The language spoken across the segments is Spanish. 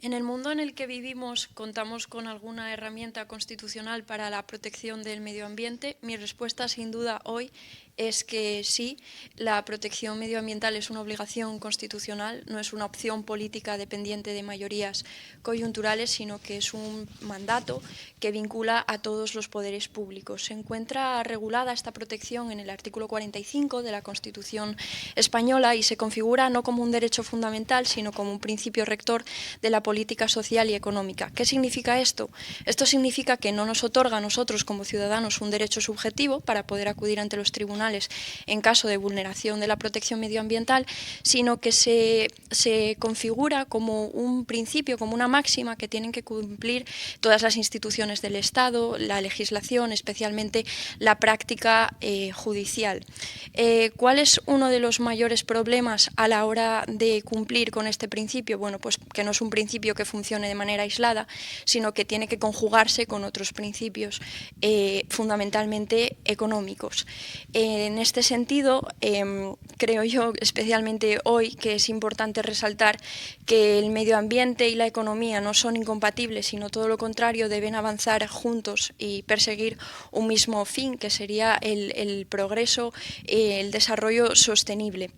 En el mundo en el que vivimos, ¿contamos con alguna herramienta constitucional para la protección del medio ambiente? Mi respuesta, sin duda, hoy es que sí, la protección medioambiental es una obligación constitucional, no es una opción política dependiente de mayorías coyunturales, sino que es un mandato que vincula a todos los poderes públicos. Se encuentra regulada esta protección en el artículo 45 de la Constitución española y se configura no como un derecho fundamental, sino como un principio rector de la política social y económica. ¿Qué significa esto? Esto significa que no nos otorga a nosotros como ciudadanos un derecho subjetivo para poder acudir ante los tribunales en caso de vulneración de la protección medioambiental, sino que se configura como un principio, como una máxima que tienen que cumplir todas las instituciones del Estado, la legislación, especialmente la práctica judicial. ¿Cuál es uno de los mayores problemas a la hora de cumplir con este principio? Bueno, pues que no es un principio que funcione de manera aislada, sino que tiene que conjugarse con otros principios fundamentalmente económicos. En este sentido, creo yo, especialmente hoy, que es importante resaltar que el medio ambiente y la economía no son incompatibles, sino todo lo contrario, deben avanzar juntos y perseguir un mismo fin, que sería el progreso, el desarrollo sostenible.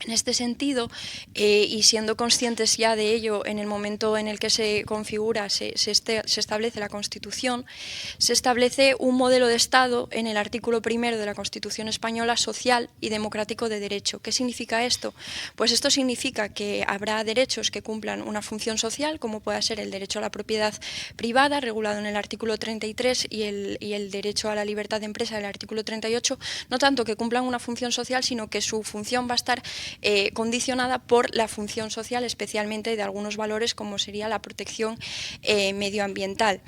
En este sentido, y siendo conscientes ya de ello en el momento en el que se configura, se establece la Constitución, se establece un modelo de Estado en el artículo primero de la Constitución española social y democrático de derecho. ¿Qué significa esto? Pues esto significa que habrá derechos que cumplan una función social, como pueda ser el derecho a la propiedad privada, regulado en el artículo 33, y el derecho a la libertad de empresa del artículo 38, no tanto que cumplan una función social, sino que su función va a estar condicionada por la función social, especialmente de algunos valores como sería la protección medioambiental.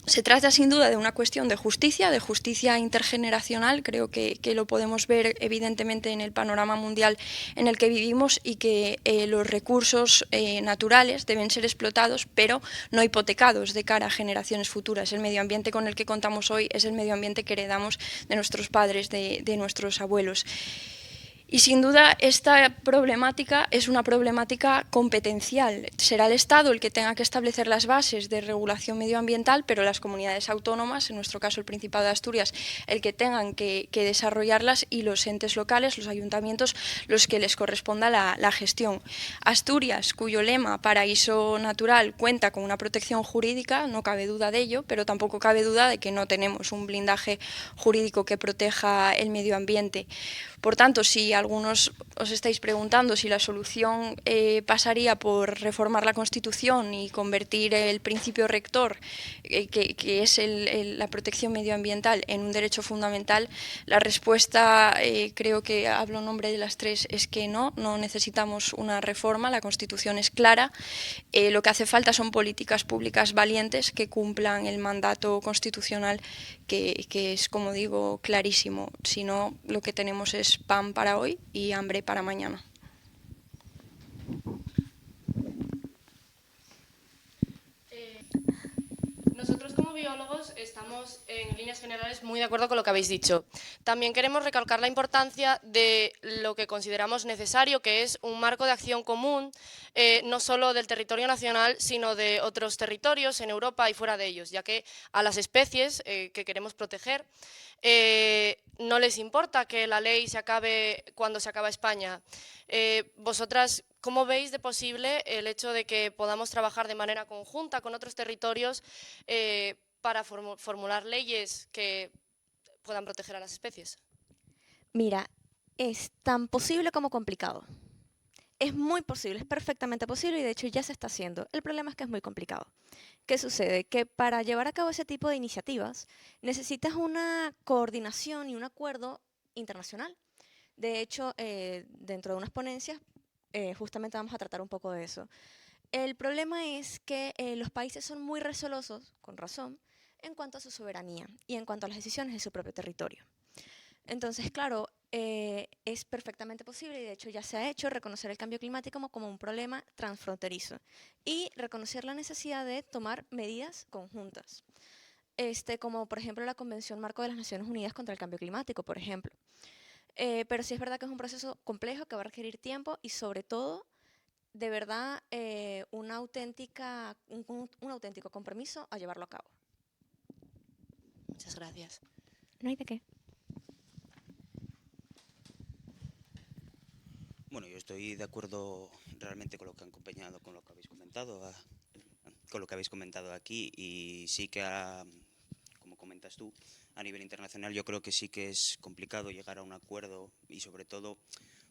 Se trata sin duda de una cuestión de justicia intergeneracional, creo que lo podemos ver evidentemente en el panorama mundial en el que vivimos, y que los recursos naturales deben ser explotados pero no hipotecados de cara a generaciones futuras. El medio ambiente con el que contamos hoy es el medio ambiente que heredamos de nuestros padres, de nuestros abuelos. Y sin duda esta problemática es una problemática competencial. Será el Estado el que tenga que establecer las bases de regulación medioambiental, pero las comunidades autónomas, en nuestro caso el Principado de Asturias, el que tengan que desarrollarlas, y los entes locales, los ayuntamientos, los que les corresponda la gestión. Asturias, cuyo lema paraíso natural cuenta con una protección jurídica, no cabe duda de ello, pero tampoco cabe duda de que no tenemos un blindaje jurídico que proteja el medio ambiente. Por tanto, si algunos os estáis preguntando si la solución pasaría por reformar la Constitución y convertir el principio rector, que es la protección medioambiental, en un derecho fundamental, la respuesta, creo que hablo en nombre de las tres, es que no necesitamos una reforma. La Constitución es clara. Lo que hace falta son políticas públicas valientes que cumplan el mandato constitucional, que es, como digo, clarísimo. Si no, lo que tenemos es pan para hoy y hambre para mañana. Nosotros como biólogos estamos en líneas generales muy de acuerdo con lo que habéis dicho. También queremos recalcar la importancia de lo que consideramos necesario, que es un marco de acción común, no solo del territorio nacional, sino de otros territorios en Europa y fuera de ellos, ya que a las especies que queremos proteger no les importa que la ley se acabe cuando se acaba España. Vosotras, ¿cómo veis de posible el hecho de que podamos trabajar de manera conjunta con otros territorios para formular leyes que puedan proteger a las especies? Mira, es tan posible como complicado. Es muy posible, es perfectamente posible y de hecho ya se está haciendo. El problema es que es muy complicado. ¿Qué sucede? Que para llevar a cabo ese tipo de iniciativas necesitas una coordinación y un acuerdo internacional. De hecho, dentro de unas ponencias, justamente vamos a tratar un poco de eso. El problema es que los países son muy recelosos, con razón, en cuanto a su soberanía y en cuanto a las decisiones de su propio territorio. Entonces, claro, es perfectamente posible, y de hecho ya se ha hecho, reconocer el cambio climático como un problema transfronterizo y reconocer la necesidad de tomar medidas conjuntas, como por ejemplo la Convención Marco de las Naciones Unidas contra el Cambio Climático, por ejemplo. Pero sí es verdad que es un proceso complejo que va a requerir tiempo y sobre todo de verdad un auténtico compromiso a llevarlo a cabo. Muchas gracias. No hay de qué. Bueno, yo estoy de acuerdo realmente con lo que han acompañado, con lo que habéis comentado, con lo que habéis comentado aquí, y sí que, como comentas tú, a nivel internacional yo creo que sí que es complicado llegar a un acuerdo, y sobre todo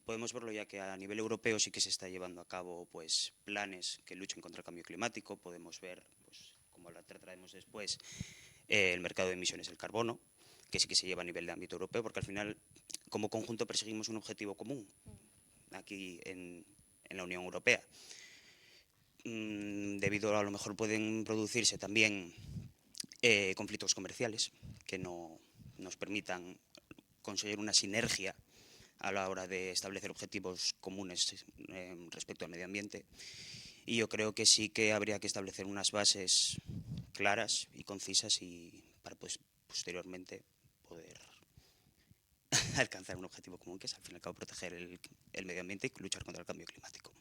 podemos verlo ya que a nivel europeo sí que se está llevando a cabo pues planes que luchen contra el cambio climático. Podemos ver, pues, como la trataremos después, el mercado de emisiones del carbono, que sí que se lleva a nivel de ámbito europeo, porque al final como conjunto perseguimos un objetivo común aquí en la Unión Europea. Debido a lo mejor pueden producirse también conflictos comerciales que no nos permitan conseguir una sinergia a la hora de establecer objetivos comunes respecto al medio ambiente. Y yo creo que sí que habría que establecer unas bases claras y concisas y para pues posteriormente poder alcanzar un objetivo común, que es al fin y al cabo proteger el medio ambiente y luchar contra el cambio climático.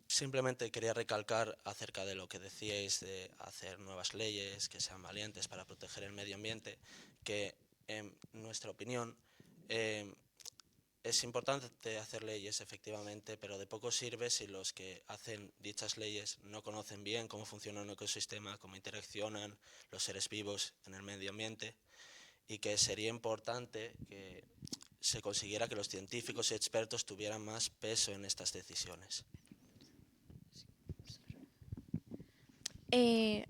Simplemente quería recalcar acerca de lo que decíais de hacer nuevas leyes que sean valientes para proteger el medio ambiente, que en nuestra opinión es importante hacer leyes efectivamente, pero de poco sirve si los que hacen dichas leyes no conocen bien cómo funciona un ecosistema, cómo interaccionan los seres vivos en el medio ambiente, y que sería importante que se consiguiera que los científicos y expertos tuvieran más peso en estas decisiones.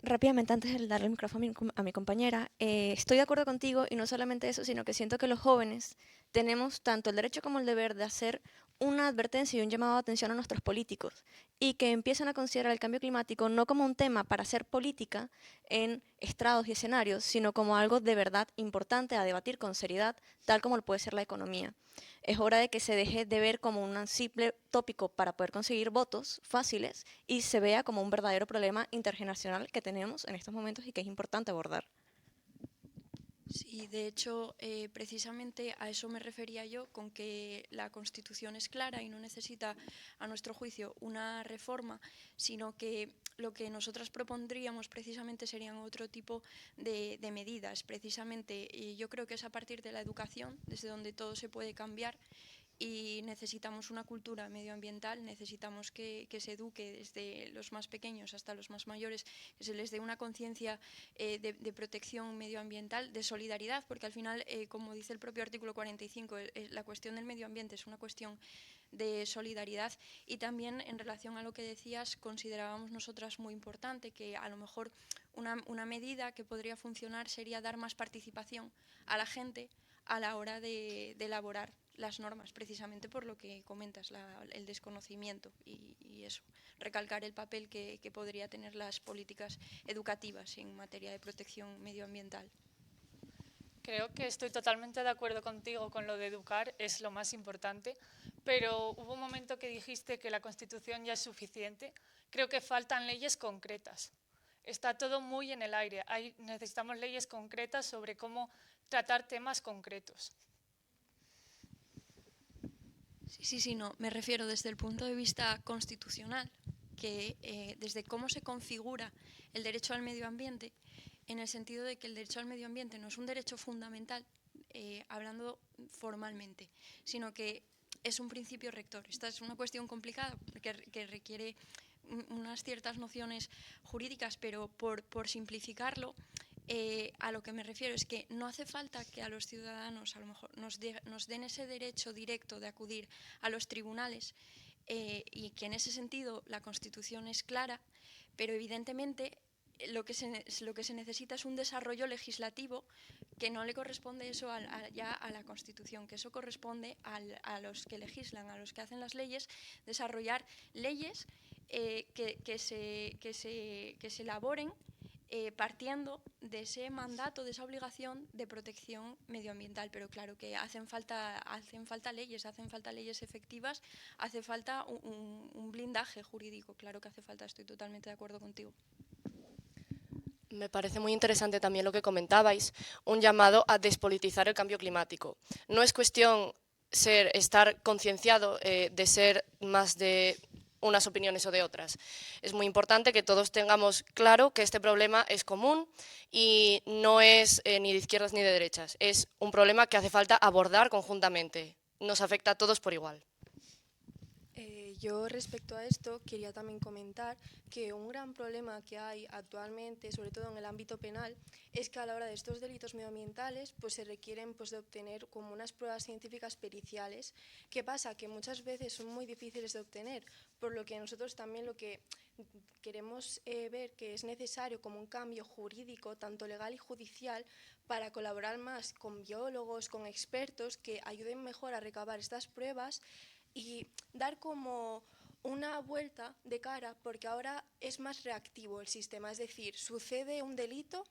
Rápidamente, antes de darle el micrófono a mi compañera, estoy de acuerdo contigo, y no solamente eso, sino que siento que los jóvenes tenemos tanto el derecho como el deber de hacer una advertencia y un llamado de atención a nuestros políticos, y que empiecen a considerar el cambio climático no como un tema para hacer política en estrados y escenarios, sino como algo de verdad importante a debatir con seriedad, tal como lo puede ser la economía. Es hora de que se deje de ver como un simple tópico para poder conseguir votos fáciles y se vea como un verdadero problema intergeneracional que tenemos en estos momentos y que es importante abordar. Sí, de hecho, precisamente a eso me refería yo, con que la Constitución es clara y no necesita, a nuestro juicio, una reforma, sino que lo que nosotras propondríamos precisamente serían otro tipo de medidas. Precisamente, y yo creo que es a partir de la educación, desde donde todo se puede cambiar, y necesitamos una cultura medioambiental, necesitamos que se eduque desde los más pequeños hasta los más mayores, que se les dé una conciencia de protección medioambiental, de solidaridad, porque al final, como dice el propio artículo 45, la cuestión del medio ambiente es una cuestión de solidaridad. Y también, en relación a lo que decías, considerábamos nosotras muy importante que a lo mejor una medida que podría funcionar sería dar más participación a la gente a la hora de elaborar las normas, precisamente por lo que comentas, el desconocimiento y eso, recalcar el papel que podría tener las políticas educativas en materia de protección medioambiental. Creo que estoy totalmente de acuerdo contigo con lo de educar, es lo más importante, pero hubo un momento que dijiste que la Constitución ya es suficiente. Creo que faltan leyes concretas. Está todo muy en el aire. Necesitamos leyes concretas sobre cómo tratar temas concretos. Sí, no, me refiero desde el punto de vista constitucional, que desde cómo se configura el derecho al medio ambiente, en el sentido de que el derecho al medio ambiente no es un derecho fundamental, hablando formalmente, sino que es un principio rector. Esta es una cuestión complicada que requiere unas ciertas nociones jurídicas, pero por simplificarlo, a lo que me refiero es que no hace falta que a los ciudadanos a lo mejor nos den ese derecho directo de acudir a los tribunales, y que en ese sentido la Constitución es clara, pero evidentemente lo que se necesita es un desarrollo legislativo que no le corresponde eso ya a la Constitución, que eso corresponde a los que legislan, a los que hacen las leyes, desarrollar leyes que se elaboren partiendo de ese mandato, de esa obligación de protección medioambiental. Pero claro que hacen falta leyes efectivas, hace falta un blindaje jurídico, claro que hace falta, estoy totalmente de acuerdo contigo. Me parece muy interesante también lo que comentabais, un llamado a despolitizar el cambio climático. No es cuestión estar concienciado de ser más de unas opiniones o de otras. Es muy importante que todos tengamos claro que este problema es común y no es ni de izquierdas ni de derechas. Es un problema que hace falta abordar conjuntamente. Nos afecta a todos por igual. Yo respecto a esto quería también comentar que un gran problema que hay actualmente, sobre todo en el ámbito penal, es que a la hora de estos delitos medioambientales pues se requieren pues, de obtener como unas pruebas científicas periciales. ¿Qué pasa? Que muchas veces son muy difíciles de obtener, por lo que nosotros también lo que queremos ver que es necesario como un cambio jurídico, tanto legal y judicial, para colaborar más con biólogos, con expertos que ayuden mejor a recabar estas pruebas y dar como una vuelta de cara, porque ahora es más reactivo el sistema, es decir, sucede un delito,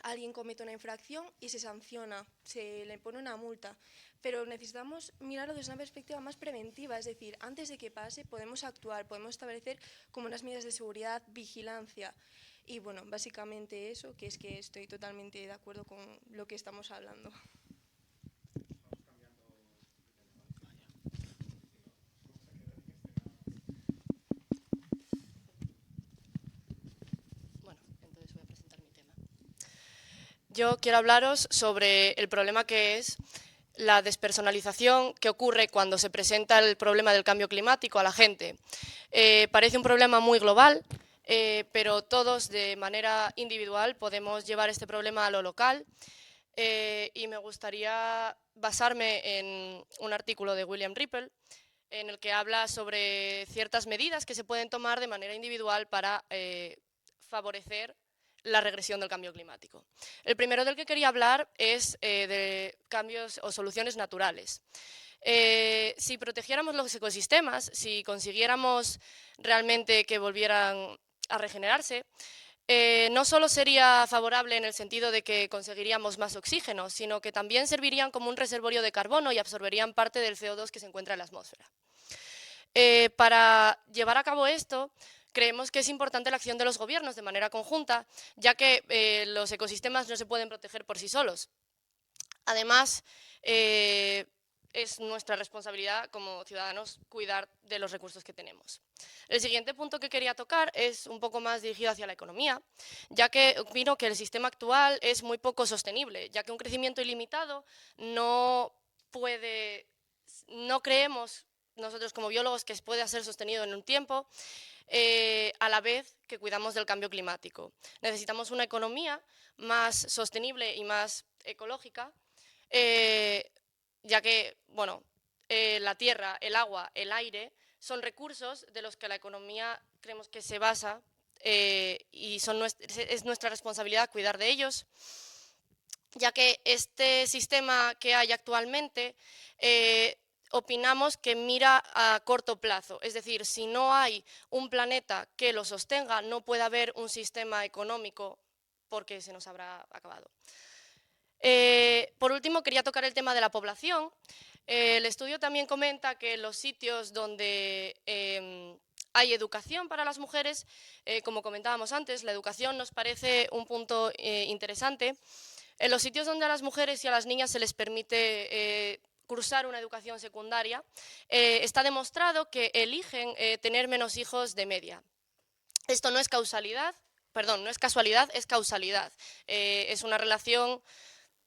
alguien comete una infracción y se sanciona, se le pone una multa, pero necesitamos mirarlo desde una perspectiva más preventiva, es decir, antes de que pase podemos actuar, podemos establecer como unas medidas de seguridad, vigilancia y bueno, básicamente eso, que es que estoy totalmente de acuerdo con lo que estamos hablando. Yo quiero hablaros sobre el problema que es la despersonalización que ocurre cuando se presenta el problema del cambio climático a la gente. Parece un problema muy global, pero todos de manera individual podemos llevar este problema a lo local y me gustaría basarme en un artículo de William Ripple en el que habla sobre ciertas medidas que se pueden tomar de manera individual para favorecer la regresión del cambio climático. El primero del que quería hablar es de cambios o soluciones naturales. Si protegiéramos los ecosistemas, si consiguiéramos realmente que volvieran a regenerarse, no solo sería favorable en el sentido de que conseguiríamos más oxígeno, sino que también servirían como un reservorio de carbono y absorberían parte del CO2 que se encuentra en la atmósfera. Para llevar a cabo esto, creemos que es importante la acción de los gobiernos de manera conjunta, ya que los ecosistemas no se pueden proteger por sí solos. Además, es nuestra responsabilidad como ciudadanos cuidar de los recursos que tenemos. El siguiente punto que quería tocar es un poco más dirigido hacia la economía, ya que opino que el sistema actual es muy poco sostenible, ya que un crecimiento ilimitado no creemos nosotros como biólogos que pueda ser sostenido en un tiempo, a la vez que cuidamos del cambio climático. Necesitamos una economía más sostenible y más ecológica, ya que bueno, la tierra, el agua, el aire son recursos de los que la economía creemos que se basa y es nuestra responsabilidad cuidar de ellos, ya que este sistema que hay actualmente opinamos que mira a corto plazo, es decir, si no hay un planeta que lo sostenga, no puede haber un sistema económico porque se nos habrá acabado. Por último, quería tocar el tema de la población. El estudio también comenta que en los sitios donde hay educación para las mujeres, como comentábamos antes, la educación nos parece un punto interesante. En los sitios donde a las mujeres y a las niñas se les permite cursar una educación secundaria, está demostrado que eligen tener menos hijos de media. Esto no es casualidad, es causalidad. Es una relación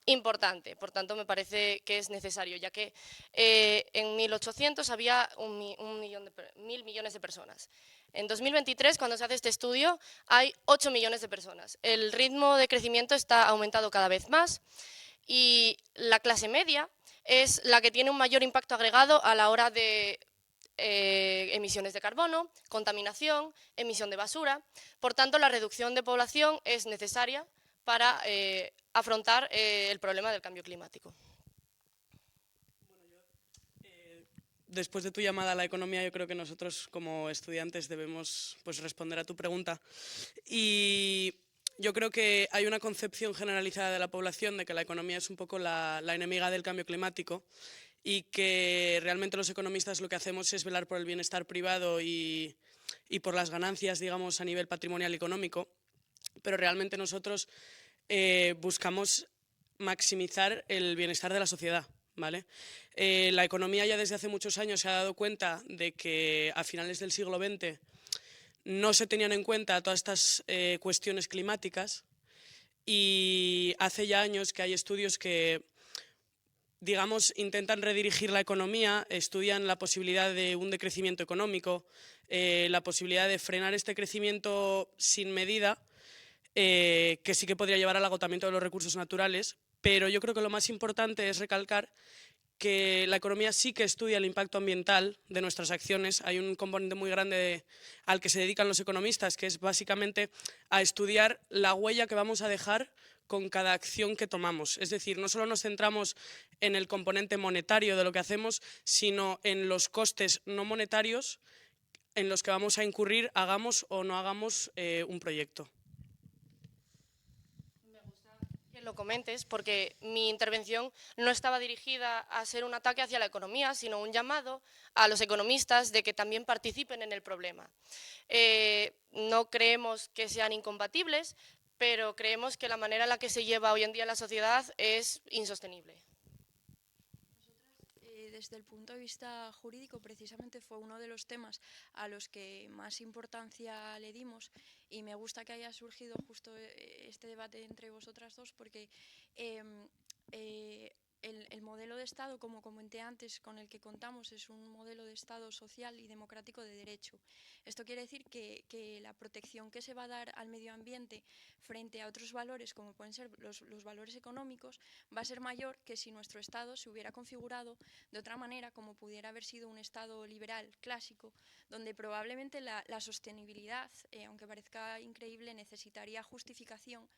importante, por tanto me parece que es necesario, ya que en 1800 había 1.000 millones de personas. En 2023, cuando se hace este estudio, hay 8 millones de personas. El ritmo de crecimiento está aumentando cada vez más y la clase media es la que tiene un mayor impacto agregado a la hora de emisiones de carbono, contaminación, emisión de basura. Por tanto, la reducción de población es necesaria para afrontar el problema del cambio climático. Después de tu llamada a la economía, yo creo que nosotros como estudiantes debemos pues, responder a tu pregunta. Y yo creo que hay una concepción generalizada de la población de que la economía es un poco la enemiga del cambio climático y que realmente los economistas lo que hacemos es velar por el bienestar privado y por las ganancias, digamos, a nivel patrimonial y económico. pero realmente nosotros buscamos maximizar el bienestar de la sociedad, ¿vale? La economía ya desde hace muchos años se ha dado cuenta de que a finales del siglo XX no se tenían en cuenta todas estas cuestiones climáticas, y hace ya años que hay estudios que, digamos, intentan redirigir la economía, estudian la posibilidad de un decrecimiento económico, la posibilidad de frenar este crecimiento sin medida, que sí que podría llevar al agotamiento de los recursos naturales, pero yo creo que lo más importante es recalcar que la economía sí que estudia el impacto ambiental de nuestras acciones. Hay un componente muy grande al que se dedican los economistas, que es básicamente a estudiar la huella que vamos a dejar con cada acción que tomamos. Es decir, no solo nos centramos en el componente monetario de lo que hacemos, sino en los costes no monetarios en los que vamos a incurrir, hagamos o no hagamos un proyecto. Que lo comentes, porque mi intervención no estaba dirigida a ser un ataque hacia la economía, sino un llamado a los economistas de que también participen en el problema. No creemos que sean incompatibles, pero creemos que la manera en la que se lleva hoy en día la sociedad es insostenible. Desde el punto de vista jurídico, precisamente fue uno de los temas a los que más importancia le dimos, y me gusta que haya surgido justo este debate entre vosotras dos, porque el modelo de Estado, como comenté antes, con el que contamos es un modelo de Estado social y democrático de derecho. Esto quiere decir que la protección que se va a dar al medio ambiente frente a otros valores, como pueden ser los valores económicos, va a ser mayor que si nuestro Estado se hubiera configurado de otra manera, como pudiera haber sido un Estado liberal clásico, donde probablemente la sostenibilidad, aunque parezca increíble, necesitaría justificación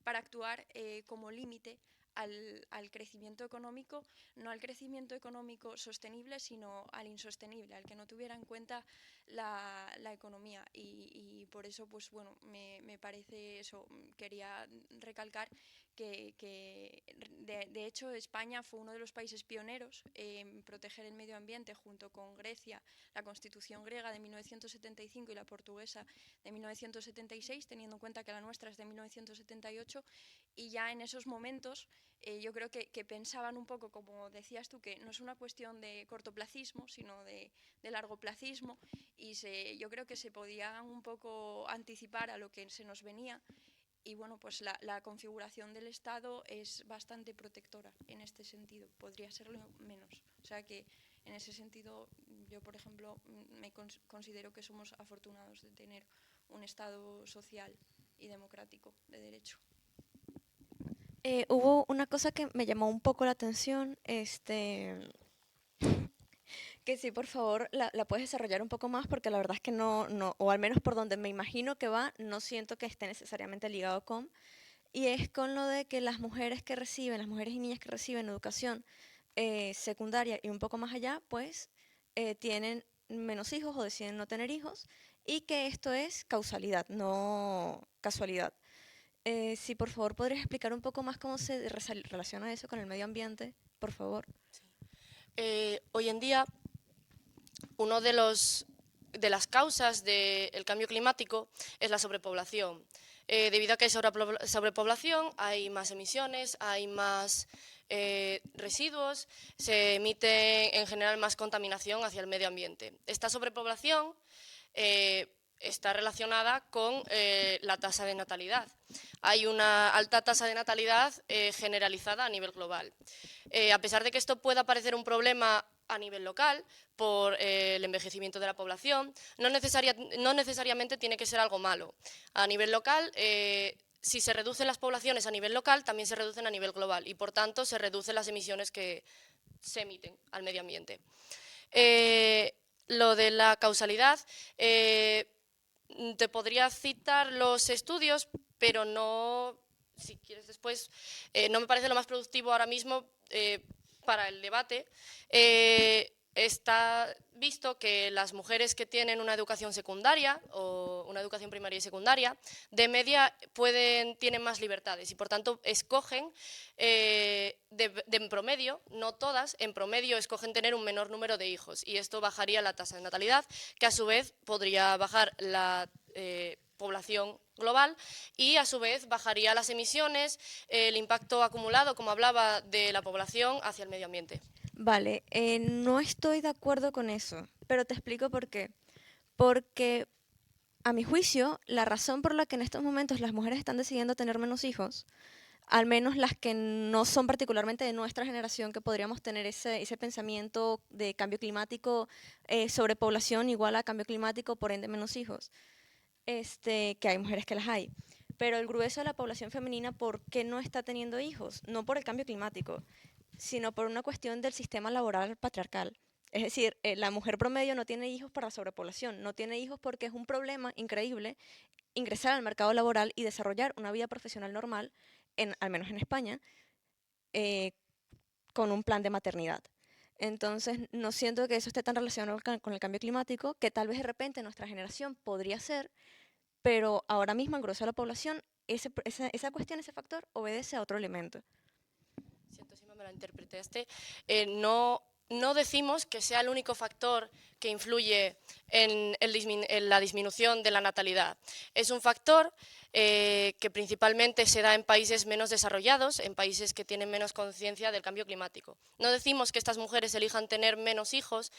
para actuar como límite al crecimiento económico, no al crecimiento económico sostenible, sino al insostenible, al que no tuviera en cuenta la economía. Y por eso, pues bueno, me parece eso. Quería recalcar que de hecho España fue uno de los países pioneros en proteger el medio ambiente, junto con Grecia, la Constitución griega de 1975 y la portuguesa de 1976, teniendo en cuenta que la nuestra es de 1978, y ya en esos momentos yo creo que pensaban un poco, como decías tú, que no es una cuestión de cortoplacismo, sino de largoplacismo, y yo creo que se podían un poco anticipar a lo que se nos venía. Y bueno, pues la configuración del Estado es bastante protectora en este sentido, podría serlo menos. O sea que en ese sentido yo, por ejemplo, me considero que somos afortunados de tener un Estado social y democrático de derecho. Hubo una cosa que me llamó un poco la atención, que sí, por favor, la puedes desarrollar un poco más, porque la verdad es que no, o al menos por donde me imagino que va, no siento que esté necesariamente ligado con, y es con lo de que las mujeres y niñas que reciben educación secundaria y un poco más allá, pues tienen menos hijos o deciden no tener hijos, y que esto es causalidad, no casualidad. Si por favor podrías explicar un poco más cómo se relaciona eso con el medio ambiente, por favor. Hoy en día, una de las causas del cambio climático es la sobrepoblación. Debido a que hay sobrepoblación, hay más emisiones, hay más residuos, se emite en general más contaminación hacia el medio ambiente. Esta sobrepoblación está relacionada con la tasa de natalidad. Hay una alta tasa de natalidad generalizada a nivel global. A pesar de que esto pueda parecer un problema a nivel local por el envejecimiento de la población, no necesariamente tiene que ser algo malo. A nivel local, si se reducen las poblaciones a nivel local, también se reducen a nivel global, y por tanto se reducen las emisiones que se emiten al medio ambiente. Lo de la causalidad, te podría citar los estudios, pero no, si quieres después, no me parece lo más productivo ahora mismo para el debate. Está visto que las mujeres que tienen una educación secundaria o una educación primaria y secundaria, de media tienen más libertades, y por tanto escogen, en promedio, no todas, en promedio escogen tener un menor número de hijos, y esto bajaría la tasa de natalidad, que a su vez podría bajar población global y a su vez bajaría las emisiones, el impacto acumulado, como hablaba, de la población hacia el medio ambiente. Vale, no estoy de acuerdo con eso, pero te explico por qué. Porque, a mi juicio, la razón por la que en estos momentos las mujeres están decidiendo tener menos hijos, al menos las que no son particularmente de nuestra generación, que podríamos tener ese pensamiento de cambio climático, sobrepoblación igual a cambio climático, por ende menos hijos, que hay mujeres que las hay. Pero el grueso de la población femenina, ¿por qué no está teniendo hijos? No por el cambio climático, sino por una cuestión del sistema laboral patriarcal. Es decir, la mujer promedio no tiene hijos por la sobrepoblación, no tiene hijos porque es un problema increíble ingresar al mercado laboral y desarrollar una vida profesional normal, al menos en España, eh, con un plan de maternidad. Entonces, no siento que eso esté tan relacionado con el cambio climático, que tal vez de repente nuestra generación podría ser, pero ahora mismo, en grueso de la población, esa cuestión, ese factor, obedece a otro elemento. Siento si me la interpretaste. No decimos que sea el único factor que influye en la disminución de la natalidad. Es un factor que principalmente se da en países menos desarrollados, en países que tienen menos conciencia del cambio climático. No decimos que estas mujeres elijan tener menos hijos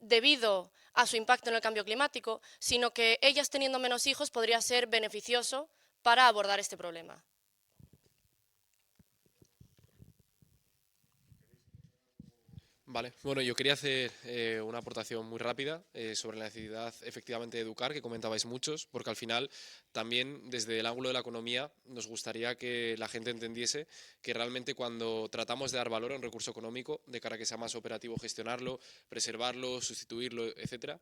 debido a su impacto en el cambio climático, sino que ellas teniendo menos hijos podría ser beneficioso para abordar este problema. Vale, bueno, yo quería hacer una aportación muy rápida sobre la necesidad efectivamente de educar, que comentabais muchos, porque al final también desde el ángulo de la economía nos gustaría que la gente entendiese que realmente cuando tratamos de dar valor a un recurso económico, de cara a que sea más operativo gestionarlo, preservarlo, sustituirlo, etcétera,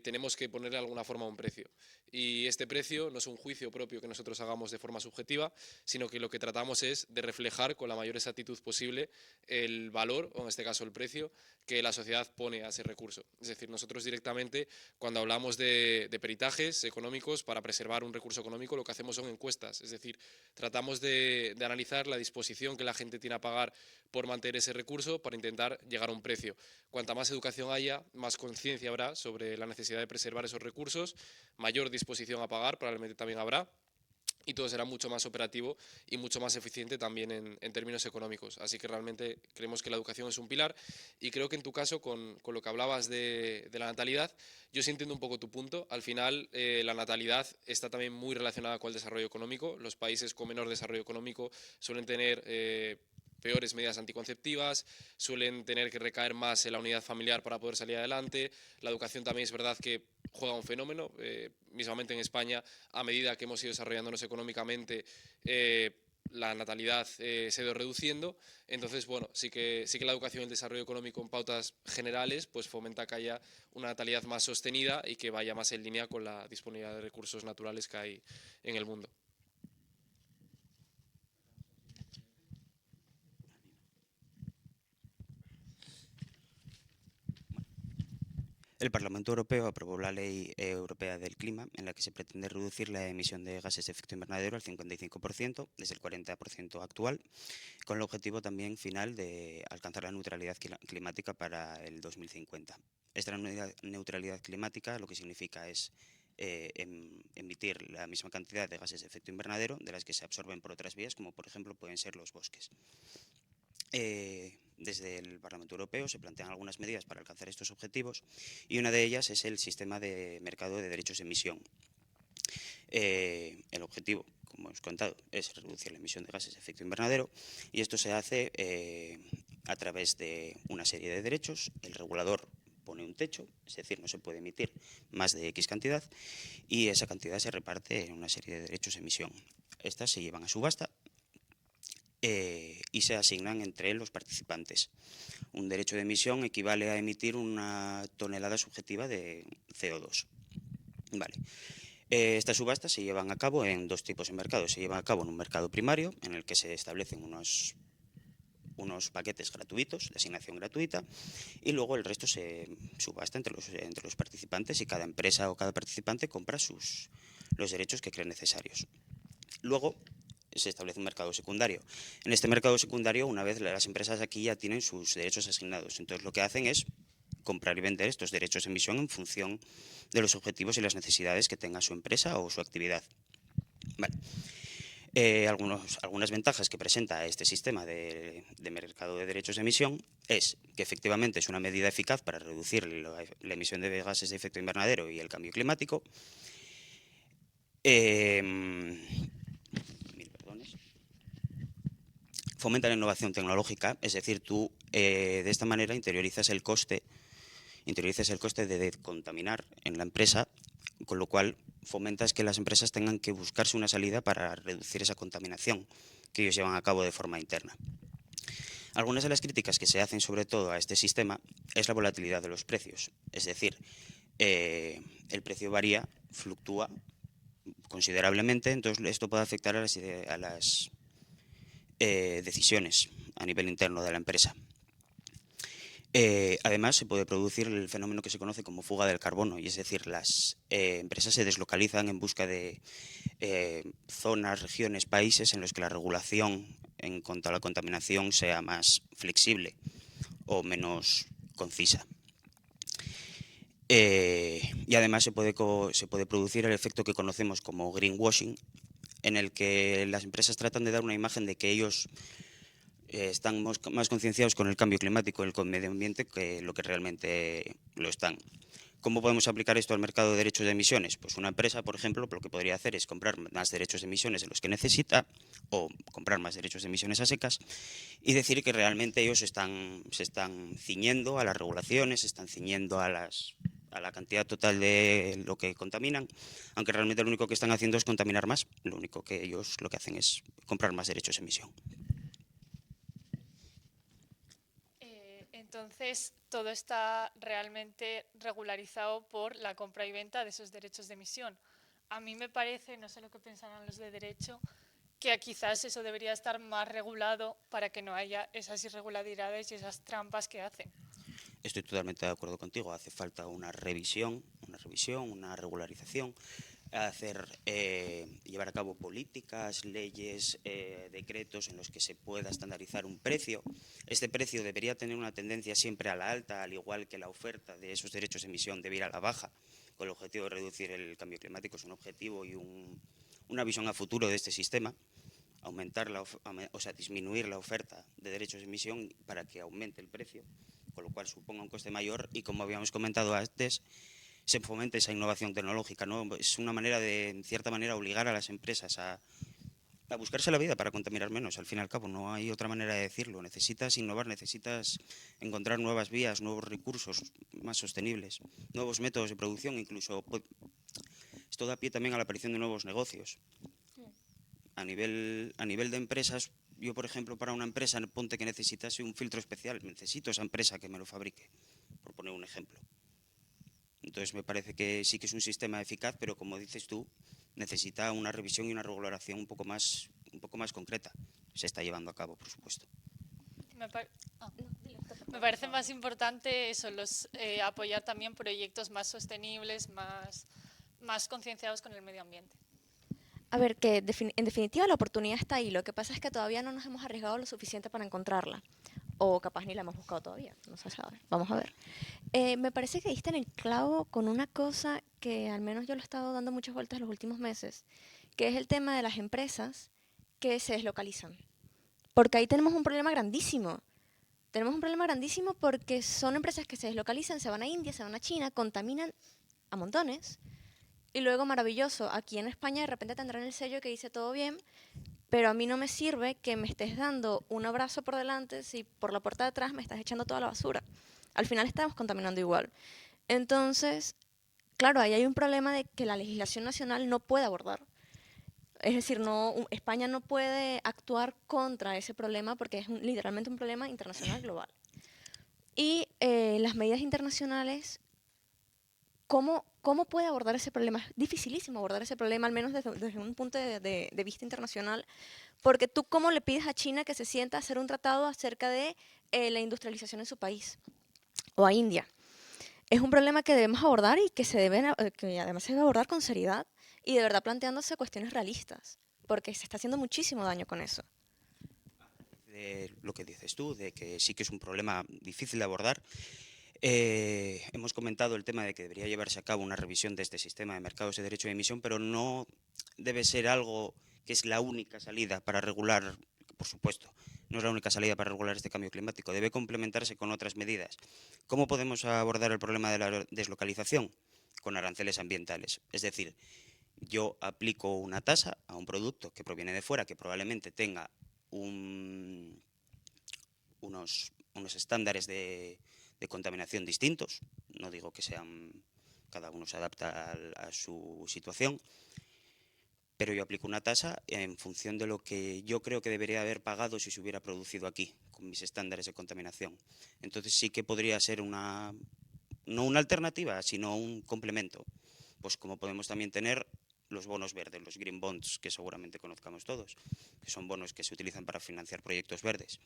tenemos que ponerle de alguna forma un precio. Y este precio no es un juicio propio que nosotros hagamos de forma subjetiva, sino que lo que tratamos es de reflejar con la mayor exactitud posible el valor, o en este caso el precio, que la sociedad pone a ese recurso. Es decir, nosotros directamente, cuando hablamos de peritajes económicos para preservar un recurso económico, lo que hacemos son encuestas. Es decir, tratamos de analizar la disposición que la gente tiene a pagar por mantener ese recurso para intentar llegar a un precio. Cuanta más educación haya, más conciencia habrá sobre la necesidad de preservar esos recursos, mayor disposición a pagar probablemente también habrá, y todo será mucho más operativo y mucho más eficiente también en términos económicos. Así que realmente creemos que la educación es un pilar, y creo que en tu caso, con lo que hablabas de la natalidad, yo sí entiendo un poco tu punto. Al final, la natalidad está también muy relacionada con el desarrollo económico. Los países con menor desarrollo económico suelen tener peores medidas anticonceptivas, suelen tener que recaer más en la unidad familiar para poder salir adelante. La educación también es verdad que juega un fenómeno, mismamente en España, a medida que hemos ido desarrollándonos económicamente, la natalidad se ha ido reduciendo. Entonces, bueno, sí que la educación y el desarrollo económico en pautas generales pues fomenta que haya una natalidad más sostenida y que vaya más en línea con la disponibilidad de recursos naturales que hay en el mundo. El Parlamento Europeo aprobó la Ley Europea del Clima, en la que se pretende reducir la emisión de gases de efecto invernadero al 55%, desde el 40% actual, con el objetivo también final de alcanzar la neutralidad climática para el 2050. Esta neutralidad climática lo que significa es emitir la misma cantidad de gases de efecto invernadero de las que se absorben por otras vías, como por ejemplo pueden ser los bosques. Desde el Parlamento Europeo se plantean algunas medidas para alcanzar estos objetivos, y una de ellas es el sistema de mercado de derechos de emisión. El objetivo, como hemos contado, es reducir la emisión de gases de efecto invernadero, y esto se hace a través de una serie de derechos. El regulador pone un techo, es decir, no se puede emitir más de X cantidad, y esa cantidad se reparte en una serie de derechos de emisión. Estas se llevan a subasta y se asignan entre los participantes. Un derecho de emisión equivale a emitir una tonelada subjetiva de CO2. Vale. Estas subastas se llevan a cabo en dos tipos de mercados. Se llevan a cabo en un mercado primario, en el que se establecen unos paquetes gratuitos, de asignación gratuita, y luego el resto se subasta entre los participantes, y cada empresa o cada participante compra los derechos que cree necesarios. Luego se establece un mercado secundario. En este mercado secundario, una vez las empresas aquí ya tienen sus derechos asignados, entonces lo que hacen es comprar y vender estos derechos de emisión en función de los objetivos y las necesidades que tenga su empresa o su actividad. Vale. Algunas ventajas que presenta este sistema de mercado de derechos de emisión es que efectivamente es una medida eficaz para reducir la emisión de gases de efecto invernadero y el cambio climático. Fomenta la innovación tecnológica, es decir, tú de esta manera interiorizas el coste de contaminar en la empresa, con lo cual fomentas que las empresas tengan que buscarse una salida para reducir esa contaminación que ellos llevan a cabo de forma interna. Algunas de las críticas que se hacen sobre todo a este sistema es la volatilidad de los precios, es decir, el precio varía, fluctúa considerablemente, entonces esto puede afectar a las decisiones a nivel interno de la empresa. Además, se puede producir el fenómeno que se conoce como fuga del carbono, y es decir, las empresas se deslocalizan en busca de zonas, regiones, países en los que la regulación en cuanto a la contaminación sea más flexible o menos concisa. Y además se puede producir el efecto que conocemos como greenwashing, en el que las empresas tratan de dar una imagen de que ellos están más concienciados con el cambio climático y el medio ambiente que lo que realmente lo están. ¿Cómo podemos aplicar esto al mercado de derechos de emisiones? Pues una empresa, por ejemplo, lo que podría hacer es comprar más derechos de emisiones de los que necesita o comprar más derechos de emisiones a secas y decir que realmente ellos se están ciñendo a las regulaciones, se están ciñendo a la cantidad total de lo que contaminan, aunque realmente lo único que están haciendo es contaminar más. Lo único que ellos lo que hacen es comprar más derechos de emisión. Entonces, todo está realmente regularizado por la compra y venta de esos derechos de emisión. A mí me parece, no sé lo que pensarán los de derecho, que quizás eso debería estar más regulado para que no haya esas irregularidades y esas trampas que hacen. Estoy totalmente de acuerdo contigo. Hace falta una revisión, una regularización, llevar a cabo políticas, leyes, decretos en los que se pueda estandarizar un precio. Este precio debería tener una tendencia siempre a la alta, al igual que la oferta de esos derechos de emisión debe ir a la baja, con el objetivo de reducir el cambio climático. Es un objetivo y una visión a futuro de este sistema, disminuir la oferta de derechos de emisión para que aumente el precio, con lo cual suponga un coste mayor y, como habíamos comentado antes, se fomente esa innovación tecnológica, ¿no? Es una manera de, en cierta manera, obligar a las empresas a buscarse la vida para contaminar menos. Al fin y al cabo, no hay otra manera de decirlo. Necesitas innovar, necesitas encontrar nuevas vías, nuevos recursos más sostenibles, nuevos métodos de producción, incluso esto da pie también a la aparición de nuevos negocios. A nivel de empresas, yo, por ejemplo, para una empresa, ponte que necesitase un filtro especial, necesito esa empresa que me lo fabrique, por poner un ejemplo. Entonces me parece que sí que es un sistema eficaz, pero como dices tú, necesita una revisión y una regulación un poco más concreta. Se está llevando a cabo, por supuesto. Me parece más importante eso, apoyar también proyectos más sostenibles, más concienciados con el medio ambiente. A ver, que en definitiva la oportunidad está ahí. Lo que pasa es que todavía no nos hemos arriesgado lo suficiente para encontrarla. O capaz ni la hemos buscado todavía, no se sabe. Vamos a ver. Me parece que diste en el clavo con una cosa que al menos yo le he estado dando muchas vueltas los últimos meses, que es el tema de las empresas que se deslocalizan. Porque ahí tenemos un problema grandísimo. Tenemos un problema grandísimo porque son empresas que se deslocalizan, se van a India, se van a China, contaminan a montones. Y luego, maravilloso, aquí en España de repente tendrán el sello que dice todo bien, pero a mí no me sirve que me estés dando un abrazo por delante si por la puerta de atrás me estás echando toda la basura. Al final estamos contaminando igual. Entonces, claro, ahí hay un problema de que la legislación nacional no puede abordar. Es decir, España no puede actuar contra ese problema porque es literalmente un problema internacional global. Y las medidas internacionales, ¿cómo puede abordar ese problema? Es dificilísimo abordar ese problema, al menos desde un punto de vista internacional, porque tú cómo le pides a China que se sienta a hacer un tratado acerca de la industrialización en su país, o a India. Es un problema que debemos abordar y que además se debe abordar con seriedad y de verdad planteándose cuestiones realistas, porque se está haciendo muchísimo daño con eso. De lo que dices tú, de que sí que es un problema difícil de abordar, Hemos comentado el tema de que debería llevarse a cabo una revisión de este sistema de mercados de derecho de emisión, pero no debe ser algo que es la única salida para regular, por supuesto, no es la única salida para regular este cambio climático, debe complementarse con otras medidas. ¿Cómo podemos abordar el problema de la deslocalización? Con aranceles ambientales. Es decir, yo aplico una tasa a un producto que proviene de fuera, que probablemente tenga unos estándares de contaminación distintos, no digo que sean, cada uno se adapta a su situación, pero yo aplico una tasa en función de lo que yo creo que debería haber pagado si se hubiera producido aquí, con mis estándares de contaminación. Entonces sí que podría ser no una alternativa, sino un complemento. Pues como podemos también tener los bonos verdes, los green bonds, que seguramente conozcamos todos, que son bonos que se utilizan para financiar proyectos verdes.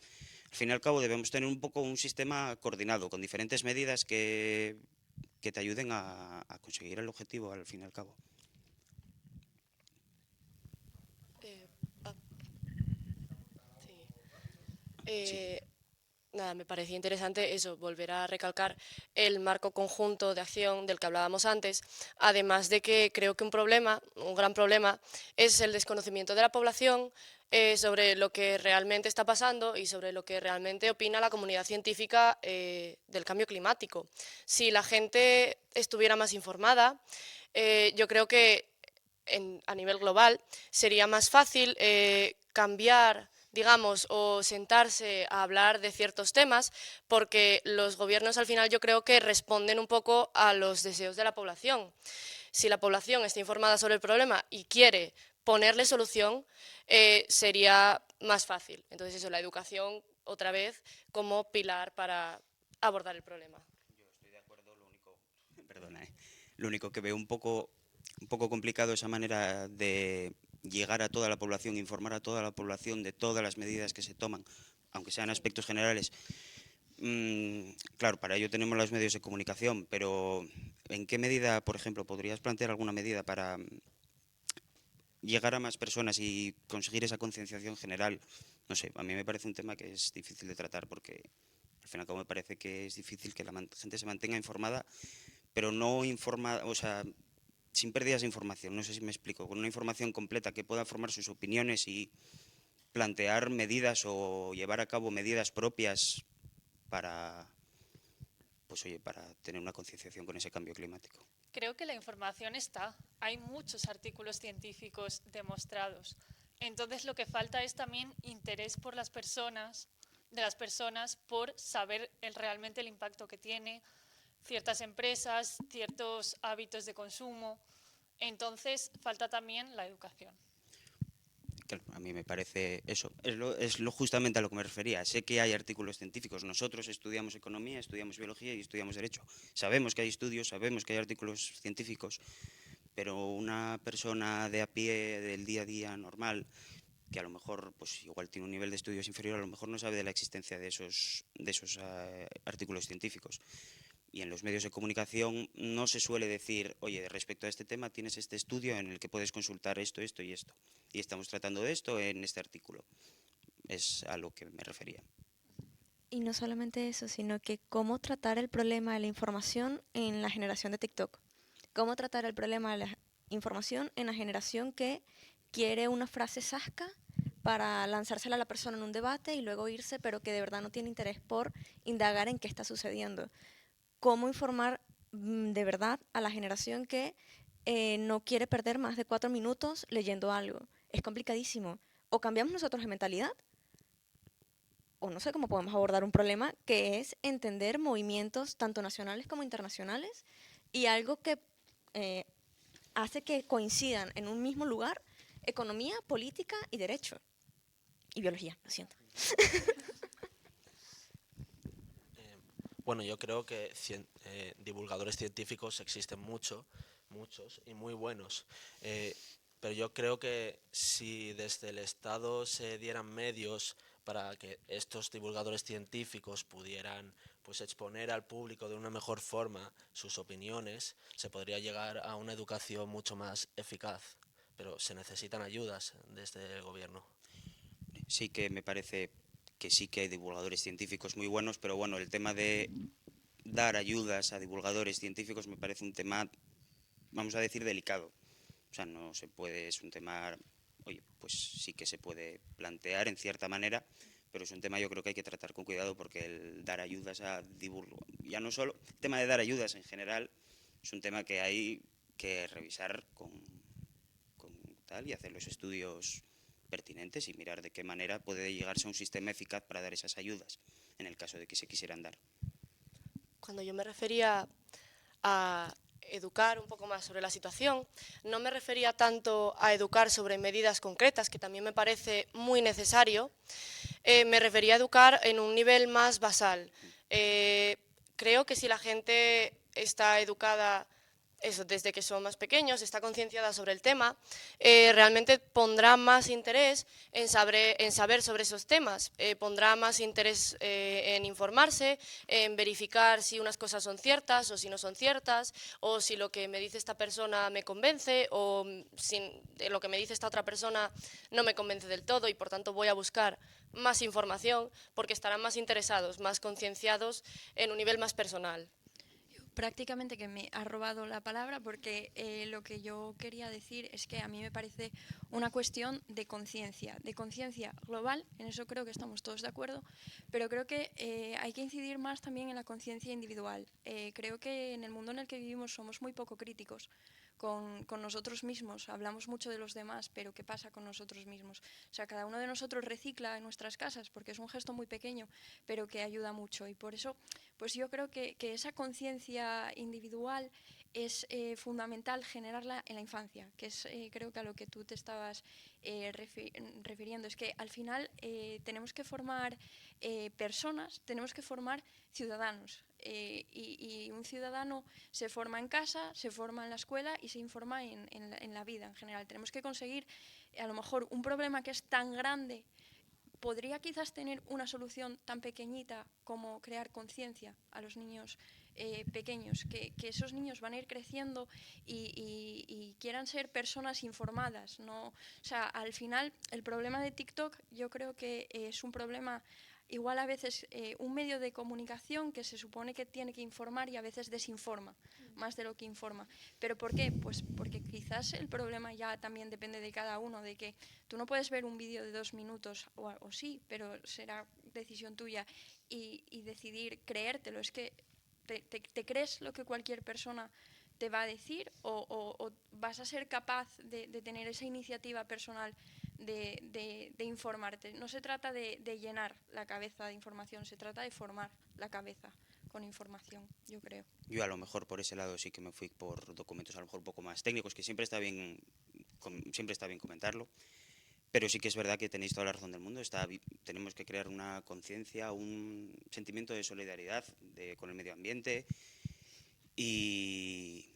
Al fin y al cabo debemos tener un poco un sistema coordinado, con diferentes medidas que te ayuden a conseguir el objetivo al fin y al cabo. Nada, me parecía interesante eso, volver a recalcar el marco conjunto de acción del que hablábamos antes, además de que creo que un gran problema, es el desconocimiento de la población sobre lo que realmente está pasando y sobre lo que realmente opina la comunidad científica del cambio climático. Si la gente estuviera más informada, yo creo que a nivel global sería más fácil cambiar, digamos, o sentarse a hablar de ciertos temas, porque los gobiernos al final yo creo que responden un poco a los deseos de la población. Si la población está informada sobre el problema y quiere ponerle solución, sería más fácil. Entonces eso, la educación, otra vez, como pilar para abordar el problema. Yo estoy de acuerdo, lo único que veo un poco complicado esa manera de llegar a toda la población, informar a toda la población de todas las medidas que se toman, aunque sean aspectos generales. Claro, para ello tenemos los medios de comunicación, pero ¿en qué medida, por ejemplo, podrías plantear alguna medida para llegar a más personas y conseguir esa concienciación general? No sé, a mí me parece un tema que es difícil de tratar porque al fin y al cabo me parece que es difícil que la gente se mantenga informada, pero no informada, o sea, sin pérdidas de información, no sé si me explico, con una información completa que pueda formar sus opiniones y plantear medidas o llevar a cabo medidas propias para, pues oye, para tener una concienciación con ese cambio climático. Creo que la información está. Hay muchos artículos científicos demostrados. Entonces lo que falta es también interés por las personas, por saber realmente el impacto que tiene ciertas empresas, ciertos hábitos de consumo. Entonces falta también la educación. Claro, a mí me parece eso, es lo justamente a lo que me refería. Sé que hay artículos científicos, nosotros estudiamos economía, estudiamos biología y estudiamos derecho. Sabemos que hay estudios, sabemos que hay artículos científicos, pero una persona de a pie del día a día normal, que a lo mejor pues igual tiene un nivel de estudios inferior, a lo mejor no sabe de la existencia de esos artículos científicos. Y en los medios de comunicación no se suele decir, oye, respecto a este tema tienes este estudio en el que puedes consultar esto, esto y esto. Y estamos tratando de esto en este artículo. Es a lo que me refería. Y no solamente eso, sino que cómo tratar el problema de la información en la generación de TikTok. Cómo tratar el problema de la información en la generación que quiere una frase zasca para lanzársela a la persona en un debate y luego irse, pero que de verdad no tiene interés por indagar en qué está sucediendo. Cómo informar de verdad a la generación que no quiere perder más de 4 minutos leyendo algo. Es complicadísimo. O cambiamos nosotros de mentalidad, o no sé cómo podemos abordar un problema que es entender movimientos tanto nacionales como internacionales y algo que hace que coincidan en un mismo lugar economía, política y derecho. Y biología, lo siento. Bueno, yo creo que divulgadores científicos existen muchos y muy buenos. Pero yo creo que si desde el Estado se dieran medios para que estos divulgadores científicos pudieran pues exponer al público de una mejor forma sus opiniones, se podría llegar a una educación mucho más eficaz. Pero se necesitan ayudas desde el gobierno. Sí que me parece que sí que hay divulgadores científicos muy buenos, pero bueno, el tema de dar ayudas a divulgadores científicos me parece un tema, vamos a decir, delicado. O sea, no se puede, es un tema, oye, pues sí que se puede plantear en cierta manera, pero es un tema yo creo que hay que tratar con cuidado porque el dar ayudas a divulgadores, ya no solo, el tema de dar ayudas en general, es un tema que hay que revisar con tal y hacer los estudios pertinentes y mirar de qué manera puede llegarse a un sistema eficaz para dar esas ayudas, en el caso de que se quisieran dar. Cuando yo me refería a educar un poco más sobre la situación, no me refería tanto a educar sobre medidas concretas, que también me parece muy necesario, me refería a educar en un nivel más basal. Creo que si la gente está educada eso, desde que son más pequeños, está concienciada sobre el tema, realmente pondrá más interés en saber sobre esos temas, pondrá más interés en informarse, en verificar si unas cosas son ciertas o si no son ciertas, o si lo que me dice esta persona me convence, o si lo que me dice esta otra persona no me convence del todo y por tanto voy a buscar más información porque estarán más interesados, más concienciados en un nivel más personal. Prácticamente que me ha robado la palabra porque lo que yo quería decir es que a mí me parece una cuestión de conciencia global, en eso creo que estamos todos de acuerdo, pero creo que hay que incidir más también en la conciencia individual. Creo que en el mundo en el que vivimos somos muy poco críticos con nosotros mismos, hablamos mucho de los demás, pero ¿qué pasa con nosotros mismos? O sea, cada uno de nosotros recicla en nuestras casas porque es un gesto muy pequeño, pero que ayuda mucho y por eso pues yo creo que esa conciencia individual es fundamental generarla en la infancia, que es creo que a lo que tú te estabas refiriendo. Es que al final tenemos que formar personas, tenemos que formar ciudadanos. Y un ciudadano se forma en casa, se forma en la escuela y se informa en la vida en general. Tenemos que conseguir, a lo mejor, un problema que es tan grande podría quizás tener una solución tan pequeñita como crear conciencia a los niños pequeños, que esos niños van a ir creciendo y quieran ser personas informadas, ¿no? O sea, al final el problema de TikTok yo creo que es un problema igual a veces un medio de comunicación que se supone que tiene que informar y a veces desinforma más de lo que informa. ¿Pero por qué? Pues porque quizás el problema ya también depende de cada uno, de que tú no puedes ver un vídeo de 2 minutos, o sí, pero será decisión tuya, y decidir creértelo. Es que te crees lo que cualquier persona te va a decir o vas a ser capaz de tener esa iniciativa personal de informarte. No se trata de llenar la cabeza de información, se trata de formar la cabeza con información, yo creo. Yo a lo mejor por ese lado sí que me fui por documentos a lo mejor un poco más técnicos, que siempre está bien comentarlo, pero sí que es verdad que tenéis toda la razón del mundo. Tenemos que crear una conciencia, un sentimiento de solidaridad con el medio ambiente y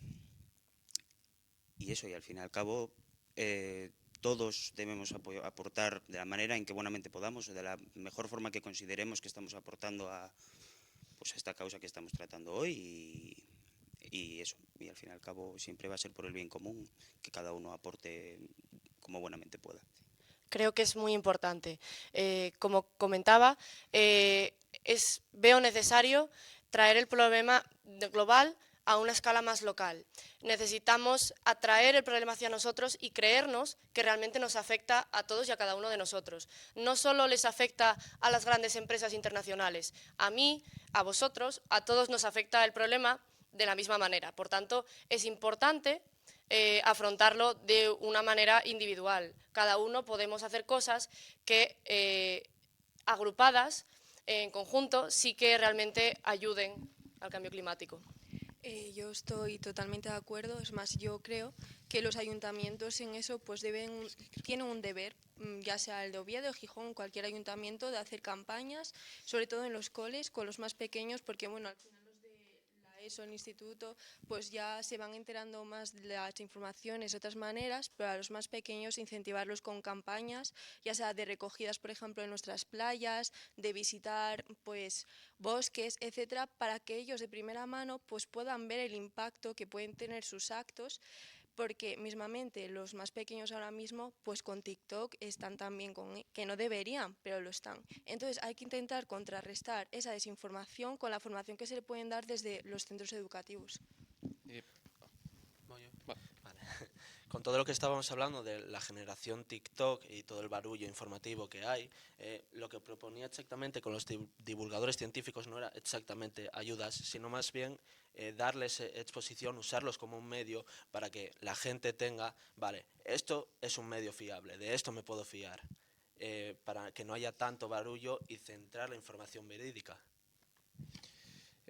eso, y al fin y al cabo todos debemos aportar de la manera en que buenamente podamos, de la mejor forma que consideremos que estamos aportando a esta causa que estamos tratando hoy y eso, y al fin y al cabo siempre va a ser por el bien común, que cada uno aporte como buenamente pueda. Creo que es muy importante. Como comentaba, veo necesario traer el problema global a una escala más local. Necesitamos atraer el problema hacia nosotros y creernos que realmente nos afecta a todos y a cada uno de nosotros. No solo les afecta a las grandes empresas internacionales, a mí, a vosotros, a todos nos afecta el problema de la misma manera. Por tanto, es importante afrontarlo de una manera individual. Cada uno podemos hacer cosas que agrupadas, en conjunto, sí que realmente ayuden al cambio climático. Yo estoy totalmente de acuerdo, es más, yo creo que los ayuntamientos en eso pues tienen un deber, ya sea el de Oviedo, Gijón, cualquier ayuntamiento, de hacer campañas, sobre todo en los coles, con los más pequeños, porque bueno, al final los de la ESO, el instituto, pues ya se van enterando más de las informaciones de otras maneras, pero a los más pequeños incentivarlos con campañas, ya sea de recogidas, por ejemplo, en nuestras playas, de visitar pues bosques, etcétera, para que ellos de primera mano pues puedan ver el impacto que pueden tener sus actos, porque mismamente los más pequeños ahora mismo, pues con TikTok están también que no deberían, pero lo están. Entonces hay que intentar contrarrestar esa desinformación con la formación que se le pueden dar desde los centros educativos. ¿Voy yo? Va. Vale. Con todo lo que estábamos hablando de la generación TikTok y todo el barullo informativo que hay, lo que proponía exactamente con los divulgadores científicos no era exactamente ayudas, sino más bien darles exposición, usarlos como un medio para que la gente tenga, vale, esto es un medio fiable, de esto me puedo fiar, para que no haya tanto barullo y centrar la información verídica.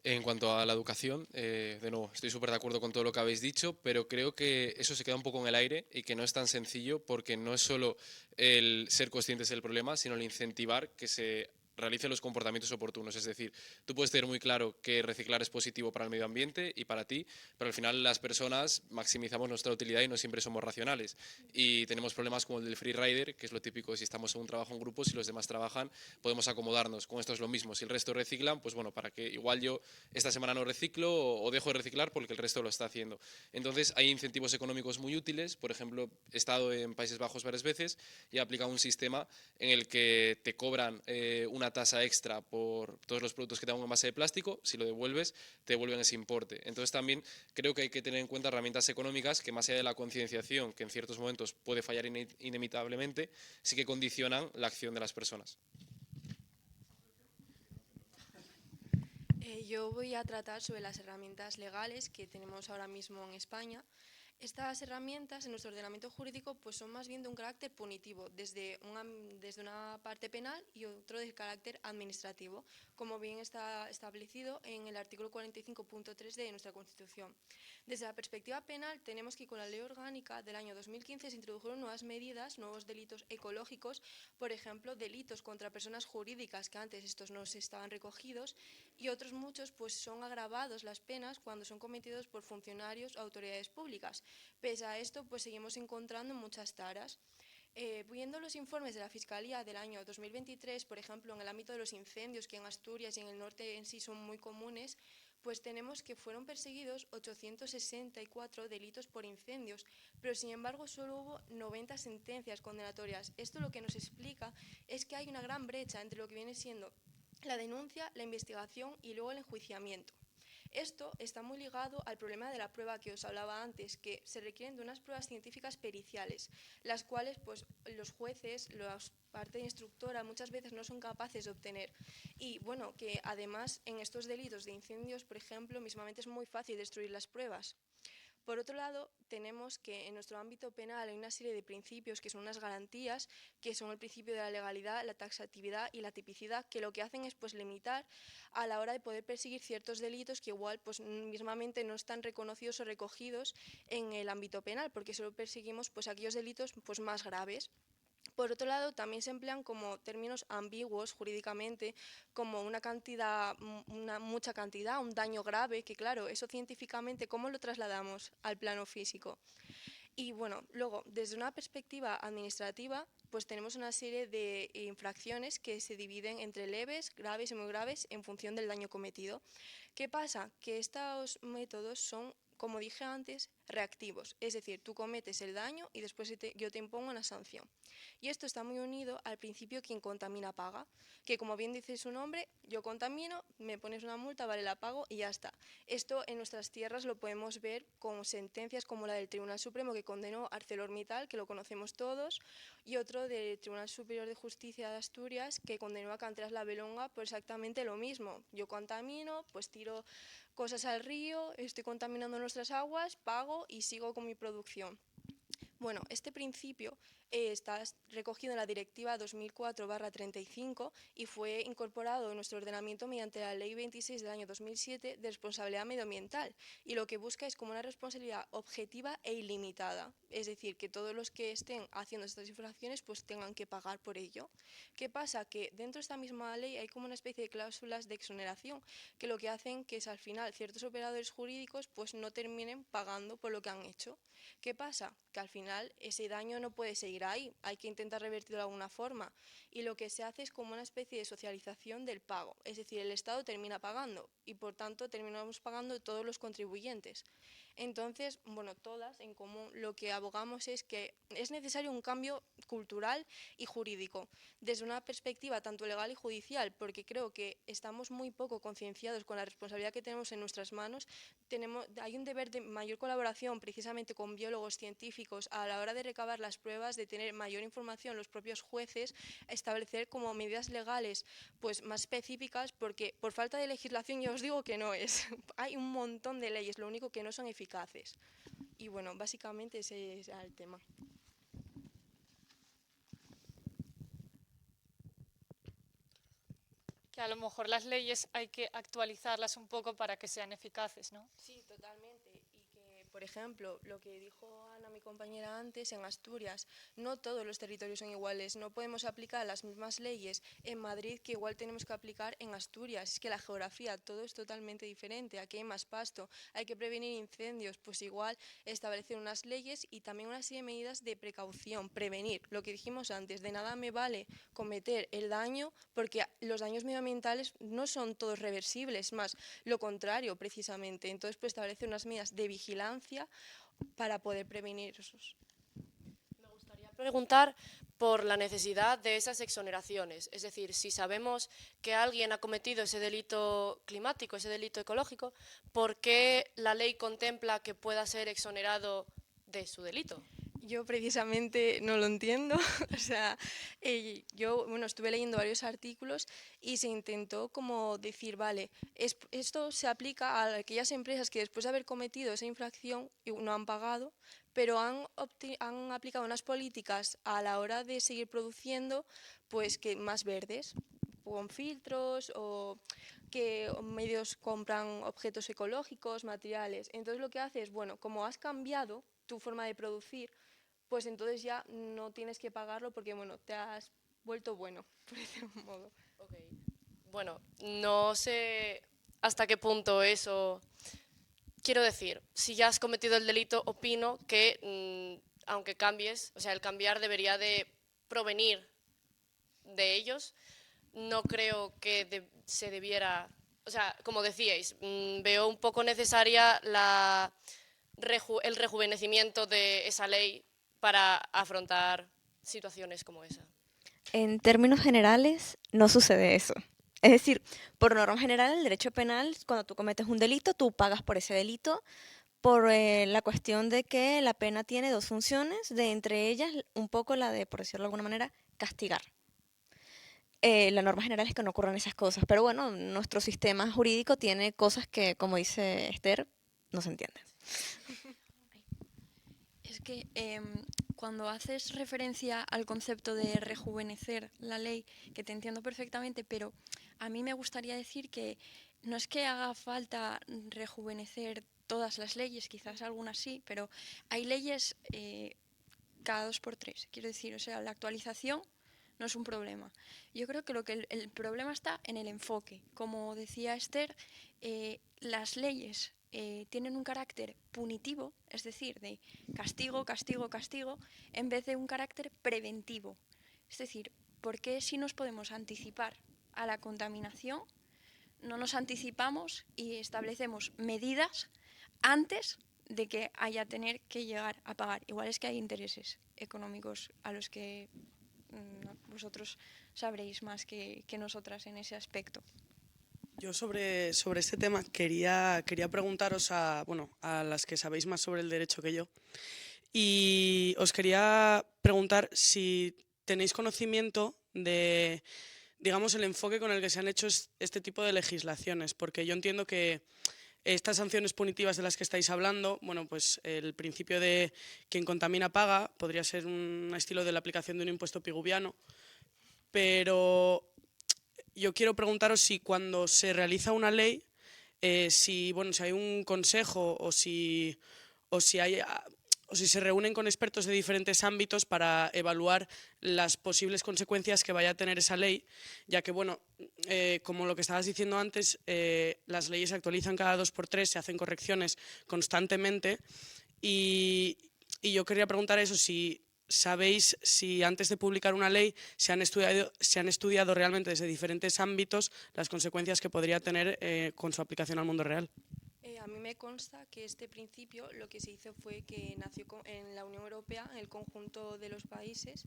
En cuanto a la educación, de nuevo, estoy súper de acuerdo con todo lo que habéis dicho, pero creo que eso se queda un poco en el aire y que no es tan sencillo porque no es solo el ser conscientes del problema, sino el incentivar que se realice los comportamientos oportunos. Es decir, tú puedes tener muy claro que reciclar es positivo para el medio ambiente y para ti, pero al final las personas maximizamos nuestra utilidad y no siempre somos racionales. Y tenemos problemas como el del free rider, que es lo típico de si estamos en un trabajo en grupo, si los demás trabajan, podemos acomodarnos. Con esto es lo mismo. Si el resto reciclan, pues bueno, para que igual yo esta semana no reciclo o dejo de reciclar porque el resto lo está haciendo. Entonces hay incentivos económicos muy útiles. Por ejemplo, he estado en Países Bajos varias veces y he aplicado un sistema en el que te cobran una tasa extra por todos los productos que tengan en base de plástico. Si lo devuelves, te devuelven ese importe. Entonces también creo que hay que tener en cuenta herramientas económicas que, más allá de la concienciación, que en ciertos momentos puede fallar inevitablemente, sí que condicionan la acción de las personas. Yo voy a tratar sobre las herramientas legales que tenemos ahora mismo en España. Estas herramientas en nuestro ordenamiento jurídico pues son más bien de un carácter punitivo, desde una parte penal y otro de carácter administrativo, como bien está establecido en el artículo 45.3 de nuestra Constitución. Desde la perspectiva penal tenemos que con la Ley Orgánica del año 2015 se introdujeron nuevas medidas, nuevos delitos ecológicos, por ejemplo, delitos contra personas jurídicas que antes estos no se estaban recogidos, y otros muchos pues son agravados las penas cuando son cometidos por funcionarios o autoridades públicas. Pese a esto, pues seguimos encontrando muchas taras. Viendo los informes de la Fiscalía del año 2023, por ejemplo, en el ámbito de los incendios, que en Asturias y en el norte en sí son muy comunes, pues tenemos que fueron perseguidos 864 delitos por incendios, pero sin embargo solo hubo 90 sentencias condenatorias. Esto lo que nos explica es que hay una gran brecha entre lo que viene siendo la denuncia, la investigación y luego el enjuiciamiento. Esto está muy ligado al problema de la prueba que os hablaba antes, que se requieren de unas pruebas científicas periciales, las cuales pues, los jueces, la parte instructora, muchas veces no son capaces de obtener. Y bueno, que además en estos delitos de incendios, por ejemplo, mismamente es muy fácil destruir las pruebas. Por otro lado, tenemos que en nuestro ámbito penal hay una serie de principios que son unas garantías, que son el principio de la legalidad, la taxatividad y la tipicidad, que lo que hacen es pues limitar a la hora de poder perseguir ciertos delitos que igual pues mismamente no están reconocidos o recogidos en el ámbito penal, porque solo perseguimos pues aquellos delitos pues más graves. Por otro lado, también se emplean como términos ambiguos jurídicamente, como una cantidad, mucha cantidad, un daño grave, que claro, eso científicamente, ¿cómo lo trasladamos al plano físico? Y bueno, luego, desde una perspectiva administrativa, pues tenemos una serie de infracciones que se dividen entre leves, graves y muy graves en función del daño cometido. ¿Qué pasa? Que estos métodos son, como dije antes, reactivos, es decir, tú cometes el daño y después yo te impongo una sanción. Y esto está muy unido al principio quien contamina paga, que como bien dice su nombre, yo contamino, me pones una multa, vale, la pago y ya está. Esto en nuestras tierras lo podemos ver con sentencias como la del Tribunal Supremo que condenó a ArcelorMittal, que lo conocemos todos, y otro del Tribunal Superior de Justicia de Asturias que condenó a Canteras La Belonga por exactamente lo mismo. Yo contamino, pues tiro cosas al río, estoy contaminando nuestras aguas, pago y sigo con mi producción. Bueno, este principio está recogido en la Directiva 2004/35 y fue incorporado en nuestro ordenamiento mediante la Ley 26 del año 2007 de responsabilidad medioambiental, y lo que busca es como una responsabilidad objetiva e ilimitada, es decir, que todos los que estén haciendo estas infracciones pues tengan que pagar por ello. ¿Qué pasa? Que dentro de esta misma ley hay como una especie de cláusulas de exoneración que lo que hacen que es al final ciertos operadores jurídicos pues no terminen pagando por lo que han hecho. ¿Qué pasa? Que al final ese daño no puede seguir ahí, hay que intentar revertirlo de alguna forma, y lo que se hace es como una especie de socialización del pago, es decir, el Estado termina pagando y por tanto terminamos pagando todos los contribuyentes. Entonces, bueno, todas en común lo que abogamos es que es necesario un cambio cultural y jurídico, desde una perspectiva tanto legal y judicial, porque creo que estamos muy poco concienciados con la responsabilidad que tenemos en nuestras manos. Hay un deber de mayor colaboración precisamente con biólogos científicos a la hora de recabar las pruebas, de tener mayor información los propios jueces, establecer como medidas legales pues más específicas, porque por falta de legislación ya os digo que no es. Hay un montón de leyes, lo único que no son eficaces. Y bueno, básicamente ese es el tema. Que a lo mejor las leyes hay que actualizarlas un poco para que sean eficaces, ¿no? Sí, totalmente. Y que, por ejemplo, lo que dijo Ana, mi compañera antes, en Asturias, no todos los territorios son iguales. No podemos aplicar las mismas leyes en Madrid que igual tenemos que aplicar en Asturias. Es que la geografía, todo es totalmente diferente. Aquí hay más pasto, hay que prevenir incendios, pues igual establecer unas leyes y también una serie de medidas de precaución, prevenir. Lo que dijimos antes, de nada me vale cometer el daño, porque los daños medioambientales no son todos reversibles, más lo contrario precisamente. Entonces, pues establecer unas medidas de vigilancia para poder prevenir esos. Me gustaría preguntar por la necesidad de esas exoneraciones, es decir, si sabemos que alguien ha cometido ese delito climático, ese delito ecológico, ¿por qué la ley contempla que pueda ser exonerado de su delito? Yo precisamente no lo entiendo. O sea, yo estuve leyendo varios artículos y se intentó como decir, vale, esto se aplica a aquellas empresas que después de haber cometido esa infracción no han pagado, pero han aplicado unas políticas a la hora de seguir produciendo, pues que más verdes, con filtros o que medios compran objetos ecológicos, materiales. Entonces lo que hace es, bueno, como has cambiado tu forma de producir, pues entonces ya no tienes que pagarlo porque, bueno, te has vuelto bueno, por decirlo de un modo. Okay. Bueno, no sé hasta qué punto eso... Quiero decir, si ya has cometido el delito, opino que aunque cambies, o sea, el cambiar debería de provenir de ellos. No creo que se debiera... O sea, como decíais, veo un poco necesaria el rejuvenecimiento de esa ley para afrontar situaciones como esa. En términos generales, no sucede eso. Es decir, por norma general, el derecho penal, cuando tú cometes un delito, tú pagas por ese delito por la cuestión de que la pena tiene dos funciones, de entre ellas un poco la de, por decirlo de alguna manera, castigar. La norma general es que no ocurran esas cosas, pero bueno, nuestro sistema jurídico tiene cosas que, como dice Esther, no se entienden. Es que cuando haces referencia al concepto de rejuvenecer la ley, que te entiendo perfectamente, pero a mí me gustaría decir que no es que haga falta rejuvenecer todas las leyes, quizás algunas sí, pero hay leyes cada 2 por 3. Quiero decir, o sea, la actualización no es un problema. Yo creo que el problema está en el enfoque. Como decía Esther, las leyes tienen un carácter punitivo, es decir, de castigo, castigo, castigo, en vez de un carácter preventivo. Es decir, ¿por qué si nos podemos anticipar a la contaminación, no nos anticipamos y establecemos medidas antes de que haya tener que llegar a pagar? Igual es que hay intereses económicos a los que vosotros sabréis más que nosotras en ese aspecto. Yo sobre este tema quería preguntaros a las que sabéis más sobre el derecho que yo, y os quería preguntar si tenéis conocimiento de, digamos, el enfoque con el que se han hecho este tipo de legislaciones, porque yo entiendo que estas sanciones punitivas de las que estáis hablando, bueno, pues el principio de quien contamina paga podría ser un estilo de la aplicación de un impuesto piguviano, pero yo quiero preguntaros si cuando se realiza una ley, si hay un consejo o si se reúnen con expertos de diferentes ámbitos para evaluar las posibles consecuencias que vaya a tener esa ley, ya que, como lo que estabas diciendo antes, las leyes se actualizan cada 2 por 3, se hacen correcciones constantemente, y yo quería preguntar eso, si sabéis si antes de publicar una ley se han estudiado realmente desde diferentes ámbitos las consecuencias que podría tener con su aplicación al mundo real. A mí me consta que este principio lo que se hizo fue que nació en la Unión Europea, en el conjunto de los países.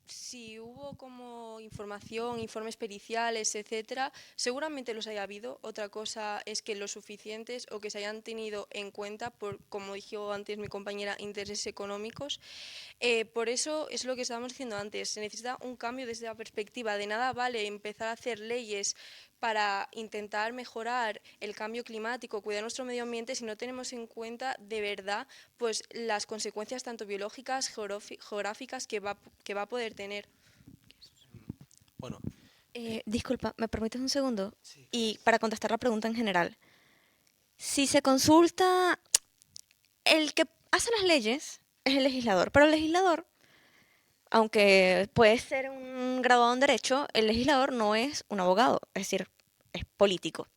Si hubo como información, informes periciales, etcétera, seguramente los haya habido. Otra cosa es que los suficientes o que se hayan tenido en cuenta por, como dijo antes mi compañera, intereses económicos. Por eso es lo que estábamos diciendo antes, se necesita un cambio desde la perspectiva. De nada vale empezar a hacer leyes para intentar mejorar el cambio climático, cuidar nuestro medio ambiente, si no tenemos en cuenta de verdad pues, las consecuencias tanto biológicas, geográficas que va a poder tener. Bueno, Disculpa, ¿me permites un segundo? sí. Y para contestar la pregunta en general. Si se consulta, el que hace las leyes es el legislador, pero el legislador, aunque puede ser un graduado en Derecho, el legislador no es un abogado, es decir, es político.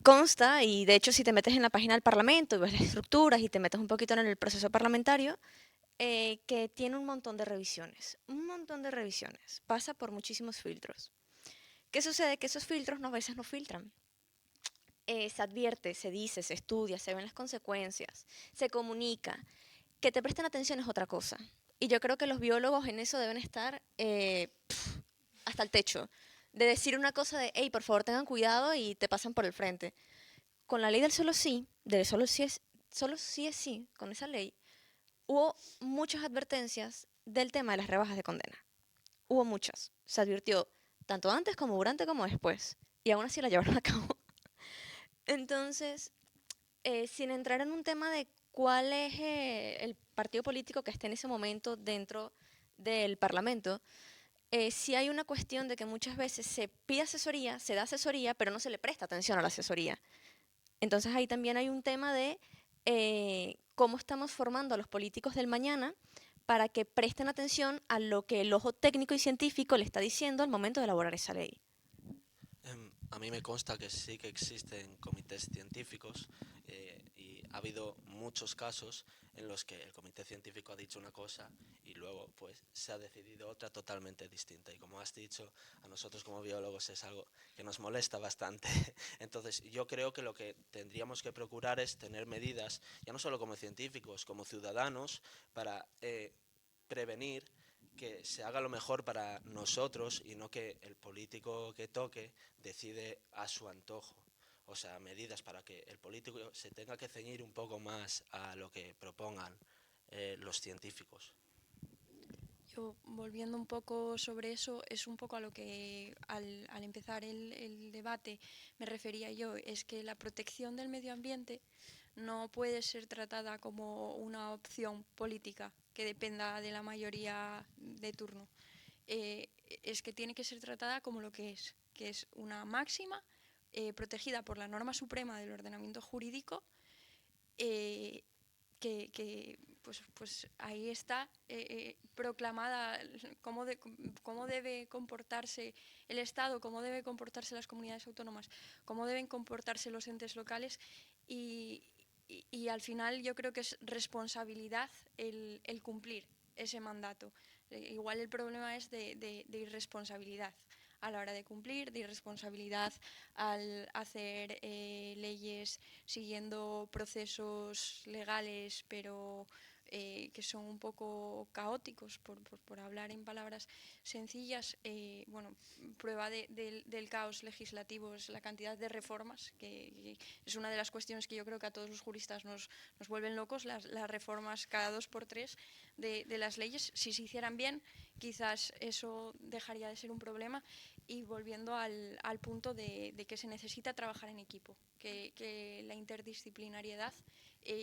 Consta, y de hecho si te metes en la página del Parlamento y ves las estructuras y te metes un poquito en el proceso parlamentario, que tiene un montón de revisiones, pasa por muchísimos filtros. ¿Qué sucede? Que esos filtros a veces no filtran. Se advierte, se dice, se estudia, se ven las consecuencias, se comunica. Que te presten atención es otra cosa. Y yo creo que los biólogos en eso deben estar hasta el techo. De decir una cosa de, hey, por favor tengan cuidado y te pasan por el frente. Con la ley del solo sí, solo sí es sí, con esa ley, hubo muchas advertencias del tema de las rebajas de condena. Hubo muchas. Se advirtió tanto antes como durante como después. Y aún así la llevaron a cabo. Entonces, sin entrar en un tema de cuál es el partido político que esté en ese momento dentro del Parlamento, sí hay una cuestión de que muchas veces se pide asesoría, se da asesoría, pero no se le presta atención a la asesoría. Entonces ahí también hay un tema de cómo estamos formando a los políticos del mañana para que presten atención a lo que el ojo técnico y científico le está diciendo al momento de elaborar esa ley. A mí me consta que sí que existen comités científicos y ha habido muchos casos en los que el comité científico ha dicho una cosa y luego pues se ha decidido otra totalmente distinta. Y como has dicho, a nosotros como biólogos es algo que nos molesta bastante. Entonces yo creo que lo que tendríamos que procurar es tener medidas, ya no solo como científicos, como ciudadanos, para prevenir que se haga lo mejor para nosotros y no que el político que toque decide a su antojo. O sea, medidas para que el político se tenga que ceñir un poco más a lo que propongan los científicos. Yo, volviendo un poco sobre eso, es un poco a lo que al empezar el debate me refería yo, es que la protección del medio ambiente no puede ser tratada como una opción política que dependa de la mayoría de turno. Es que tiene que ser tratada como lo que es una máxima protegida por la norma suprema del ordenamiento jurídico, que pues ahí está proclamada cómo debe comportarse el Estado, cómo deben comportarse las comunidades autónomas, cómo deben comportarse los entes locales y al final yo creo que es responsabilidad el cumplir ese mandato. Igual el problema es de irresponsabilidad a la hora de cumplir, de irresponsabilidad al hacer leyes siguiendo procesos legales, pero que son un poco caóticos, por hablar en palabras sencillas. Bueno, prueba del caos legislativo es la cantidad de reformas, que es una de las cuestiones que yo creo que a todos los juristas nos vuelven locos, las reformas cada 2 por 3 de las leyes. Si se hicieran bien, quizás eso dejaría de ser un problema. Y volviendo al punto de que se necesita trabajar en equipo, que la interdisciplinariedad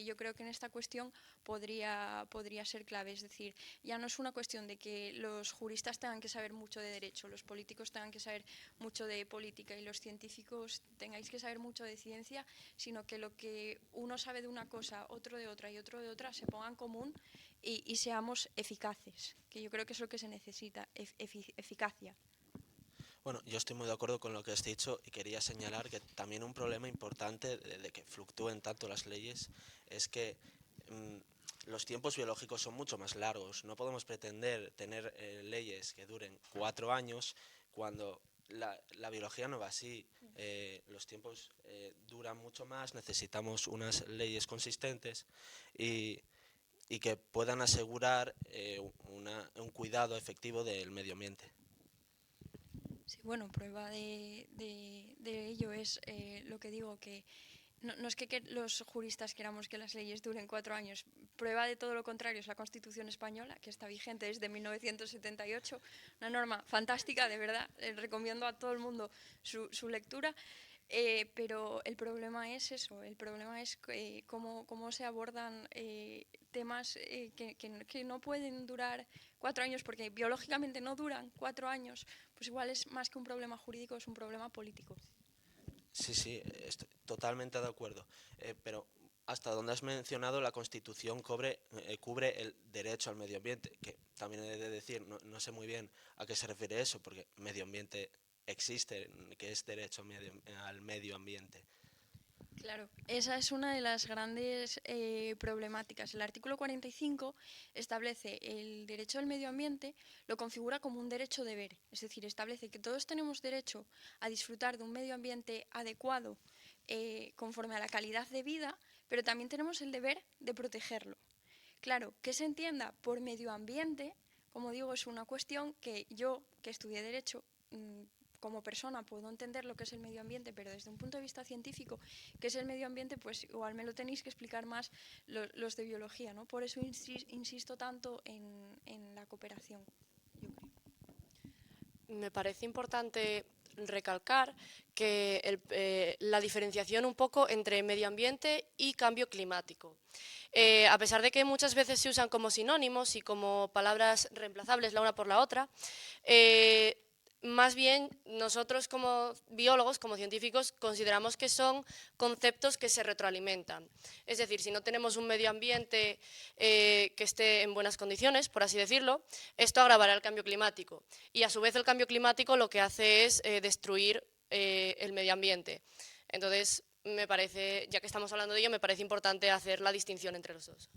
yo creo que en esta cuestión podría ser clave. Es decir, ya no es una cuestión de que los juristas tengan que saber mucho de derecho, los políticos tengan que saber mucho de política y los científicos tengáis que saber mucho de ciencia, sino que lo que uno sabe de una cosa, otro de otra y otro de otra se ponga en común y seamos eficaces, que yo creo que es lo que se necesita, eficacia. Bueno, yo estoy muy de acuerdo con lo que has dicho y quería señalar que también un problema importante de que fluctúen tanto las leyes es que los tiempos biológicos son mucho más largos. No podemos pretender tener leyes que duren 4 años cuando la biología no va así. Los tiempos duran mucho más, necesitamos unas leyes consistentes y que puedan asegurar un cuidado efectivo del medio ambiente. Sí, bueno, prueba de ello es lo que digo, que no es que los juristas queramos que las leyes duren 4 años. Prueba de todo lo contrario es la Constitución española, que está vigente desde 1978. Una norma fantástica, de verdad. Recomiendo a todo el mundo su lectura. Pero el problema es eso, el problema es cómo se abordan temas que no pueden durar 4 años, porque biológicamente no duran 4 años, pues igual es más que un problema jurídico, es un problema político. Sí, estoy totalmente de acuerdo, pero hasta donde has mencionado la Constitución cubre el derecho al medio ambiente, que también he de decir, no sé muy bien a qué se refiere eso, porque medio ambiente existe, que es derecho al medio ambiente. Claro, esa es una de las grandes problemáticas. El artículo 45 establece el derecho al medio ambiente, lo configura como un derecho-deber, es decir, establece que todos tenemos derecho a disfrutar de un medio ambiente adecuado conforme a la calidad de vida, pero también tenemos el deber de protegerlo. Claro, que se entienda por medio ambiente, como digo, es una cuestión que yo, que estudié Derecho, como persona puedo entender lo que es el medio ambiente, pero desde un punto de vista científico, ¿qué es el medio ambiente? Pues igual me lo tenéis que explicar más los de biología, ¿no? Por eso insisto tanto en la cooperación, yo creo. Me parece importante recalcar que la diferenciación un poco entre medio ambiente y cambio climático. A pesar de que muchas veces se usan como sinónimos y como palabras reemplazables la una por la otra, más bien nosotros como biólogos, como científicos, consideramos que son conceptos que se retroalimentan. Es decir, si no tenemos un medio ambiente que esté en buenas condiciones, por así decirlo, esto agravará el cambio climático. Y a su vez el cambio climático lo que hace es destruir el medio ambiente. Entonces, me parece, ya que estamos hablando de ello, me parece importante hacer la distinción entre los dos.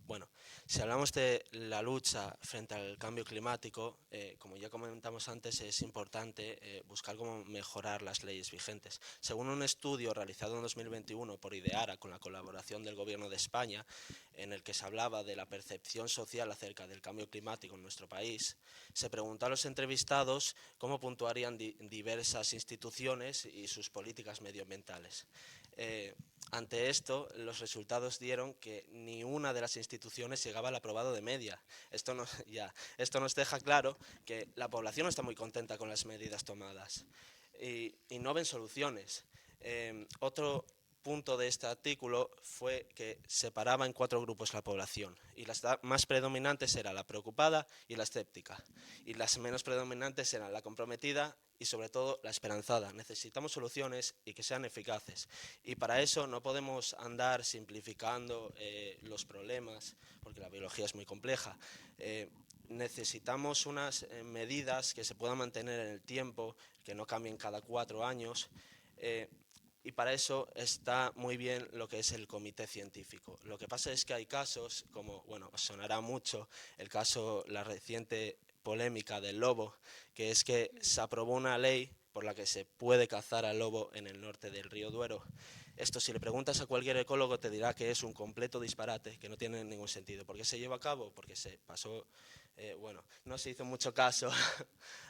Bueno, si hablamos de la lucha frente al cambio climático, como ya comentamos antes, es importante buscar cómo mejorar las leyes vigentes. Según un estudio realizado en 2021 por IDEARA, con la colaboración del Gobierno de España, en el que se hablaba de la percepción social acerca del cambio climático en nuestro país, se preguntó a los entrevistados cómo puntuarían diversas instituciones y sus políticas medioambientales. Ante esto, los resultados dieron que ni una de las instituciones llegaba al aprobado de media. Esto nos deja claro que la población no está muy contenta con las medidas tomadas y no ven soluciones. Otro punto de este artículo fue que separaba en 4 grupos la población y las más predominantes eran la preocupada y la escéptica, y las menos predominantes eran la comprometida y sobre todo la esperanzada. Necesitamos soluciones y que sean eficaces, y para eso no podemos andar simplificando los problemas, porque la biología es muy compleja. Necesitamos unas medidas que se puedan mantener en el tiempo, que no cambien cada 4 años, y para eso está muy bien lo que es el comité científico. Lo que pasa es que hay casos, como, bueno, os sonará mucho el caso, la reciente polémica del lobo, que es que se aprobó una ley por la que se puede cazar al lobo en el norte del río Duero. Esto, si le preguntas a cualquier ecólogo, te dirá que es un completo disparate, que no tiene ningún sentido. ¿Por qué se lleva a cabo? Porque se pasó, no se hizo mucho caso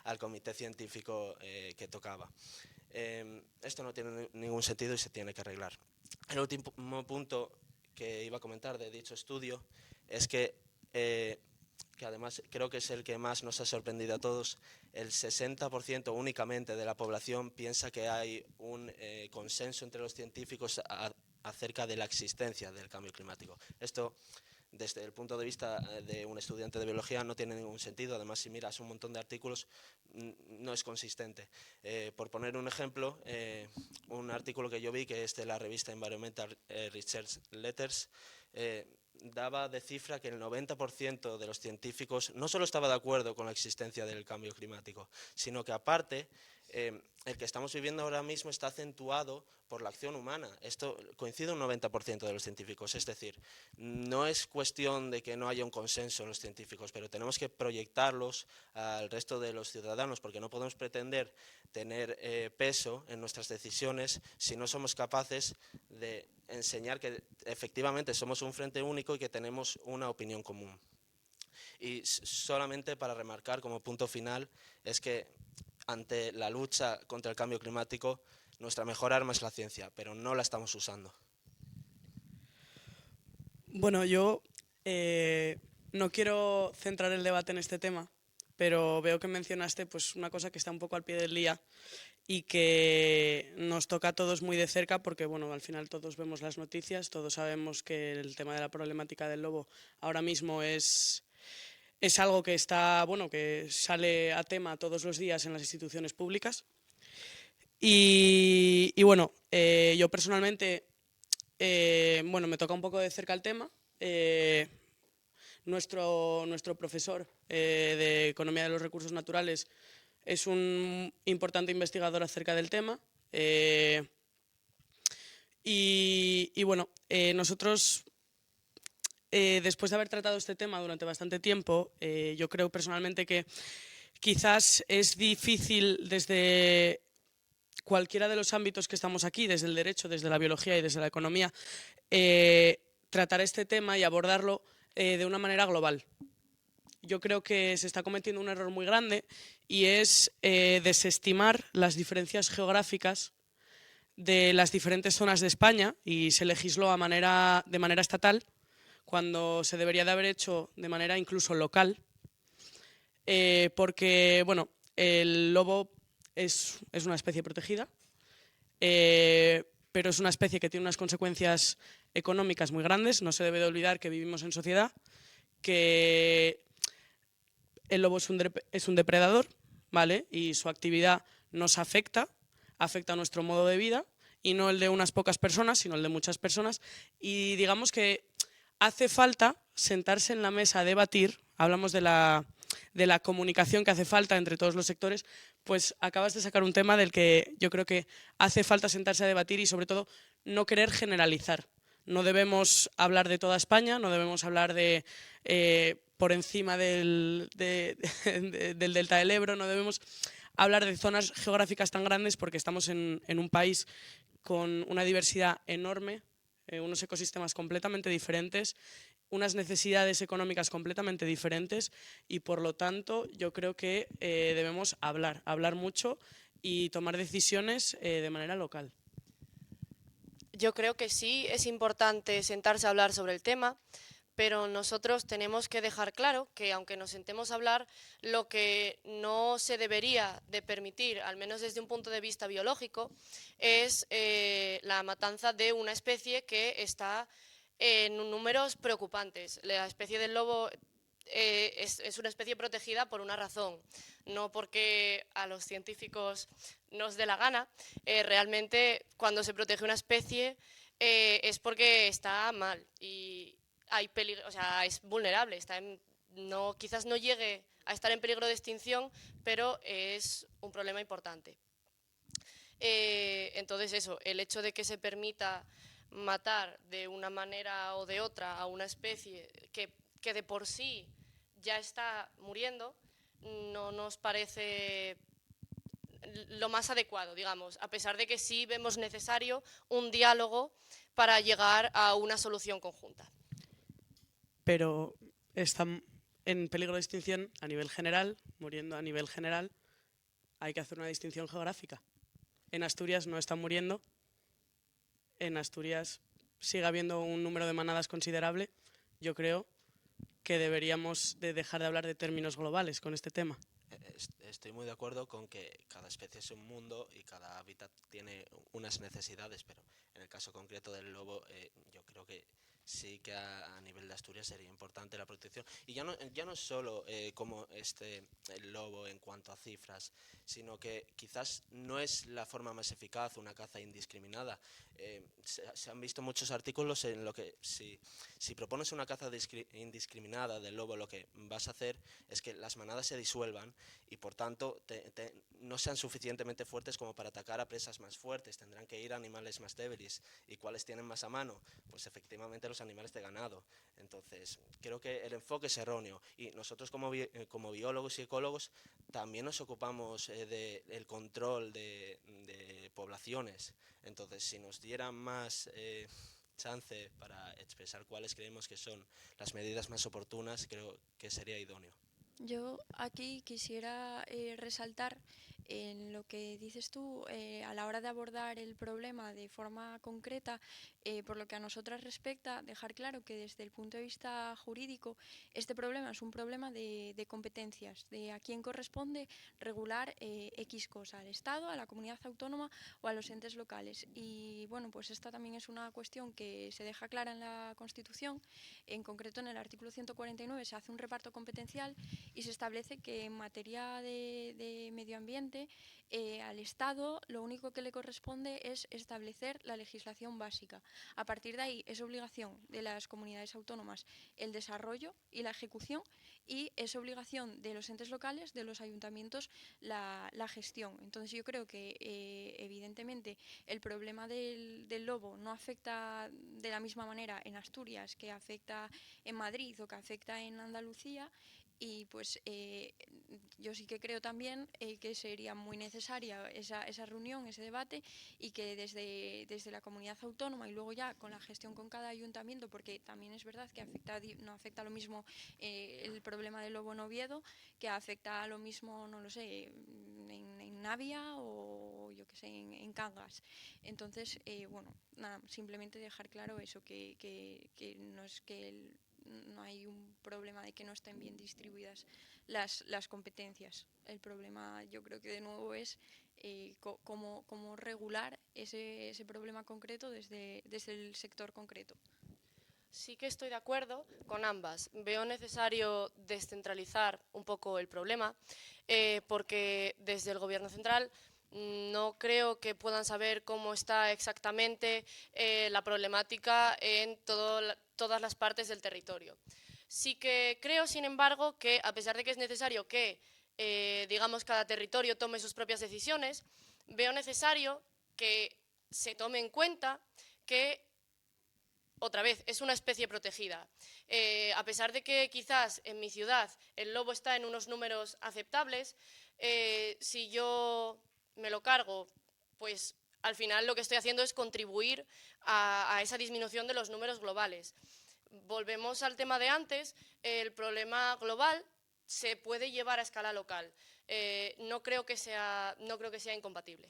al comité científico que tocaba. Esto no tiene ningún sentido y se tiene que arreglar. El último punto que iba a comentar de dicho estudio es que además creo que es el que más nos ha sorprendido a todos, el 60% únicamente de la población piensa que hay un consenso entre los científicos acerca de la existencia del cambio climático. Esto, desde el punto de vista de un estudiante de biología, no tiene ningún sentido. Además, si miras un montón de artículos, no es consistente. Por poner un ejemplo, un artículo que yo vi, que es de la revista Environmental Research Letters, daba de cifra que el 90% de los científicos no solo estaba de acuerdo con la existencia del cambio climático, sino que aparte el que estamos viviendo ahora mismo está acentuado por la acción humana. Esto coincide un 90% de los científicos, es decir, no es cuestión de que no haya un consenso en los científicos, pero tenemos que proyectarlos al resto de los ciudadanos, porque no podemos pretender tener peso en nuestras decisiones si no somos capaces de enseñar que efectivamente somos un frente único y que tenemos una opinión común. Y solamente para remarcar como punto final es que ante la lucha contra el cambio climático nuestra mejor arma es la ciencia, pero no la estamos usando. Bueno, yo no quiero centrar el debate en este tema, pero veo que mencionaste pues, una cosa que está un poco al pie del día y que nos toca a todos muy de cerca porque bueno, al final todos vemos las noticias, todos sabemos que el tema de la problemática del lobo ahora mismo es algo que está, bueno, que sale a tema todos los días en las instituciones públicas. Y bueno, yo personalmente, bueno, me toca un poco de cerca el tema. Nuestro profesor de Economía de los Recursos Naturales es un importante investigador acerca del tema. Y bueno, nosotros, después de haber tratado este tema durante bastante tiempo, yo creo personalmente que quizás es difícil desde cualquiera de los ámbitos que estamos aquí, desde el derecho, desde la biología y desde la economía, tratar este tema y abordarlo de una manera global. Yo creo que se está cometiendo un error muy grande y es desestimar las diferencias geográficas de las diferentes zonas de España y se legisló de manera estatal cuando se debería de haber hecho de manera incluso local, porque bueno, el lobo es una especie protegida, pero es una especie que tiene unas consecuencias económicas muy grandes. No se debe de olvidar que vivimos en sociedad, que el lobo es un depredador, ¿vale? Y su actividad nos afecta a nuestro modo de vida, y no el de unas pocas personas, sino el de muchas personas. Y digamos que hace falta sentarse en la mesa a debatir, hablamos de la comunicación que hace falta entre todos los sectores, pues acabas de sacar un tema del que yo creo que hace falta sentarse a debatir y sobre todo no querer generalizar. No debemos hablar de toda España, no debemos hablar de por encima del delta del Ebro, no debemos hablar de zonas geográficas tan grandes porque estamos en un país con una diversidad enorme, unos ecosistemas completamente diferentes, unas necesidades económicas completamente diferentes y por lo tanto yo creo que debemos hablar mucho y tomar decisiones de manera local. Yo creo que sí es importante sentarse a hablar sobre el tema, pero nosotros tenemos que dejar claro que aunque nos sentemos a hablar, lo que no se debería de permitir, al menos desde un punto de vista biológico, es la matanza de una especie que está en números preocupantes. La especie del lobo es una especie protegida por una razón, no porque a los científicos nos dé la gana. Realmente cuando se protege una especie es porque está mal y hay peligro, o sea, es vulnerable, quizás no llegue a estar en peligro de extinción, pero es un problema importante. Entonces eso, el hecho de que se permita matar de una manera o de otra a una especie que de por sí ya está muriendo, no nos parece lo más adecuado, digamos, a pesar de que sí vemos necesario un diálogo para llegar a una solución conjunta. Pero están en peligro de extinción a nivel general, muriendo a nivel general, hay que hacer una distinción geográfica. En Asturias no están muriendo, en Asturias sigue habiendo un número de manadas considerable. Yo creo que deberíamos de dejar de hablar de términos globales con este tema. Estoy muy de acuerdo con que cada especie es un mundo y cada hábitat tiene unas necesidades, pero en el caso concreto del lobo yo creo que sí que a nivel de Asturias sería importante la protección. Y ya no es solo como el lobo en cuanto a cifras, sino que quizás no es la forma más eficaz una caza indiscriminada. Se han visto muchos artículos en lo que si propones una caza indiscriminada del lobo, lo que vas a hacer es que las manadas se disuelvan y por tanto no sean suficientemente fuertes como para atacar a presas más fuertes. Tendrán que ir a animales más débiles. ¿Y cuáles tienen más a mano? Pues efectivamente los animales de ganado. Entonces, creo que el enfoque es erróneo y nosotros como biólogos y ecólogos también nos ocupamos del control de poblaciones. Entonces, si nos dieran más chance para expresar cuáles creemos que son las medidas más oportunas, creo que sería idóneo. Yo aquí quisiera resaltar en lo que dices tú a la hora de abordar el problema de forma concreta, por lo que a nosotras respecta, dejar claro que desde el punto de vista jurídico este problema es un problema de competencias, de a quién corresponde regular X cosa, al Estado, a la comunidad autónoma o a los entes locales. Y bueno, pues esta también es una cuestión que se deja clara en la Constitución, en concreto en el artículo 149 se hace un reparto competencial y se establece que en materia de medio ambiente al Estado lo único que le corresponde es establecer la legislación básica. A partir de ahí es obligación de las comunidades autónomas el desarrollo y la ejecución y es obligación de los entes locales, de los ayuntamientos, la gestión. Entonces yo creo que evidentemente el problema del lobo no afecta de la misma manera en Asturias que afecta en Madrid o que afecta en Andalucía. Y pues yo sí que creo también que sería muy necesaria esa reunión, ese debate y que desde la comunidad autónoma y luego ya con la gestión con cada ayuntamiento, porque también es verdad que no afecta lo mismo el problema del lobo en Oviedo, que afecta a lo mismo, no lo sé, en Navia o yo que sé, en Cangas. Entonces, bueno, nada, simplemente dejar claro eso, que no es que no hay un problema de que no estén bien distribuidas las competencias. El problema yo creo que de nuevo es cómo regular ese problema concreto desde el sector concreto. Sí que estoy de acuerdo con ambas. Veo necesario descentralizar un poco el problema porque desde el Gobierno central no creo que puedan saber cómo está exactamente la problemática en todas las partes del territorio. Sí que creo, sin embargo, que a pesar de que es necesario que, digamos, cada territorio tome sus propias decisiones, veo necesario que se tome en cuenta que otra vez, es una especie protegida. A pesar de que quizás en mi ciudad el lobo está en unos números aceptables, si yo me lo cargo, pues al final lo que estoy haciendo es contribuir a esa disminución de los números globales. Volvemos al tema de antes, el problema global se puede llevar a escala local. No creo que sea incompatible.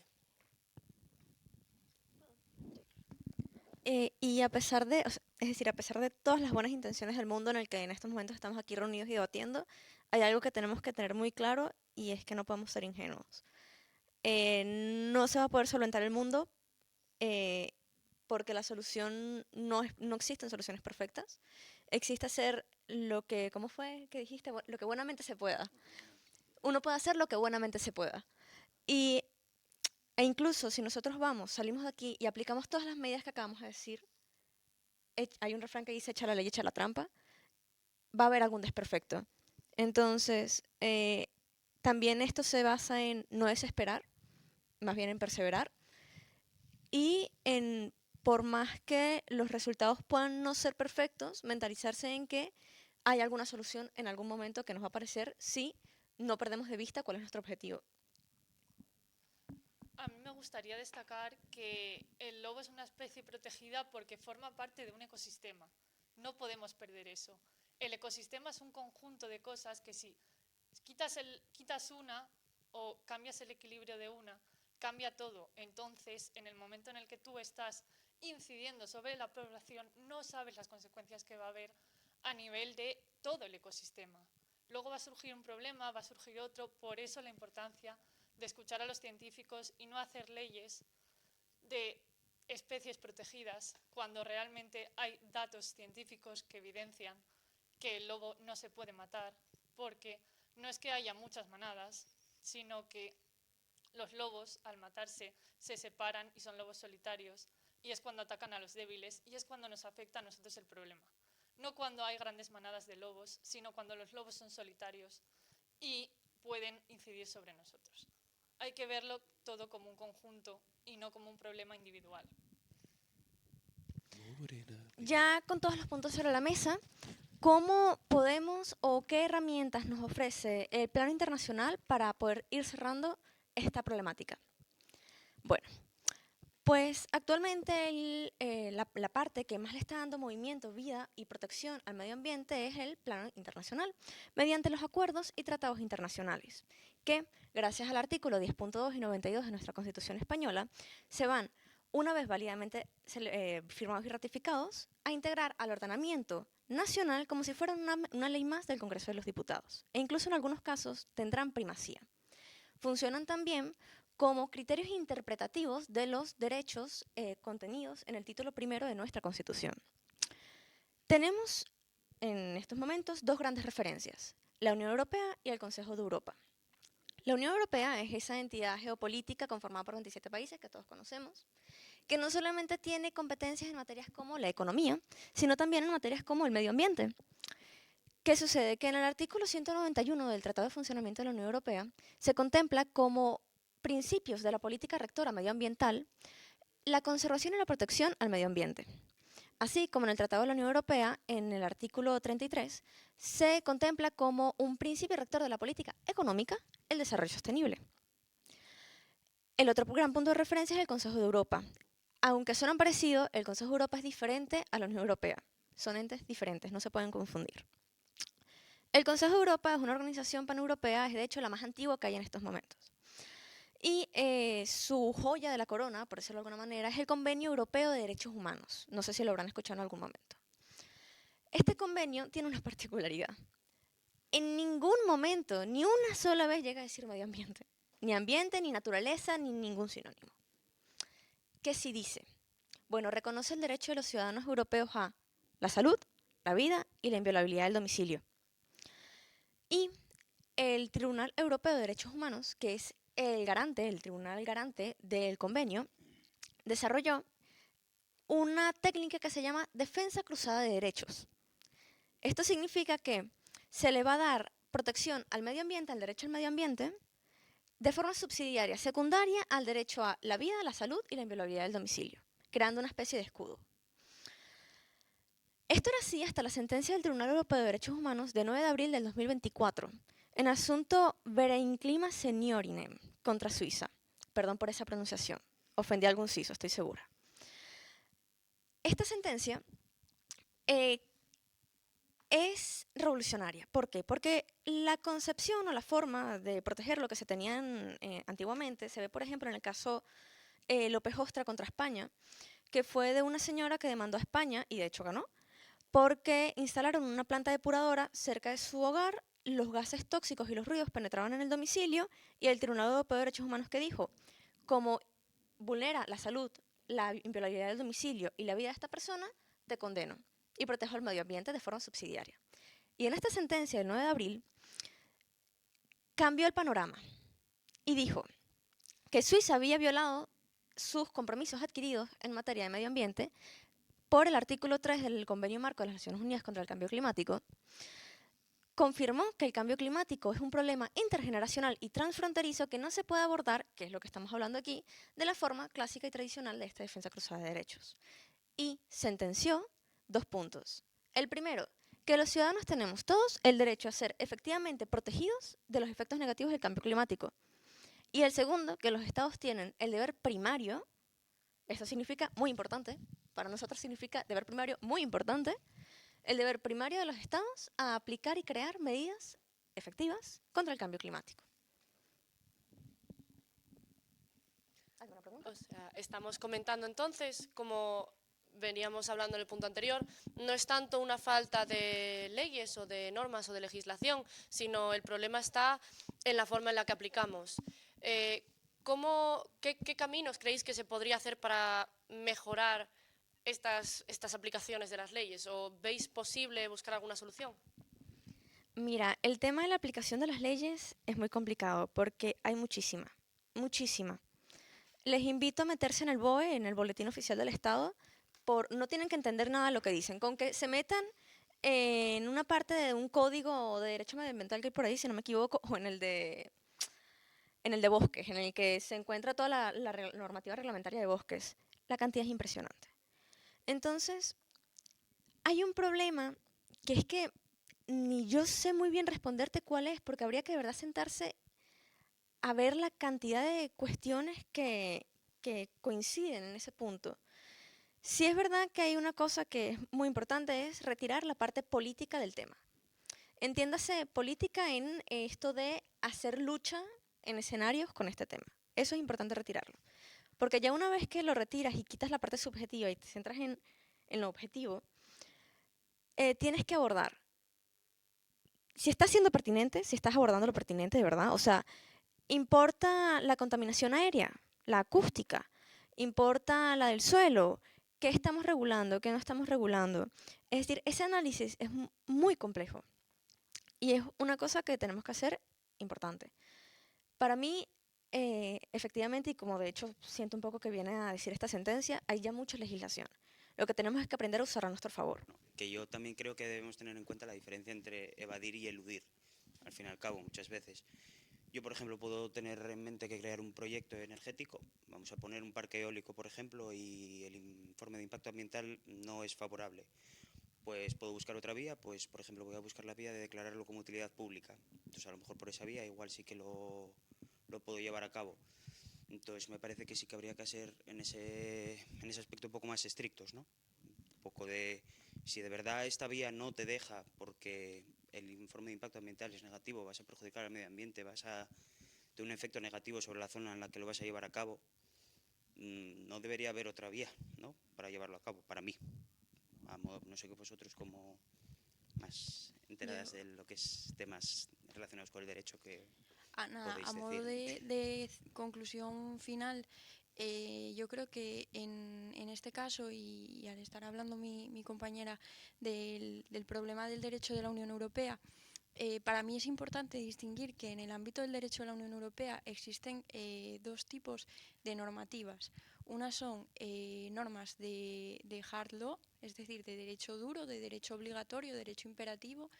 Y a pesar de, es decir, a pesar de todas las buenas intenciones del mundo en el que en estos momentos estamos aquí reunidos y debatiendo, hay algo que tenemos que tener muy claro y es que no podemos ser ingenuos. No se va a poder solventar el mundo porque la solución no existen soluciones perfectas. Existe hacer lo que, ¿cómo fue que dijiste? Lo que buenamente se pueda. Uno puede hacer lo que buenamente se pueda. E incluso si nosotros salimos de aquí y aplicamos todas las medidas que acabamos de decir, hay un refrán que dice echa la ley, echa la trampa, va a haber algún desperfecto. Entonces, también esto se basa en no desesperar, más bien en perseverar, y en, por más que los resultados puedan no ser perfectos, mentalizarse en que hay alguna solución en algún momento que nos va a aparecer si no perdemos de vista cuál es nuestro objetivo. A mí me gustaría destacar que el lobo es una especie protegida porque forma parte de un ecosistema. No podemos perder eso. El ecosistema es un conjunto de cosas que si quitas una o cambias el equilibrio de una, cambia todo. Entonces, en el momento en el que tú estás incidiendo sobre la población, no sabes las consecuencias que va a haber a nivel de todo el ecosistema. Luego va a surgir un problema, va a surgir otro, por eso la importancia de escuchar a los científicos y no hacer leyes de especies protegidas cuando realmente hay datos científicos que evidencian que el lobo no se puede matar, porque no es que haya muchas manadas, sino que los lobos, al matarse, se separan y son lobos solitarios, y es cuando atacan a los débiles, y es cuando nos afecta a nosotros el problema. No cuando hay grandes manadas de lobos, sino cuando los lobos son solitarios y pueden incidir sobre nosotros. Hay que verlo todo como un conjunto y no como un problema individual. Ya con todos los puntos sobre la mesa, ¿cómo podemos o qué herramientas nos ofrece el plano internacional para poder ir cerrando esta problemática? Bueno, pues actualmente la parte que más le está dando movimiento, vida y protección al medio ambiente es el plano internacional, mediante los acuerdos y tratados internacionales, que gracias al artículo 10.2 y 92 de nuestra Constitución española, se van, una vez válidamente firmados y ratificados, a integrar al ordenamiento nacional como si fueran una ley más del Congreso de los Diputados, e incluso en algunos casos tendrán primacía. Funcionan también como criterios interpretativos de los derechos contenidos en el título primero de nuestra Constitución. Tenemos en estos momentos dos grandes referencias, la Unión Europea y el Consejo de Europa. La Unión Europea es esa entidad geopolítica conformada por 27 países que todos conocemos, que no solamente tiene competencias en materias como la economía, sino también en materias como el medio ambiente. ¿Qué sucede? Que en el artículo 191 del Tratado de Funcionamiento de la Unión Europea se contempla como principios de la política rectora medioambiental la conservación y la protección al medio ambiente. Así como en el Tratado de la Unión Europea, en el artículo 33, se contempla como un principio rector de la política económica el desarrollo sostenible. El otro gran punto de referencia es el Consejo de Europa. Aunque suenan parecidos, el Consejo de Europa es diferente a la Unión Europea. Son entes diferentes, no se pueden confundir. El Consejo de Europa es una organización paneuropea, es de hecho la más antigua que hay en estos momentos. Y su joya de la corona, por decirlo de alguna manera, es el Convenio Europeo de Derechos Humanos. No sé si lo habrán escuchado en algún momento. Este convenio tiene una particularidad. En ningún momento, ni una sola vez llega a decir medio ambiente. Ni ambiente, ni naturaleza, ni ningún sinónimo. ¿Qué sí dice? Bueno, reconoce el derecho de los ciudadanos europeos a la salud, la vida y la inviolabilidad del domicilio. Y el Tribunal Europeo de Derechos Humanos, que es el tribunal garante del convenio, desarrolló una técnica que se llama defensa cruzada de derechos. Esto significa que se le va a dar protección al medio ambiente, al derecho al medio ambiente, de forma subsidiaria, secundaria al derecho a la vida, la salud y la inviolabilidad del domicilio, creando una especie de escudo. Esto era así hasta la sentencia del Tribunal Europeo de Derechos Humanos de 9 de abril del 2024, en asunto Vereinclima Seniorinem contra Suiza. Perdón por esa pronunciación, ofendí a algún suizo, estoy segura. Esta sentencia es revolucionaria. ¿Por qué? Porque la concepción o la forma de proteger lo que se tenían antiguamente se ve, por ejemplo, en el caso López Ostra contra España, que fue de una señora que demandó a España, y de hecho ganó, porque instalaron una planta depuradora cerca de su hogar, los gases tóxicos y los ruidos penetraban en el domicilio, y el Tribunal Europeo de Derechos Humanos, que dijo, como vulnera la salud, la inviolabilidad del domicilio y la vida de esta persona, te condeno y protejo al medio ambiente de forma subsidiaria. Y en esta sentencia del 9 de abril cambió el panorama y dijo que Suiza había violado sus compromisos adquiridos en materia de medio ambiente por el artículo 3 del Convenio Marco de las Naciones Unidas contra el Cambio Climático. Confirmó que el cambio climático es un problema intergeneracional y transfronterizo que no se puede abordar, que es lo que estamos hablando aquí, de la forma clásica y tradicional de esta defensa cruzada de derechos. Y sentenció 2 puntos. El primero, que los ciudadanos tenemos todos el derecho a ser efectivamente protegidos de los efectos negativos del cambio climático. Y el segundo, que los estados tienen el deber primario, esto significa muy importante, para nosotros significa deber primario muy importante, el deber primario de los estados a aplicar y crear medidas efectivas contra el cambio climático. ¿Alguna pregunta? O sea, estamos comentando entonces, como veníamos hablando en el punto anterior, no es tanto una falta de leyes o de normas o de legislación, sino el problema está en la forma en la que aplicamos. ¿Qué caminos creéis que se podría hacer para mejorar estas aplicaciones de las leyes? ¿O veis posible buscar alguna solución? Mira, el tema de la aplicación de las leyes es muy complicado porque hay muchísima, muchísima. Les invito a meterse en el BOE, en el Boletín Oficial del Estado, no tienen que entender nada de lo que dicen. Con que se metan en una parte de un código de derecho medioambiental que hay por ahí, si no me equivoco, o en el de bosques, en el que se encuentra toda la normativa reglamentaria de bosques, la cantidad es impresionante. Entonces, hay un problema que es que ni yo sé muy bien responderte cuál es, porque habría que de verdad sentarse a ver la cantidad de cuestiones que coinciden en ese punto. Sí es verdad que hay una cosa que es muy importante, es retirar la parte política del tema. Entiéndase política en esto de hacer lucha en escenarios con este tema. Eso es importante retirarlo. Porque ya una vez que lo retiras y quitas la parte subjetiva y te centras en lo objetivo, tienes que abordar. Si estás siendo pertinente, si estás abordando lo pertinente de verdad, o sea, importa la contaminación aérea, la acústica, importa la del suelo, qué estamos regulando, qué no estamos regulando. Es decir, ese análisis es muy complejo y es una cosa que tenemos que hacer importante. Para mí, efectivamente, y como de hecho siento un poco que viene a decir esta sentencia, hay ya mucha legislación. Lo que tenemos es que aprender a usar a nuestro favor. Que yo también creo que debemos tener en cuenta la diferencia entre evadir y eludir, al fin y al cabo, muchas veces. Yo, por ejemplo, puedo tener en mente que crear un proyecto energético, vamos a poner un parque eólico, por ejemplo, y el informe de impacto ambiental no es favorable. Pues puedo buscar otra vía, pues por ejemplo voy a buscar la vía de declararlo como utilidad pública. Entonces a lo mejor por esa vía igual sí que lo puedo llevar a cabo. Entonces me parece que sí que habría que ser en ese aspecto un poco más estrictos, ¿no? Un poco de, si de verdad esta vía no te deja porque el informe de impacto ambiental es negativo, vas a perjudicar al medio ambiente, vas a tener un efecto negativo sobre la zona en la que lo vas a llevar a cabo, no debería haber otra vía, ¿no?, para llevarlo a cabo, para mí. No sé qué vosotros como más enteradas de lo que es temas relacionados con el derecho que Ana, podéis a modo decir. de conclusión final, yo creo que en este caso, y al estar hablando mi compañera del problema del derecho de la Unión Europea, para mí es importante distinguir que en el ámbito del derecho de la Unión Europea existen dos tipos de normativas. Unas son normas de hard law, es decir, de derecho duro, de derecho obligatorio, derecho imperativo,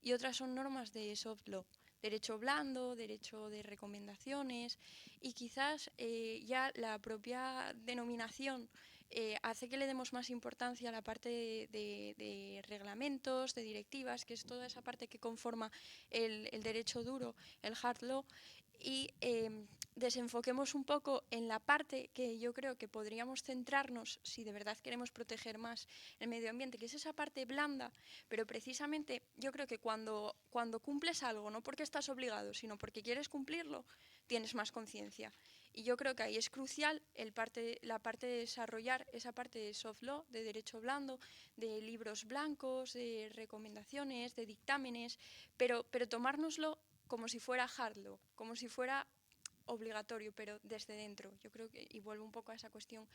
y otras son normas de soft law, derecho blando, derecho de recomendaciones, y quizás ya la propia denominación hace que le demos más importancia a la parte de reglamentos, de directivas, que es toda esa parte que conforma el derecho duro, el hard law, y desenfoquemos un poco en la parte que yo creo que podríamos centrarnos si de verdad queremos proteger más el medio ambiente, que es esa parte blanda, pero precisamente yo creo que cuando cumples algo, no porque estás obligado, sino porque quieres cumplirlo, tienes más conciencia. Y yo creo que ahí es crucial la parte de desarrollar esa parte de soft law, de derecho blando, de libros blancos, de recomendaciones, de dictámenes, pero tomárnoslo como si fuera hard law, como si fuera obligatorio, pero desde dentro. Yo creo que, y vuelvo un poco a esa cuestión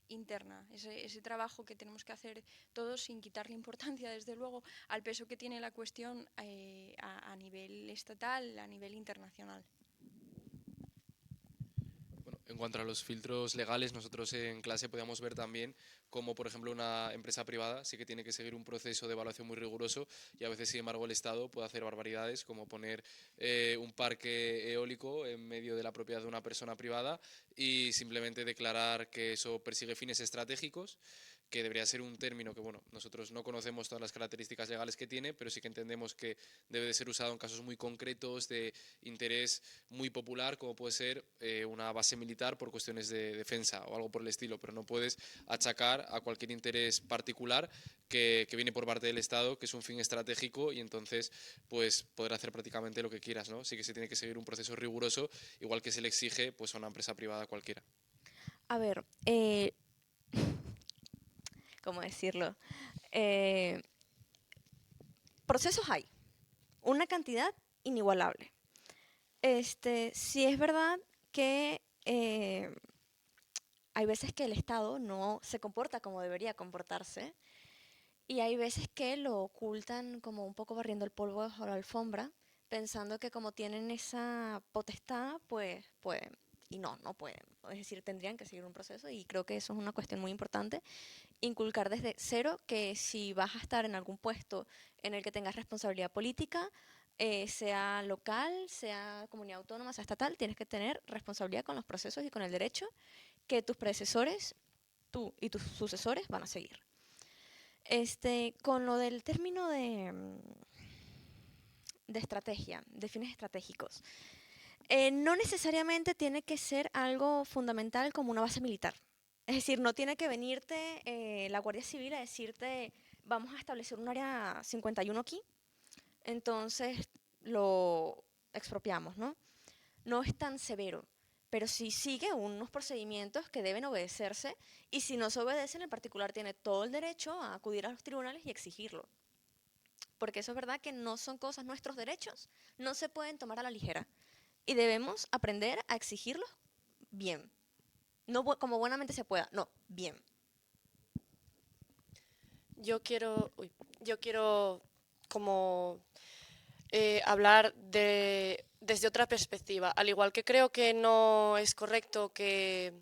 interna, ese trabajo que tenemos que hacer todos sin quitarle importancia, desde luego, al peso que tiene la cuestión a nivel estatal, a nivel internacional. En cuanto a los filtros legales, nosotros en clase podíamos ver también cómo, por ejemplo, una empresa privada sí que tiene que seguir un proceso de evaluación muy riguroso y a veces, sin embargo, el Estado puede hacer barbaridades como poner un parque eólico en medio de la propiedad de una persona privada y simplemente declarar que eso persigue fines estratégicos, que debería ser un término que, bueno, nosotros no conocemos todas las características legales que tiene, pero sí que entendemos que debe de ser usado en casos muy concretos de interés muy popular, como puede ser una base militar por cuestiones de defensa o algo por el estilo, pero no puedes achacar a cualquier interés particular que viene por parte del Estado, que es un fin estratégico y entonces pues poder hacer prácticamente lo que quieras, ¿no? Sí que se tiene que seguir un proceso riguroso, igual que se le exige pues a una empresa privada cualquiera. A ver, ¿cómo decirlo? Procesos hay, una cantidad inigualable. Sí es verdad que hay veces que el Estado no se comporta como debería comportarse y hay veces que lo ocultan como un poco barriendo el polvo bajo la alfombra, pensando que como tienen esa potestad, pues pueden. Y no, no pueden. Es decir, tendrían que seguir un proceso y creo que eso es una cuestión muy importante. Inculcar desde cero que si vas a estar en algún puesto en el que tengas responsabilidad política, sea local, sea comunidad autónoma, sea estatal, tienes que tener responsabilidad con los procesos y con el derecho que tus predecesores, tú y tus sucesores van a seguir. Con lo del término de estrategia, de fines estratégicos, no necesariamente tiene que ser algo fundamental como una base militar. Es decir, no tiene que venirte la Guardia Civil a decirte vamos a establecer un área 51 aquí, entonces lo expropiamos, ¿no? No es tan severo, pero sí sigue unos procedimientos que deben obedecerse y si no se obedecen, el particular tiene todo el derecho a acudir a los tribunales y exigirlo. Porque eso es verdad que no son cosas, nuestros derechos no se pueden tomar a la ligera y debemos aprender a exigirlos bien. No como buenamente se pueda, no, bien. Yo quiero como hablar desde otra perspectiva. Al igual que creo que no es correcto que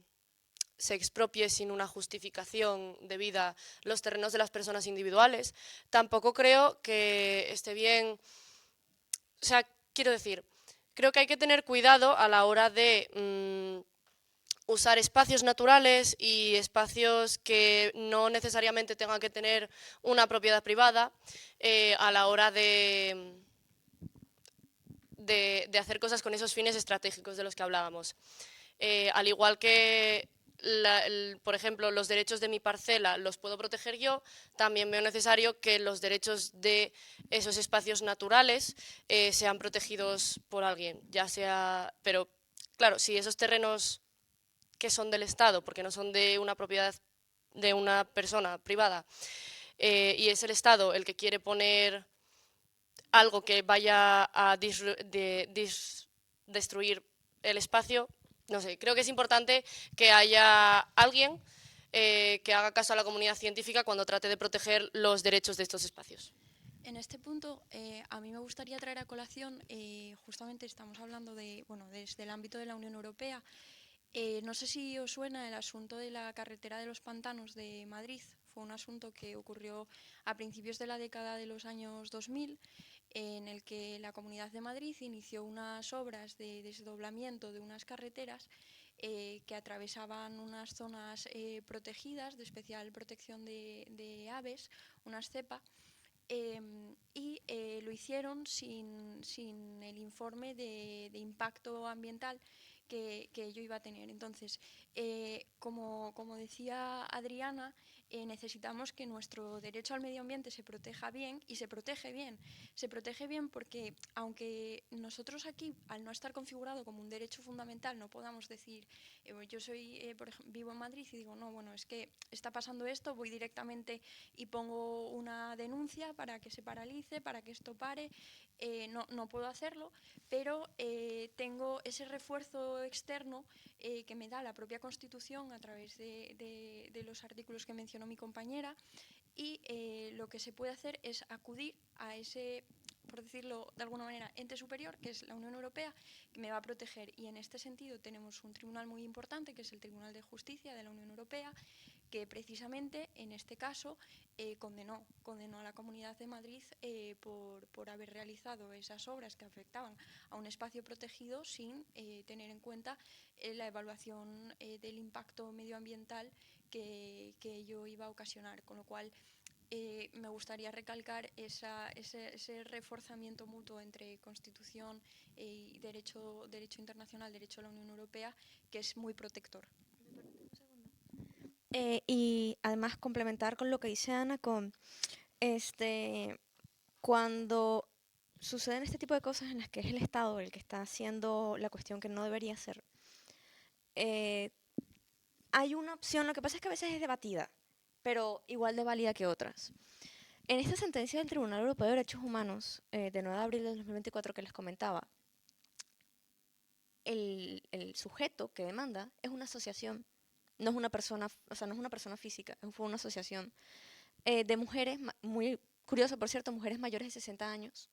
se expropie sin una justificación debida los terrenos de las personas individuales, tampoco creo que esté bien. O sea, quiero decir, creo que hay que tener cuidado a la hora de usar espacios naturales y espacios que no necesariamente tengan que tener una propiedad privada a la hora de hacer cosas con esos fines estratégicos de los que hablábamos. Al igual que, por ejemplo, los derechos de mi parcela los puedo proteger yo, también veo necesario que los derechos de esos espacios naturales sean protegidos por alguien, ya sea. Pero, claro, si esos terrenos que son del Estado, porque no son de una propiedad de una persona privada, y es el Estado el que quiere poner algo que vaya a destruir el espacio, no sé, creo que es importante que haya alguien que haga caso a la comunidad científica cuando trate de proteger los derechos de estos espacios. En este punto, a mí me gustaría traer a colación, justamente estamos hablando desde el ámbito de la Unión Europea. No sé si os suena el asunto de la carretera de los pantanos de Madrid. Fue un asunto que ocurrió a principios de la década de los años 2000, en el que la Comunidad de Madrid inició unas obras de desdoblamiento de unas carreteras que atravesaban unas zonas protegidas, de especial protección de aves, unas cepa, y lo hicieron sin el informe de impacto ambiental que ello iba a tener. Entonces, como decía Adriana, necesitamos que nuestro derecho al medio ambiente se proteja bien y se protege bien. Se protege bien porque, aunque nosotros aquí, al no estar configurado como un derecho fundamental, no podamos decir, yo por ejemplo, vivo en Madrid y digo, no, bueno, es que está pasando esto, voy directamente y pongo una denuncia para que se paralice, para que esto pare. No puedo hacerlo, pero tengo ese refuerzo externo que me da la propia Constitución a través de los artículos que mencionó mi compañera, y lo que se puede hacer es acudir a ese, por decirlo de alguna manera, ente superior, que es la Unión Europea, que me va a proteger. Y en este sentido tenemos un tribunal muy importante, que es el Tribunal de Justicia de la Unión Europea, que precisamente en este caso condenó a la Comunidad de Madrid por haber realizado esas obras que afectaban a un espacio protegido sin tener en cuenta la evaluación del impacto medioambiental que ello iba a ocasionar, con lo cual me gustaría recalcar ese reforzamiento mutuo entre Constitución y derecho internacional, derecho a la Unión Europea, que es muy protector. Y además complementar con lo que dice Ana, cuando suceden este tipo de cosas en las que es el Estado el que está haciendo la cuestión que no debería ser, hay una opción, lo que pasa es que a veces es debatida, pero igual de válida que otras. En esta sentencia del Tribunal Europeo de Derechos Humanos, de 9 de abril de 2024 que les comentaba, el sujeto que demanda es una asociación no es una persona, o sea, no es una persona física, fue una asociación de mujeres, muy curioso por cierto, mujeres mayores de 60 años,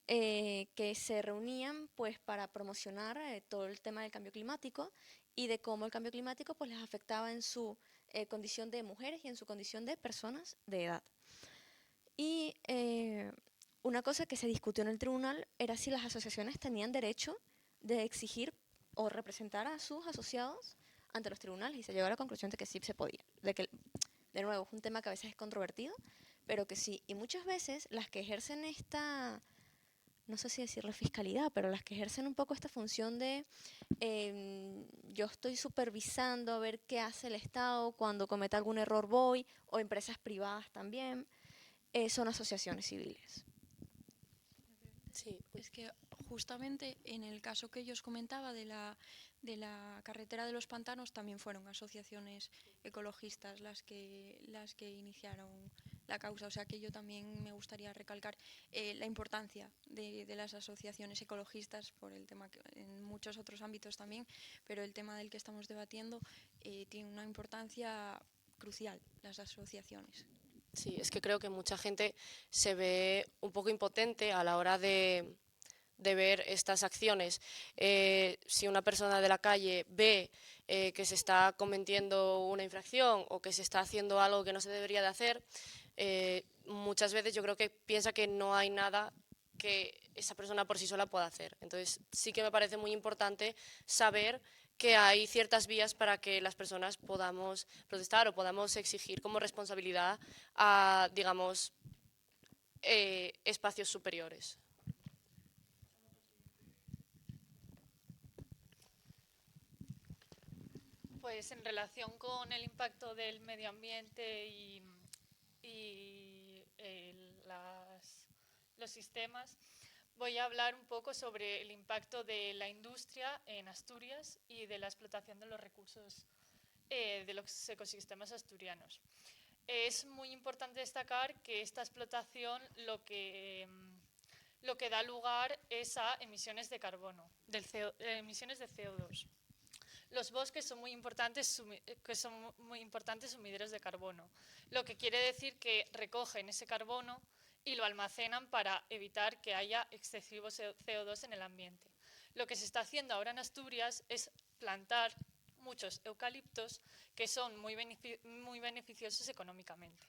que se reunían pues para promocionar todo el tema del cambio climático y de cómo el cambio climático pues les afectaba en su condición de mujeres y en su condición de personas de edad. Y una cosa que se discutió en el tribunal era si las asociaciones tenían derecho de exigir o representar a sus asociados ante los tribunales y se llegó a la conclusión de que sí se podía, de que, de nuevo, es un tema que a veces es controvertido, pero que sí. Y muchas veces las que ejercen esta, no sé si decirle fiscalidad, pero las que ejercen un poco esta función de yo estoy supervisando a ver qué hace el Estado, cuando cometa algún error voy, o empresas privadas también, son asociaciones civiles. Sí, Es que justamente en el caso que yo os comentaba de la carretera de los pantanos también fueron asociaciones ecologistas las que iniciaron la causa. O sea que yo también me gustaría recalcar la importancia de las asociaciones ecologistas por el tema que en muchos otros ámbitos también, pero el tema del que estamos debatiendo tiene una importancia crucial, las asociaciones. sí, es que creo que mucha gente se ve un poco impotente a la hora de ver estas acciones. Si una persona de la calle ve que se está cometiendo una infracción o que se está haciendo algo que no se debería de hacer, muchas veces yo creo que piensa que no hay nada que esa persona por sí sola pueda hacer. Entonces sí que me parece muy importante saber que hay ciertas vías para que las personas podamos protestar o podamos exigir como responsabilidad a, digamos, espacios superiores. Pues en relación con el impacto del medio ambiente y los sistemas, voy a hablar un poco sobre el impacto de la industria en Asturias y de la explotación de los recursos de los ecosistemas asturianos. Es muy importante destacar que esta explotación lo que da lugar es a emisiones de carbono, emisiones de CO2. Los bosques son muy importantes sumideros de carbono, lo que quiere decir que recogen ese carbono y lo almacenan para evitar que haya excesivo CO2 en el ambiente. Lo que se está haciendo ahora en Asturias es plantar muchos eucaliptos que son muy beneficiosos económicamente.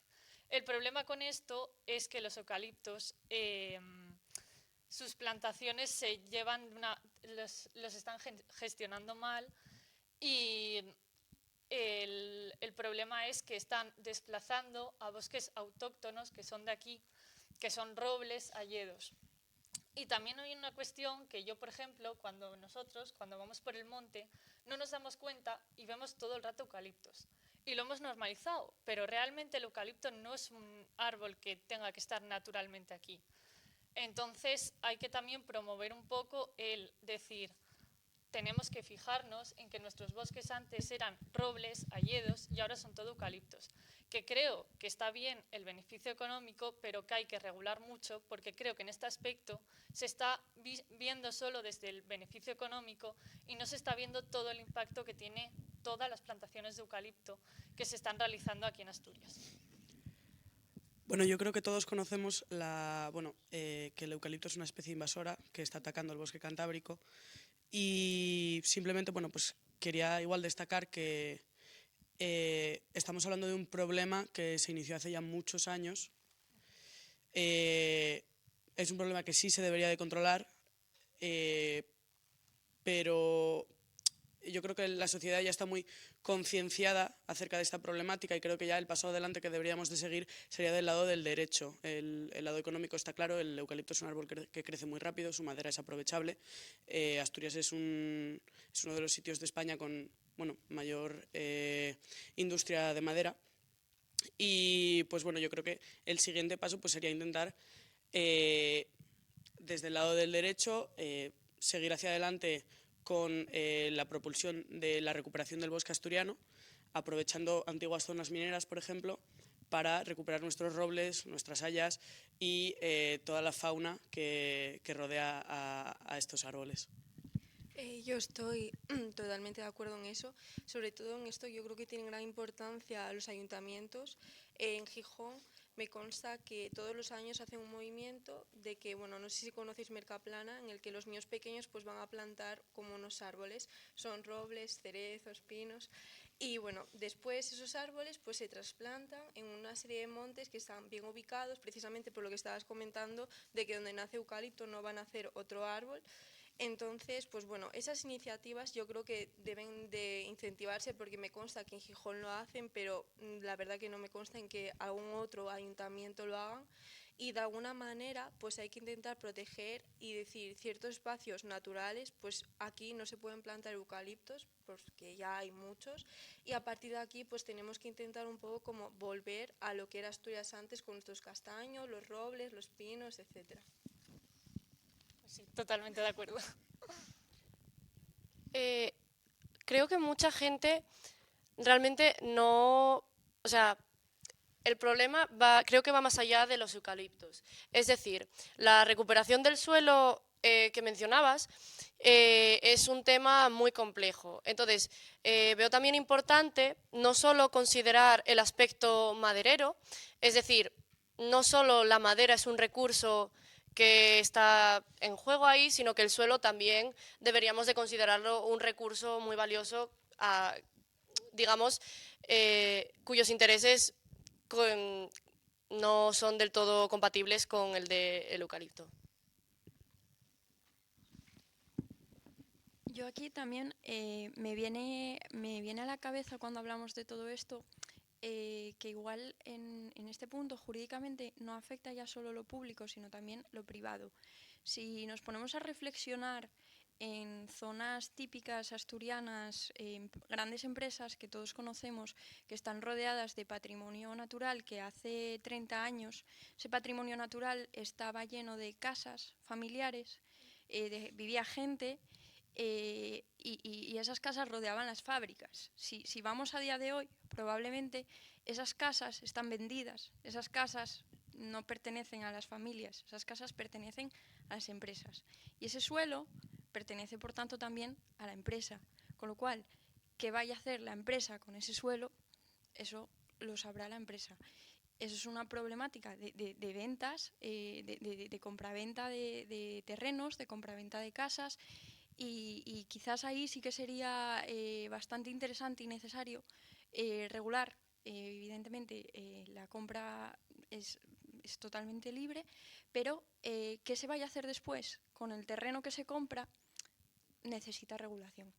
El problema con esto es que los eucaliptos, sus plantaciones los están gestionando mal. Y el problema es que están desplazando a bosques autóctonos que son de aquí, que son robles, hayedos. Y también hay una cuestión que yo, por ejemplo, cuando vamos por el monte, no nos damos cuenta y vemos todo el rato eucaliptos. Y lo hemos normalizado, pero realmente el eucalipto no es un árbol que tenga que estar naturalmente aquí. Entonces hay que también promover un poco el decir, tenemos que fijarnos en que nuestros bosques antes eran robles, hayedos y ahora son todo eucaliptos. Que creo que está bien el beneficio económico, pero que hay que regular mucho porque creo que en este aspecto se está viendo solo desde el beneficio económico y no se está viendo todo el impacto que tiene todas las plantaciones de eucalipto que se están realizando aquí en Asturias. Bueno, yo creo que todos conocemos que el eucalipto es una especie invasora que está atacando el bosque cantábrico. Y simplemente, pues quería igual destacar que estamos hablando de un problema que se inició hace ya muchos años. Es un problema que sí se debería de controlar, pero yo creo que la sociedad ya está muy concienciada acerca de esta problemática y creo que ya el paso adelante que deberíamos de seguir sería del lado del derecho. El lado económico está claro, el eucalipto es un árbol que crece muy rápido, su madera es aprovechable. Asturias es uno de los sitios de España con mayor industria de madera. Y pues yo creo que el siguiente paso sería intentar, desde el lado del derecho, seguir hacia adelante con la propulsión de la recuperación del bosque asturiano, aprovechando antiguas zonas mineras, por ejemplo, para recuperar nuestros robles, nuestras hayas y toda la fauna que rodea a estos árboles. Yo estoy totalmente de acuerdo en eso. Sobre todo en esto yo creo que tienen gran importancia los ayuntamientos. En Gijón me consta que todos los años hacen un movimiento de que, bueno, no sé si conocéis Mercaplana, en el que los niños pequeños pues van a plantar como unos árboles. Son robles, cerezos, pinos. Y bueno, después esos árboles pues se trasplantan en una serie de montes que están bien ubicados, precisamente por lo que estabas comentando, de que donde nace eucalipto no van a nacer otro árbol. Entonces, pues bueno, esas iniciativas yo creo que deben de incentivarse porque me consta que en Gijón lo hacen, pero la verdad que no me consta en que algún otro ayuntamiento lo hagan. Y de alguna manera, pues hay que intentar proteger y decir ciertos espacios naturales, pues aquí no se pueden plantar eucaliptos porque ya hay muchos. Y a partir de aquí, pues tenemos que intentar un poco como volver a lo que era Asturias antes con nuestros castaños, los robles, los pinos, etcétera. Sí, totalmente de acuerdo. Creo que mucha gente realmente no, o sea, el problema creo que va más allá de los eucaliptos. Es decir, la recuperación del suelo que mencionabas es un tema muy complejo. Entonces, veo también importante no solo considerar el aspecto maderero, es decir, no solo la madera es un recurso que está en juego ahí, sino que el suelo también deberíamos de considerarlo un recurso muy valioso, digamos, cuyos intereses no son del todo compatibles con el del eucalipto. Yo aquí también me viene a la cabeza cuando hablamos de todo esto que igual en este punto jurídicamente no afecta ya solo lo público, sino también lo privado. Si nos ponemos a reflexionar en zonas típicas asturianas, en grandes empresas que todos conocemos, que están rodeadas de patrimonio natural, que hace 30 años ese patrimonio natural estaba lleno de casas familiares, vivía gente y esas casas rodeaban las fábricas. Si vamos a día de hoy, probablemente esas casas están vendidas, esas casas no pertenecen a las familias, esas casas pertenecen a las empresas. Y ese suelo pertenece, por tanto, también a la empresa. Con lo cual, ¿qué vaya a hacer la empresa con ese suelo? Eso lo sabrá la empresa. Eso es una problemática de ventas, de compraventa de terrenos, de compraventa de casas. Y quizás ahí sí que sería bastante interesante y necesario regular. Evidentemente, la compra es totalmente libre, pero ¿qué se vaya a hacer después con el terreno que se compra? Necesita regulación.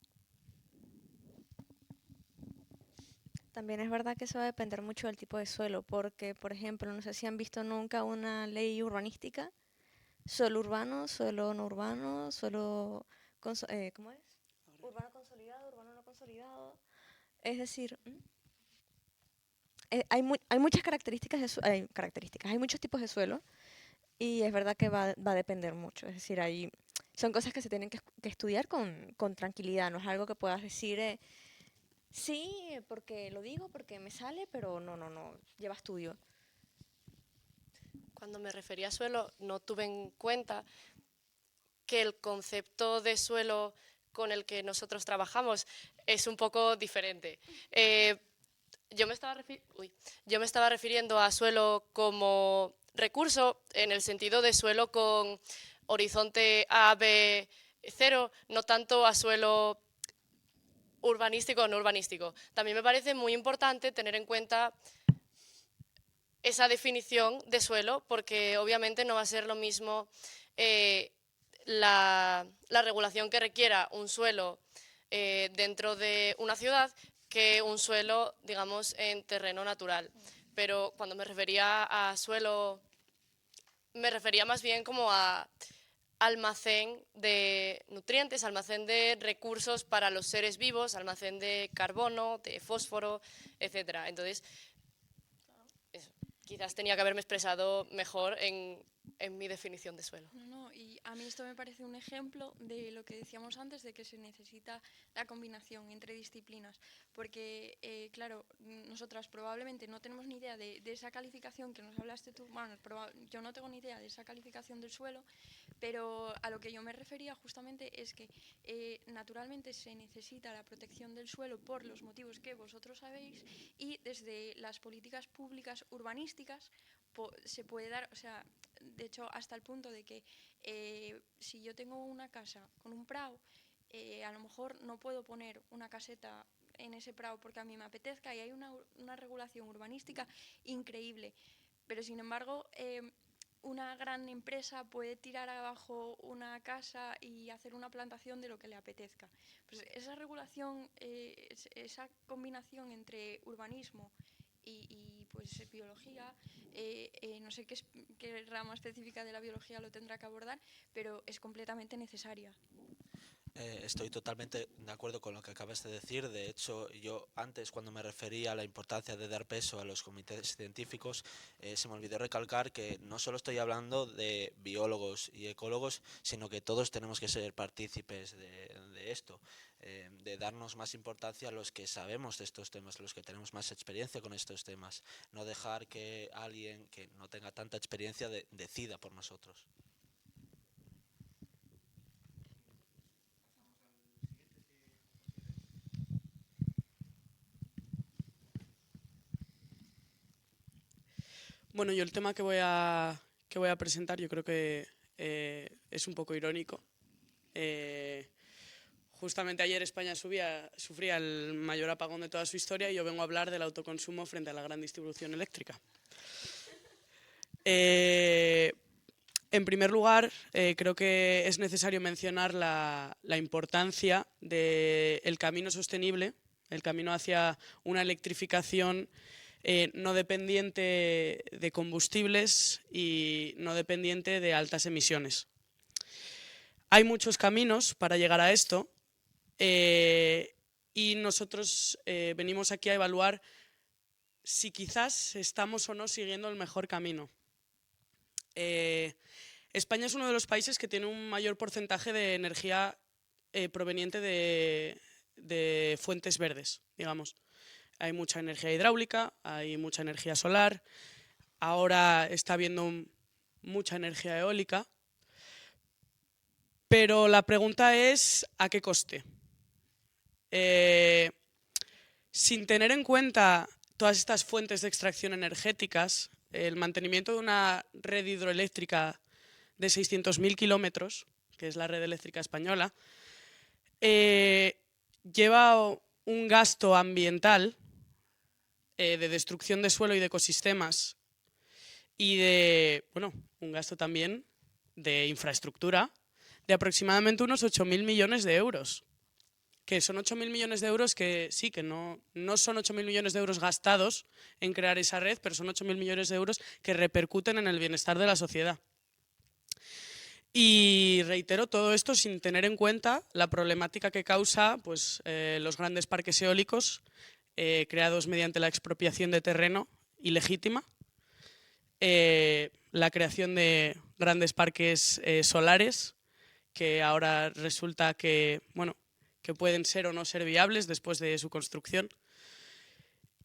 También es verdad que eso va a depender mucho del tipo de suelo, porque, por ejemplo, no sé si han visto nunca una ley urbanística, suelo urbano, suelo no urbano, suelo, ¿cómo es? Urbano consolidado, urbano no consolidado. Es decir, hay muchas características, hay muchos tipos de suelo y es verdad que va a depender mucho. Es decir, son cosas que se tienen que estudiar con tranquilidad, no es algo que puedas decir, sí, porque lo digo, porque me sale, pero no, lleva estudio. Cuando me refería a suelo, no tuve en cuenta que el concepto de suelo con el que nosotros trabajamos es un poco diferente. Yo me estaba refiriendo a suelo como recurso en el sentido de suelo con horizonte A, B, 0, no tanto a suelo urbanístico o no urbanístico. También me parece muy importante tener en cuenta esa definición de suelo, porque obviamente no va a ser lo mismo la regulación que requiera un suelo dentro de una ciudad que un suelo, digamos, en terreno natural. Pero cuando me refería a suelo, me refería más bien como a almacén de nutrientes, almacén de recursos para los seres vivos, almacén de carbono, de fósforo, etc. Entonces, quizás tenía que haberme expresado mejor en en mi definición de suelo. No, y a mí esto me parece un ejemplo de lo que decíamos antes, de que se necesita la combinación entre disciplinas, porque, claro, nosotras probablemente no tenemos ni idea de esa calificación que nos hablaste tú, bueno, yo no tengo ni idea de esa calificación del suelo, pero a lo que yo me refería justamente es que naturalmente se necesita la protección del suelo por los motivos que vosotros sabéis, y desde las políticas públicas urbanísticas se puede dar, o sea, de hecho hasta el punto de que si yo tengo una casa con un prado, a lo mejor no puedo poner una caseta en ese prado porque a mí me apetezca, y hay una regulación urbanística increíble, pero sin embargo una gran empresa puede tirar abajo una casa y hacer una plantación de lo que le apetezca. Pues esa regulación, esa combinación entre urbanismo y pues biología, no sé qué rama específica de la biología lo tendrá que abordar, pero es completamente necesaria. Estoy totalmente de acuerdo con lo que acabas de decir. De hecho, yo antes, cuando me refería a la importancia de dar peso a los comités científicos, se me olvidó recalcar que no solo estoy hablando de biólogos y ecólogos, sino que todos tenemos que ser partícipes de esto, de darnos más importancia a los que sabemos de estos temas, los que tenemos más experiencia con estos temas. No dejar que alguien que no tenga tanta experiencia decida por nosotros. Bueno, yo el tema que voy a presentar, yo creo que es un poco irónico. Justamente ayer España sufría el mayor apagón de toda su historia, y yo vengo a hablar del autoconsumo frente a la gran distribución eléctrica. En primer lugar, creo que es necesario mencionar la importancia del camino sostenible, el camino hacia una electrificación no dependiente de combustibles y no dependiente de altas emisiones. Hay muchos caminos para llegar a esto, y nosotros venimos aquí a evaluar si quizás estamos o no siguiendo el mejor camino. España es uno de los países que tiene un mayor porcentaje de energía proveniente de fuentes verdes, digamos. Hay mucha energía hidráulica, hay mucha energía solar, ahora está habiendo mucha energía eólica, pero la pregunta es ¿a qué coste? Sin tener en cuenta todas estas fuentes de extracción energéticas, el mantenimiento de una red hidroeléctrica de 600.000 kilómetros, que es la red eléctrica española, lleva un gasto ambiental de destrucción de suelo y de ecosistemas, y un gasto también de infraestructura de aproximadamente unos 8.000 millones de euros. Que son 8.000 millones de euros que sí, que no son 8.000 millones de euros gastados en crear esa red, pero son 8.000 millones de euros que repercuten en el bienestar de la sociedad. Y reitero, todo esto sin tener en cuenta la problemática que causa los grandes parques eólicos creados mediante la expropiación de terreno ilegítima, la creación de grandes parques solares que ahora resulta que pueden ser o no ser viables después de su construcción.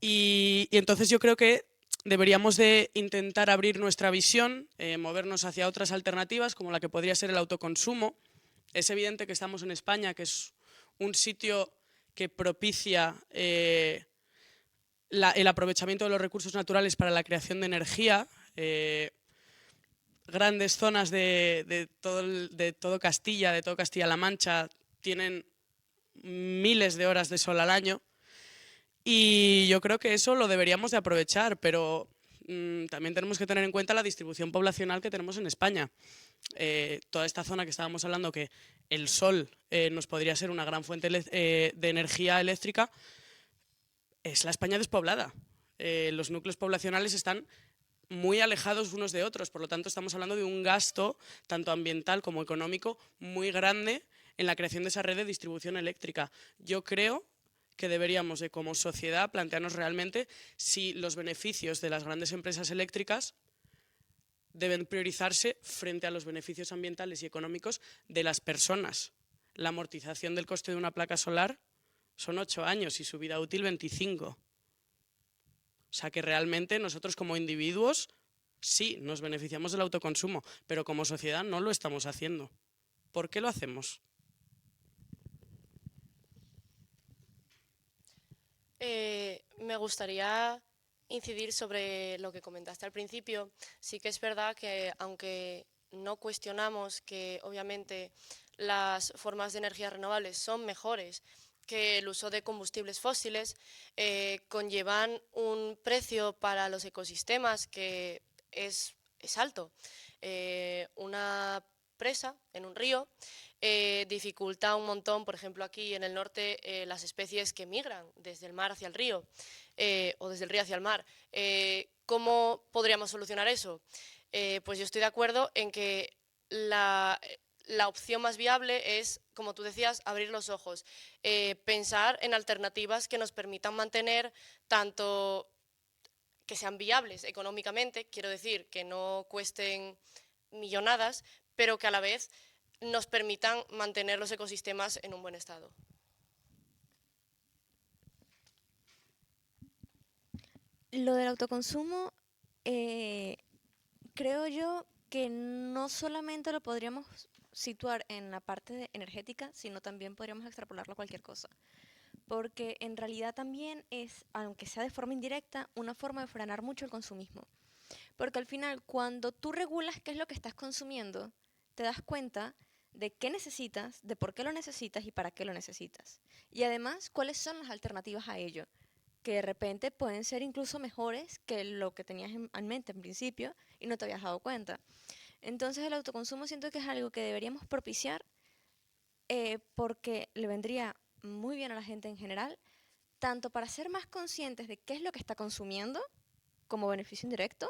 Y entonces yo creo que deberíamos de intentar abrir nuestra visión, movernos hacia otras alternativas como la que podría ser el autoconsumo. Es evidente que estamos en España, que es un sitio que propicia el aprovechamiento de los recursos naturales para la creación de energía. Grandes zonas de todo Castilla-La Mancha tienen miles de horas de sol al año, y yo creo que eso lo deberíamos de aprovechar, pero también tenemos que tener en cuenta la distribución poblacional que tenemos en España. Toda esta zona que estábamos hablando, que el sol nos podría ser una gran fuente de energía eléctrica, es la España despoblada. Los núcleos poblacionales están muy alejados unos de otros, por lo tanto estamos hablando de un gasto tanto ambiental como económico muy grande en la creación de esa red de distribución eléctrica. Yo creo que deberíamos de, como sociedad, plantearnos realmente si los beneficios de las grandes empresas eléctricas deben priorizarse frente a los beneficios ambientales y económicos de las personas. La amortización del coste de una placa solar son 8 años y su vida útil 25. O sea que realmente nosotros como individuos sí nos beneficiamos del autoconsumo, pero como sociedad no lo estamos haciendo. ¿Por qué lo hacemos? Me gustaría incidir sobre lo que comentaste al principio. Sí que es verdad que aunque no cuestionamos que obviamente las formas de energía renovables son mejores que el uso de combustibles fósiles, conllevan un precio para los ecosistemas que es alto. Una presa en un río dificulta un montón, por ejemplo aquí en el norte, las especies que migran desde el mar hacia el río o desde el río hacia el mar. ¿Cómo podríamos solucionar eso? Pues yo estoy de acuerdo en que la opción más viable es, como tú decías, abrir los ojos, pensar en alternativas que nos permitan mantener tanto que sean viables económicamente, quiero decir, que no cuesten millonadas, pero que a la vez nos permitan mantener los ecosistemas en un buen estado. Lo del autoconsumo, creo yo que no solamente lo podríamos situar en la parte energética, sino también podríamos extrapolarlo a cualquier cosa. Porque en realidad también es, aunque sea de forma indirecta, una forma de frenar mucho el consumismo. Porque al final, cuando tú regulas qué es lo que estás consumiendo, te das cuenta de qué necesitas, de por qué lo necesitas y para qué lo necesitas. Y además, cuáles son las alternativas a ello, que de repente pueden ser incluso mejores que lo que tenías en mente en principio y no te habías dado cuenta. Entonces el autoconsumo siento que es algo que deberíamos propiciar porque le vendría muy bien a la gente en general, tanto para ser más conscientes de qué es lo que está consumiendo como beneficio indirecto,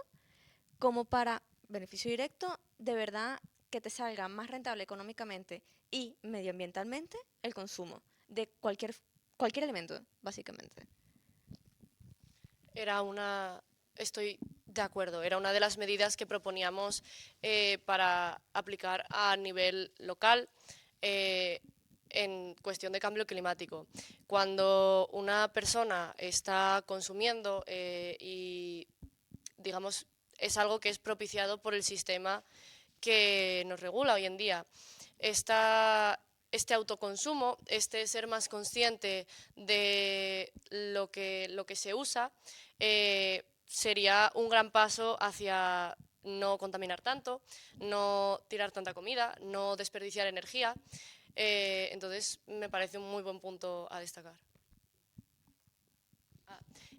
como para beneficio directo, de verdad que te salga más rentable económicamente y medioambientalmente el consumo de cualquier elemento, básicamente. Estoy de acuerdo, era una de las medidas que proponíamos para aplicar a nivel local en cuestión de cambio climático. Cuando una persona está consumiendo y, digamos, es algo que es propiciado por el sistema que nos regula hoy en día. Este autoconsumo, este ser más consciente de lo que se usa, sería un gran paso hacia no contaminar tanto, no tirar tanta comida, no desperdiciar energía. Entonces, me parece un muy buen punto a destacar.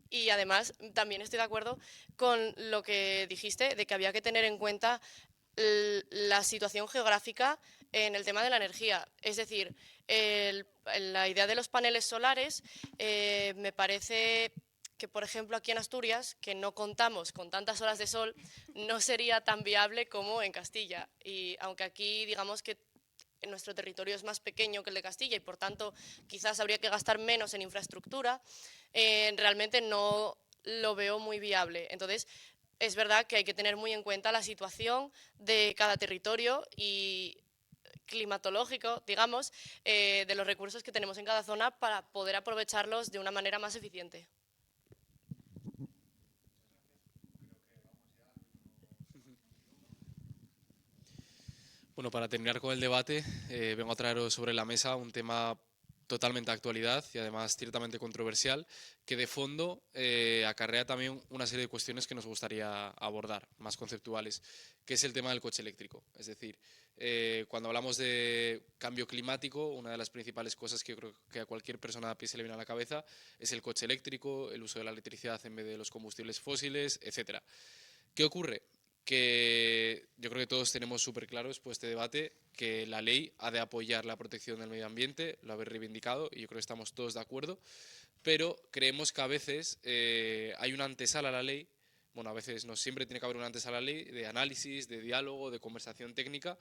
Y además, también estoy de acuerdo con lo que dijiste, de que había que tener en cuenta la situación geográfica en el tema de la energía. Es decir, la idea de los paneles solares me parece que, por ejemplo, aquí en Asturias, que no contamos con tantas horas de sol, no sería tan viable como en Castilla. Y aunque aquí, digamos que nuestro territorio es más pequeño que el de Castilla y, por tanto, quizás habría que gastar menos en infraestructura, realmente no lo veo muy viable. Entonces, es verdad que hay que tener muy en cuenta la situación de cada territorio y climatológico, digamos, de los recursos que tenemos en cada zona para poder aprovecharlos de una manera más eficiente. Bueno, para terminar con el debate, vengo a traeros sobre la mesa un tema totalmente de actualidad y además ciertamente controversial, que de fondo acarrea también una serie de cuestiones que nos gustaría abordar, más conceptuales, que es el tema del coche eléctrico. Es decir, cuando hablamos de cambio climático, una de las principales cosas que yo creo que a cualquier persona a pie se le viene a la cabeza es el coche eléctrico, el uso de la electricidad en vez de los combustibles fósiles, etc. ¿Qué ocurre? Que yo creo que todos tenemos súper claro después de este debate que la ley ha de apoyar la protección del medio ambiente, lo habéis reivindicado y yo creo que estamos todos de acuerdo, pero creemos que a veces hay una antesala a la ley, bueno, a veces no siempre tiene que haber una antesala a la ley, de análisis, de diálogo, de conversación técnica,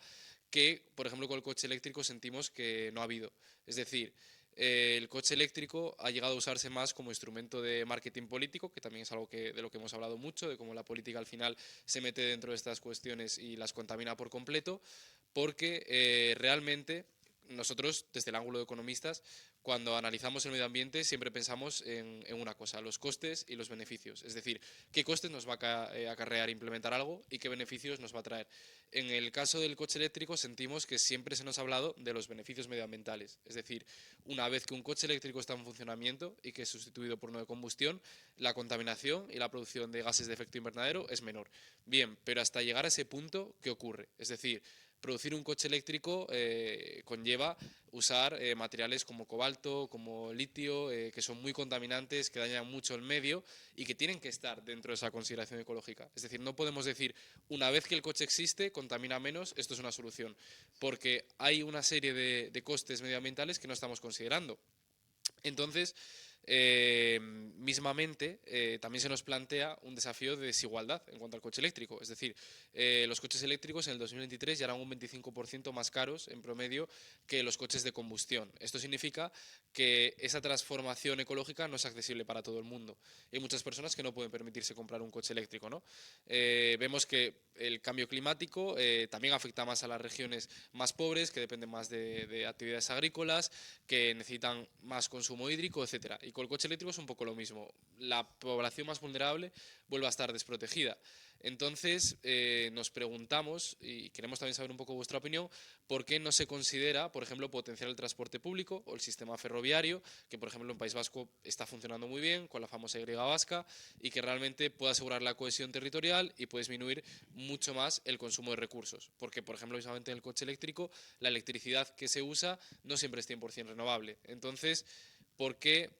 que, por ejemplo, con el coche eléctrico sentimos que no ha habido. Es decir, el coche eléctrico ha llegado a usarse más como instrumento de marketing político, que también es algo de lo que hemos hablado mucho, de cómo la política al final se mete dentro de estas cuestiones y las contamina por completo, porque realmente nosotros, desde el ángulo de economistas, cuando analizamos el medio ambiente siempre pensamos en una cosa, los costes y los beneficios. Es decir, qué costes nos va a acarrear implementar algo y qué beneficios nos va a traer. En el caso del coche eléctrico sentimos que siempre se nos ha hablado de los beneficios medioambientales. Es decir, una vez que un coche eléctrico está en funcionamiento y que es sustituido por uno de combustión, la contaminación y la producción de gases de efecto invernadero es menor. Bien, pero hasta llegar a ese punto, ¿qué ocurre? Es decir, producir un coche eléctrico conlleva usar materiales como cobalto, como litio, que son muy contaminantes, que dañan mucho el medio y que tienen que estar dentro de esa consideración ecológica. Es decir, no podemos decir, una vez que el coche existe, contamina menos, esto es una solución, porque hay una serie de costes medioambientales que no estamos considerando. Entonces, mismamente, también se nos plantea un desafío de desigualdad en cuanto al coche eléctrico. Es decir, los coches eléctricos en el 2023 ya eran un 25% más caros en promedio que los coches de combustión. Esto significa que esa transformación ecológica no es accesible para todo el mundo. Hay muchas personas que no pueden permitirse comprar un coche eléctrico, ¿no? Vemos que el cambio climático también afecta más a las regiones más pobres, que dependen más de actividades agrícolas, que necesitan más consumo hídrico, etcétera. Y con el coche eléctrico es un poco lo mismo. La población más vulnerable vuelve a estar desprotegida. Entonces, nos preguntamos, y queremos también saber un poco vuestra opinión, por qué no se considera, por ejemplo, potenciar el transporte público o el sistema ferroviario, que por ejemplo en País Vasco está funcionando muy bien, con la famosa Y vasca, y que realmente puede asegurar la cohesión territorial y puede disminuir mucho más el consumo de recursos. Porque, por ejemplo, precisamente en el coche eléctrico, la electricidad que se usa no siempre es 100% renovable. Entonces, ¿por qué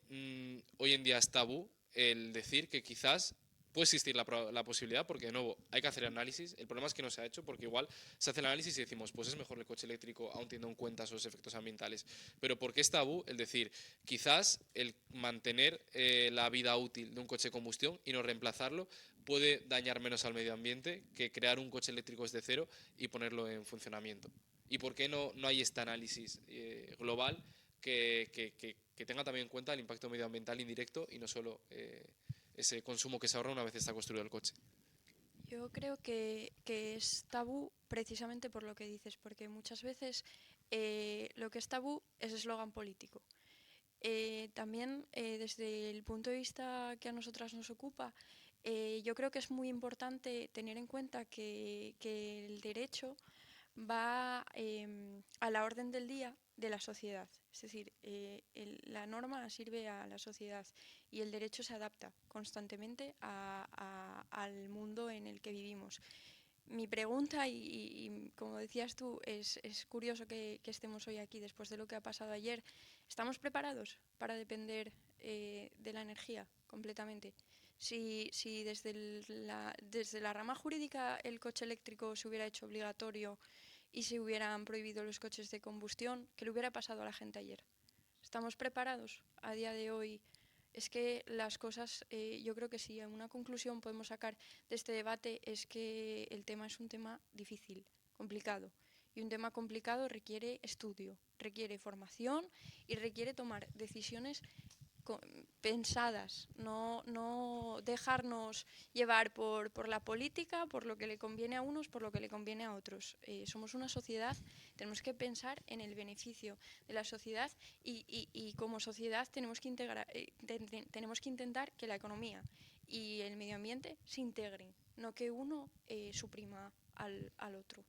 hoy en día es tabú el decir que quizás puede existir la posibilidad? Porque de nuevo hay que hacer análisis. El problema es que no se ha hecho, porque igual se hace el análisis y decimos, pues es mejor el coche eléctrico aún teniendo en cuenta esos efectos ambientales. Pero ¿por qué es tabú el decir, quizás el mantener la vida útil de un coche de combustión y no reemplazarlo puede dañar menos al medio ambiente que crear un coche eléctrico desde cero y ponerlo en funcionamiento? ¿Y por qué no hay este análisis global que tenga también en cuenta el impacto medioambiental indirecto y no solo ese consumo que se ahorra una vez está construido el coche? Yo creo que es tabú precisamente por lo que dices, porque muchas veces lo que es tabú es eslogan político. También desde el punto de vista que a nosotras nos ocupa, yo creo que es muy importante tener en cuenta que el derecho va a la orden del día de la sociedad. Es decir, la norma sirve a la sociedad y el derecho se adapta constantemente al mundo en el que vivimos. Mi pregunta, y como decías tú, es curioso que estemos hoy aquí después de lo que ha pasado ayer. ¿Estamos preparados para depender de la energía completamente? Si desde la rama jurídica el coche eléctrico se hubiera hecho obligatorio y se hubieran prohibido los coches de combustión, ¿qué le hubiera pasado a la gente ayer? ¿Estamos preparados a día de hoy? Es que las cosas, yo creo que sí, una conclusión podemos sacar de este debate es que el tema es un tema difícil, complicado. Y un tema complicado requiere estudio, requiere formación y requiere tomar decisiones pensadas, no dejarnos llevar por la política, por lo que le conviene a unos, por lo que le conviene a otros. Somos una sociedad, tenemos que pensar en el beneficio de la sociedad y como sociedad tenemos que intentar que la economía y el medio ambiente se integren, no que uno suprima al otro.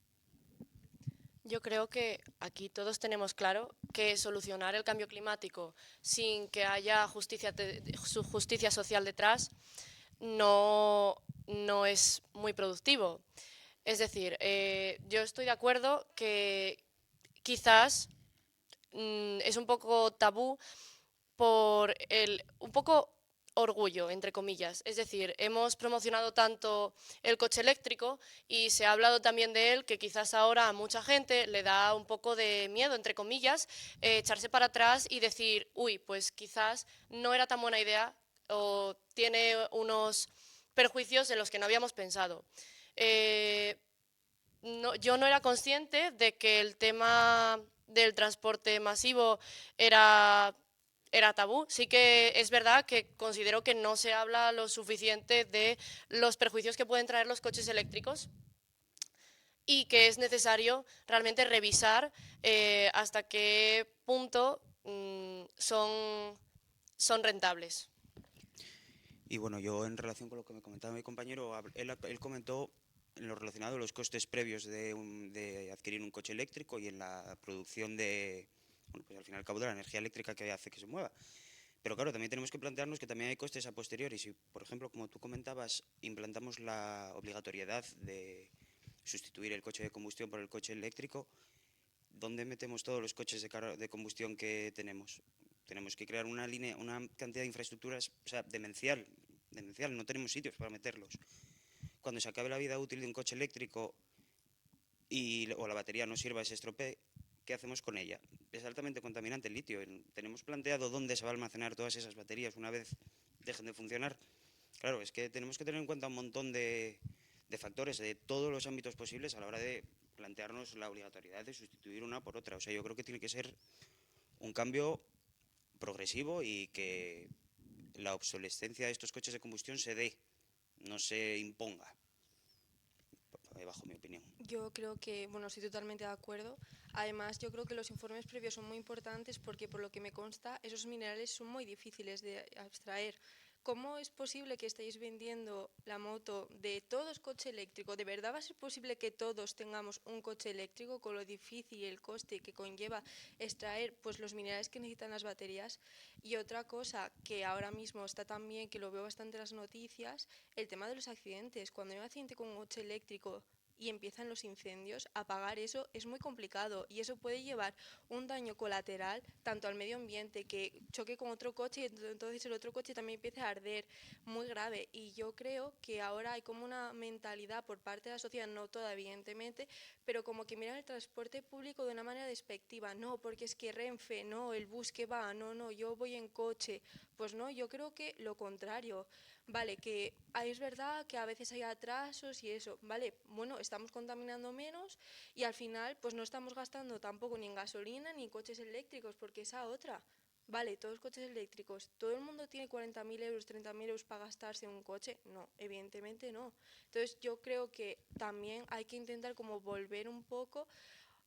Yo creo que aquí todos tenemos claro que solucionar el cambio climático sin que haya justicia social detrás no es muy productivo. Es decir, yo estoy de acuerdo que quizás es un poco tabú por un poco orgullo, entre comillas. Es decir, hemos promocionado tanto el coche eléctrico y se ha hablado también de él que quizás ahora a mucha gente le da un poco de miedo, entre comillas, echarse para atrás y decir, uy, pues quizás no era tan buena idea o tiene unos perjuicios en los que no habíamos pensado. Yo no era consciente de que el tema del transporte masivo era tabú. Sí que es verdad que considero que no se habla lo suficiente de los perjuicios que pueden traer los coches eléctricos y que es necesario realmente revisar hasta qué punto son rentables. Y bueno, yo en relación con lo que me comentaba mi compañero, él comentó en lo relacionado a los costes previos de adquirir un coche eléctrico y en la producción de, bueno, pues al fin y al cabo de la energía eléctrica que hace que se mueva. Pero claro, también tenemos que plantearnos que también hay costes a posteriori. Si, por ejemplo, como tú comentabas, implantamos la obligatoriedad de sustituir el coche de combustión por el coche eléctrico, ¿dónde metemos todos los coches de combustión que tenemos? Tenemos que crear una cantidad de infraestructuras, o sea, demencial, no tenemos sitios para meterlos. Cuando se acabe la vida útil de un coche eléctrico o la batería no sirva, se estropee, ¿qué hacemos con ella? Es altamente contaminante el litio. ¿Tenemos planteado dónde se va a almacenar todas esas baterías una vez dejen de funcionar? Claro, es que tenemos que tener en cuenta un montón de factores de todos los ámbitos posibles a la hora de plantearnos la obligatoriedad de sustituir una por otra. O sea, yo creo que tiene que ser un cambio progresivo y que la obsolescencia de estos coches de combustión se dé, no se imponga, bajo mi opinión. Yo creo que, bueno, estoy totalmente de acuerdo. Además, yo creo que los informes previos son muy importantes porque, por lo que me consta, esos minerales son muy difíciles de extraer. ¿Cómo es posible que estéis vendiendo la moto de todos coche eléctrico? ¿De verdad va a ser posible que todos tengamos un coche eléctrico con lo difícil y el coste que conlleva extraer pues, los minerales que necesitan las baterías? Y otra cosa que ahora mismo está también, que lo veo bastante en las noticias, el tema de los accidentes. Cuando hay un accidente con un coche eléctrico y empiezan los incendios, apagar eso es muy complicado y eso puede llevar un daño colateral tanto al medio ambiente, que choque con otro coche y entonces el otro coche también empiece a arder, muy grave. Y yo creo que ahora hay como una mentalidad por parte de la sociedad, no toda evidentemente, pero como que miran el transporte público de una manera despectiva. No, porque es que Renfe, no, el bus que va, no, yo voy en coche. Pues no, yo creo que lo contrario. Vale, que es verdad que a veces hay atrasos y eso, vale, bueno, estamos contaminando menos y al final pues no estamos gastando tampoco ni en gasolina ni en coches eléctricos, porque esa otra, vale, todos coches eléctricos, ¿todo el mundo tiene 40.000 euros, 30.000 euros para gastarse en un coche? No, evidentemente no. Entonces yo creo que también hay que intentar como volver un poco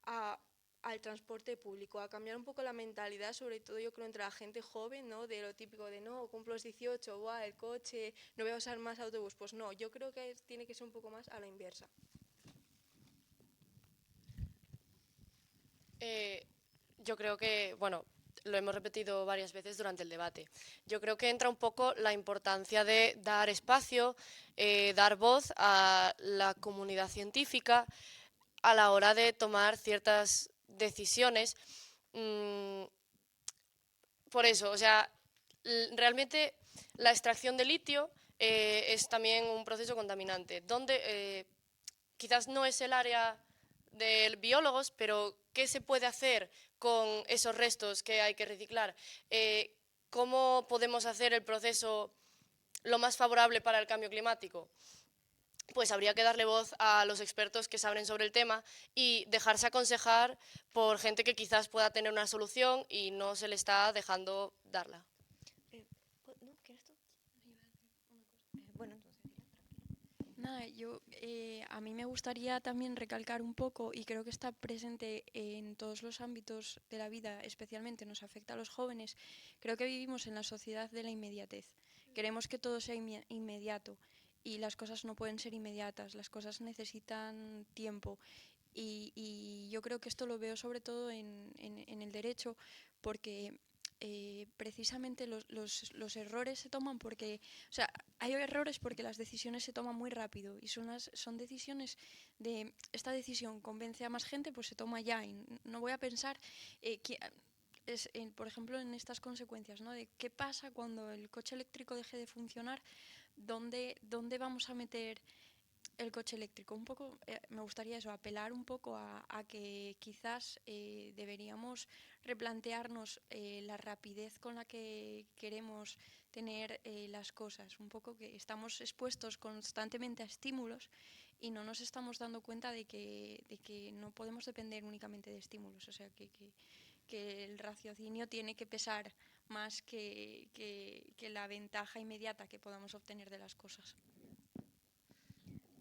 a al transporte público, a cambiar un poco la mentalidad, sobre todo yo creo entre la gente joven, ¿no? De lo típico de no, cumplo los 18, buah, el coche, no voy a usar más autobús. Pues no, yo creo que tiene que ser un poco más a la inversa. Yo creo que, bueno, lo hemos repetido varias veces durante el debate. Yo creo que entra un poco la importancia de dar espacio, dar voz a la comunidad científica a la hora de tomar ciertas decisiones. Por eso, o sea, realmente la extracción de litio es también un proceso contaminante, donde quizás no es el área de biólogos, pero ¿qué se puede hacer con esos restos que hay que reciclar? ¿Cómo podemos hacer el proceso lo más favorable para el cambio climático? Pues habría que darle voz a los expertos que saben sobre el tema y dejarse aconsejar por gente que quizás pueda tener una solución y no se le está dejando darla. ¿No? ¿Quieres tú? Bueno, entonces. Nada, a mí me gustaría también recalcar un poco, y creo que está presente en todos los ámbitos de la vida, especialmente nos afecta a los jóvenes, creo que vivimos en la sociedad de la inmediatez. Queremos que todo sea inmediato y las cosas no pueden ser inmediatas, las cosas necesitan tiempo. Y yo creo que esto lo veo sobre todo en el derecho, porque precisamente los errores se toman porque, o sea, hay errores porque las decisiones se toman muy rápido y son decisiones de, esta decisión convence a más gente, pues se toma ya y no voy a pensar por ejemplo, en estas consecuencias, ¿no? De qué pasa cuando el coche eléctrico deje de funcionar, dónde vamos a meter el coche eléctrico. Un poco, me gustaría eso, apelar un poco a que quizás deberíamos replantearnos la rapidez con la que queremos tener las cosas. Un poco que estamos expuestos constantemente a estímulos y no nos estamos dando cuenta de que no podemos depender únicamente de estímulos, o sea, que el raciocinio tiene que pesar más que la ventaja inmediata que podamos obtener de las cosas.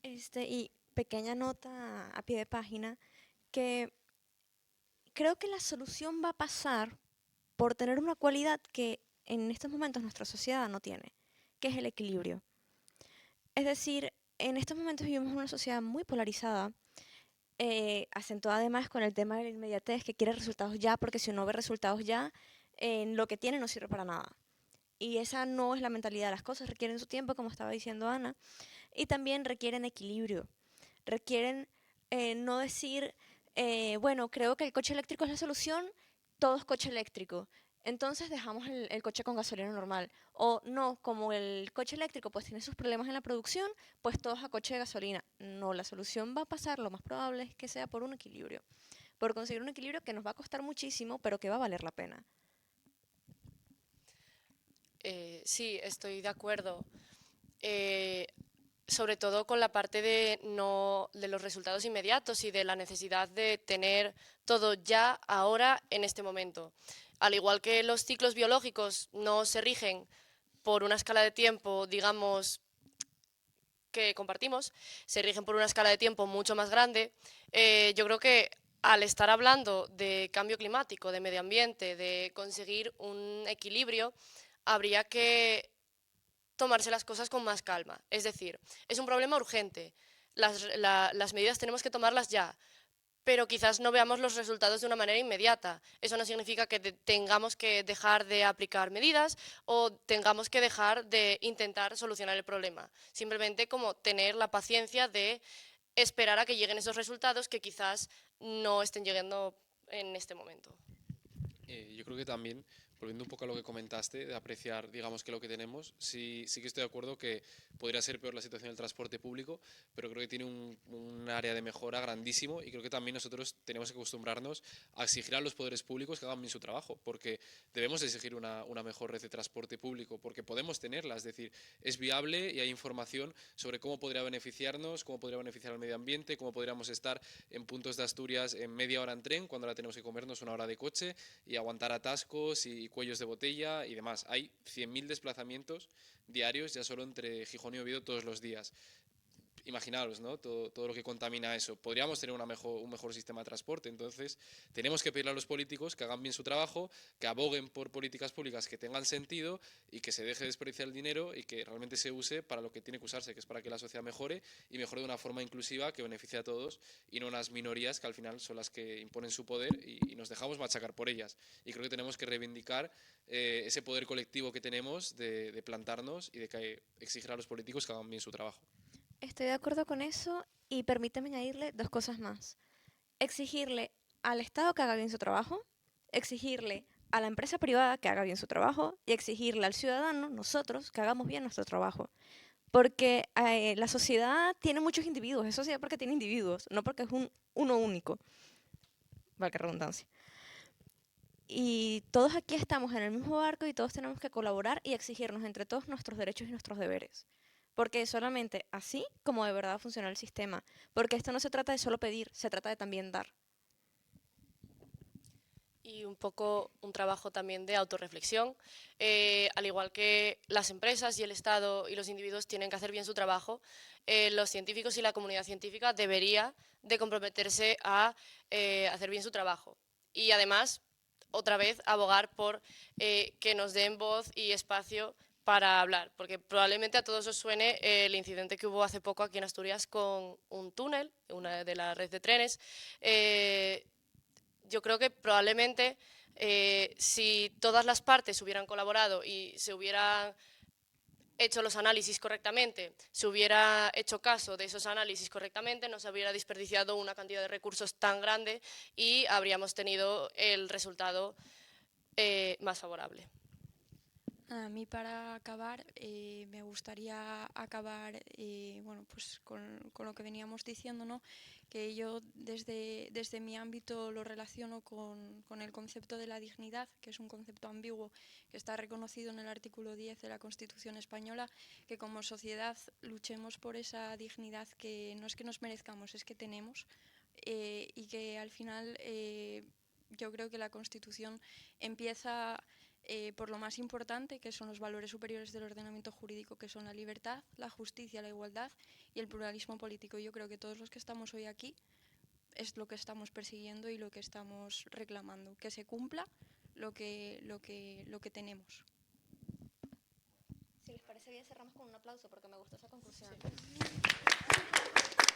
Y pequeña nota a pie de página, que creo que la solución va a pasar por tener una cualidad que en estos momentos nuestra sociedad no tiene, que es el equilibrio. Es decir, en estos momentos vivimos en una sociedad muy polarizada, acentuada además con el tema de la inmediatez, que quiere resultados ya, porque si no ve resultados ya, lo que tiene no sirve para nada. Y esa no es la mentalidad. Las cosas requieren su tiempo, como estaba diciendo Ana, y también requieren equilibrio. Requieren no decir, bueno, creo que el coche eléctrico es la solución, todo es coche eléctrico. Entonces dejamos el coche con gasolina normal. O no, como el coche eléctrico pues tiene sus problemas en la producción, pues todos a coche de gasolina. No, la solución va a pasar, lo más probable es que sea por un equilibrio. Por conseguir un equilibrio que nos va a costar muchísimo, pero que va a valer la pena. Sí, estoy de acuerdo. Sobre todo con la parte de los resultados inmediatos y de la necesidad de tener todo ya, ahora, en este momento. Al igual que los ciclos biológicos no se rigen por una escala de tiempo, digamos, que compartimos, se rigen por una escala de tiempo mucho más grande, yo creo que al estar hablando de cambio climático, de medio ambiente, de conseguir un equilibrio, habría que tomarse las cosas con más calma. Es decir, es un problema urgente, las medidas tenemos que tomarlas ya, pero quizás no veamos los resultados de una manera inmediata. Eso no significa que tengamos que dejar de aplicar medidas o tengamos que dejar de intentar solucionar el problema. Simplemente como tener la paciencia de esperar a que lleguen esos resultados que quizás no estén llegando en este momento. Yo creo que también, volviendo un poco a lo que comentaste, de apreciar, digamos, que lo que tenemos, sí que estoy de acuerdo que podría ser peor la situación del transporte público, pero creo que tiene un área de mejora grandísimo y creo que también nosotros tenemos que acostumbrarnos a exigir a los poderes públicos que hagan bien su trabajo, porque debemos exigir una mejor red de transporte público, porque podemos tenerla, es decir, es viable y hay información sobre cómo podría beneficiarnos, cómo podría beneficiar al medio ambiente, cómo podríamos estar en puntos de Asturias en media hora en tren, cuando ahora tenemos que comernos una hora de coche y aguantar atascos y cuellos de botella y demás. Hay 100.000 desplazamientos diarios ya solo entre Gijón y Oviedo todos los días. Imaginaros, ¿no? Todo lo que contamina eso. Podríamos tener un mejor sistema de transporte. Entonces, tenemos que pedirle a los políticos que hagan bien su trabajo, que aboguen por políticas públicas que tengan sentido y que se deje de desperdiciar el dinero y que realmente se use para lo que tiene que usarse, que es para que la sociedad mejore y mejore de una forma inclusiva que beneficie a todos y no unas minorías que al final son las que imponen su poder y nos dejamos machacar por ellas. Y creo que tenemos que reivindicar ese poder colectivo que tenemos de plantarnos y de que exigir a los políticos que hagan bien su trabajo. Estoy de acuerdo con eso y permíteme añadirle dos cosas más. Exigirle al Estado que haga bien su trabajo, exigirle a la empresa privada que haga bien su trabajo y exigirle al ciudadano, nosotros, que hagamos bien nuestro trabajo. Porque la sociedad tiene muchos individuos, es sociedad porque tiene individuos, no porque es uno único, valga redundancia. Y todos aquí estamos en el mismo barco y todos tenemos que colaborar y exigirnos entre todos nuestros derechos y nuestros deberes. Porque solamente así como de verdad funciona el sistema. Porque esto no se trata de solo pedir, se trata de también dar. Y un poco un trabajo también de autorreflexión. Al igual que las empresas y el Estado y los individuos tienen que hacer bien su trabajo, los científicos y la comunidad científica debería de comprometerse a hacer bien su trabajo. Y además, otra vez, abogar por que nos den voz y espacio para hablar, porque probablemente a todos os suene el incidente que hubo hace poco aquí en Asturias con un túnel, una de la red de trenes. Yo creo que probablemente si todas las partes hubieran colaborado y se hubieran hecho los análisis correctamente, se hubiera hecho caso de esos análisis correctamente, no se hubiera desperdiciado una cantidad de recursos tan grande y habríamos tenido el resultado más favorable. A mí para acabar me gustaría acabar bueno, pues con lo que veníamos diciendo, ¿no? Que yo desde mi ámbito lo relaciono con el concepto de la dignidad, que es un concepto ambiguo que está reconocido en el artículo 10 de la Constitución española, que como sociedad luchemos por esa dignidad que no es que nos merezcamos, es que tenemos, y que al final yo creo que la Constitución empieza por lo más importante, que son los valores superiores del ordenamiento jurídico, que son la libertad, la justicia, la igualdad y el pluralismo político. Yo creo que todos los que estamos hoy aquí es lo que estamos persiguiendo y lo que estamos reclamando, que se cumpla lo que tenemos. Si les parece bien, cerramos con un aplauso porque me gustó esa conclusión. Sí.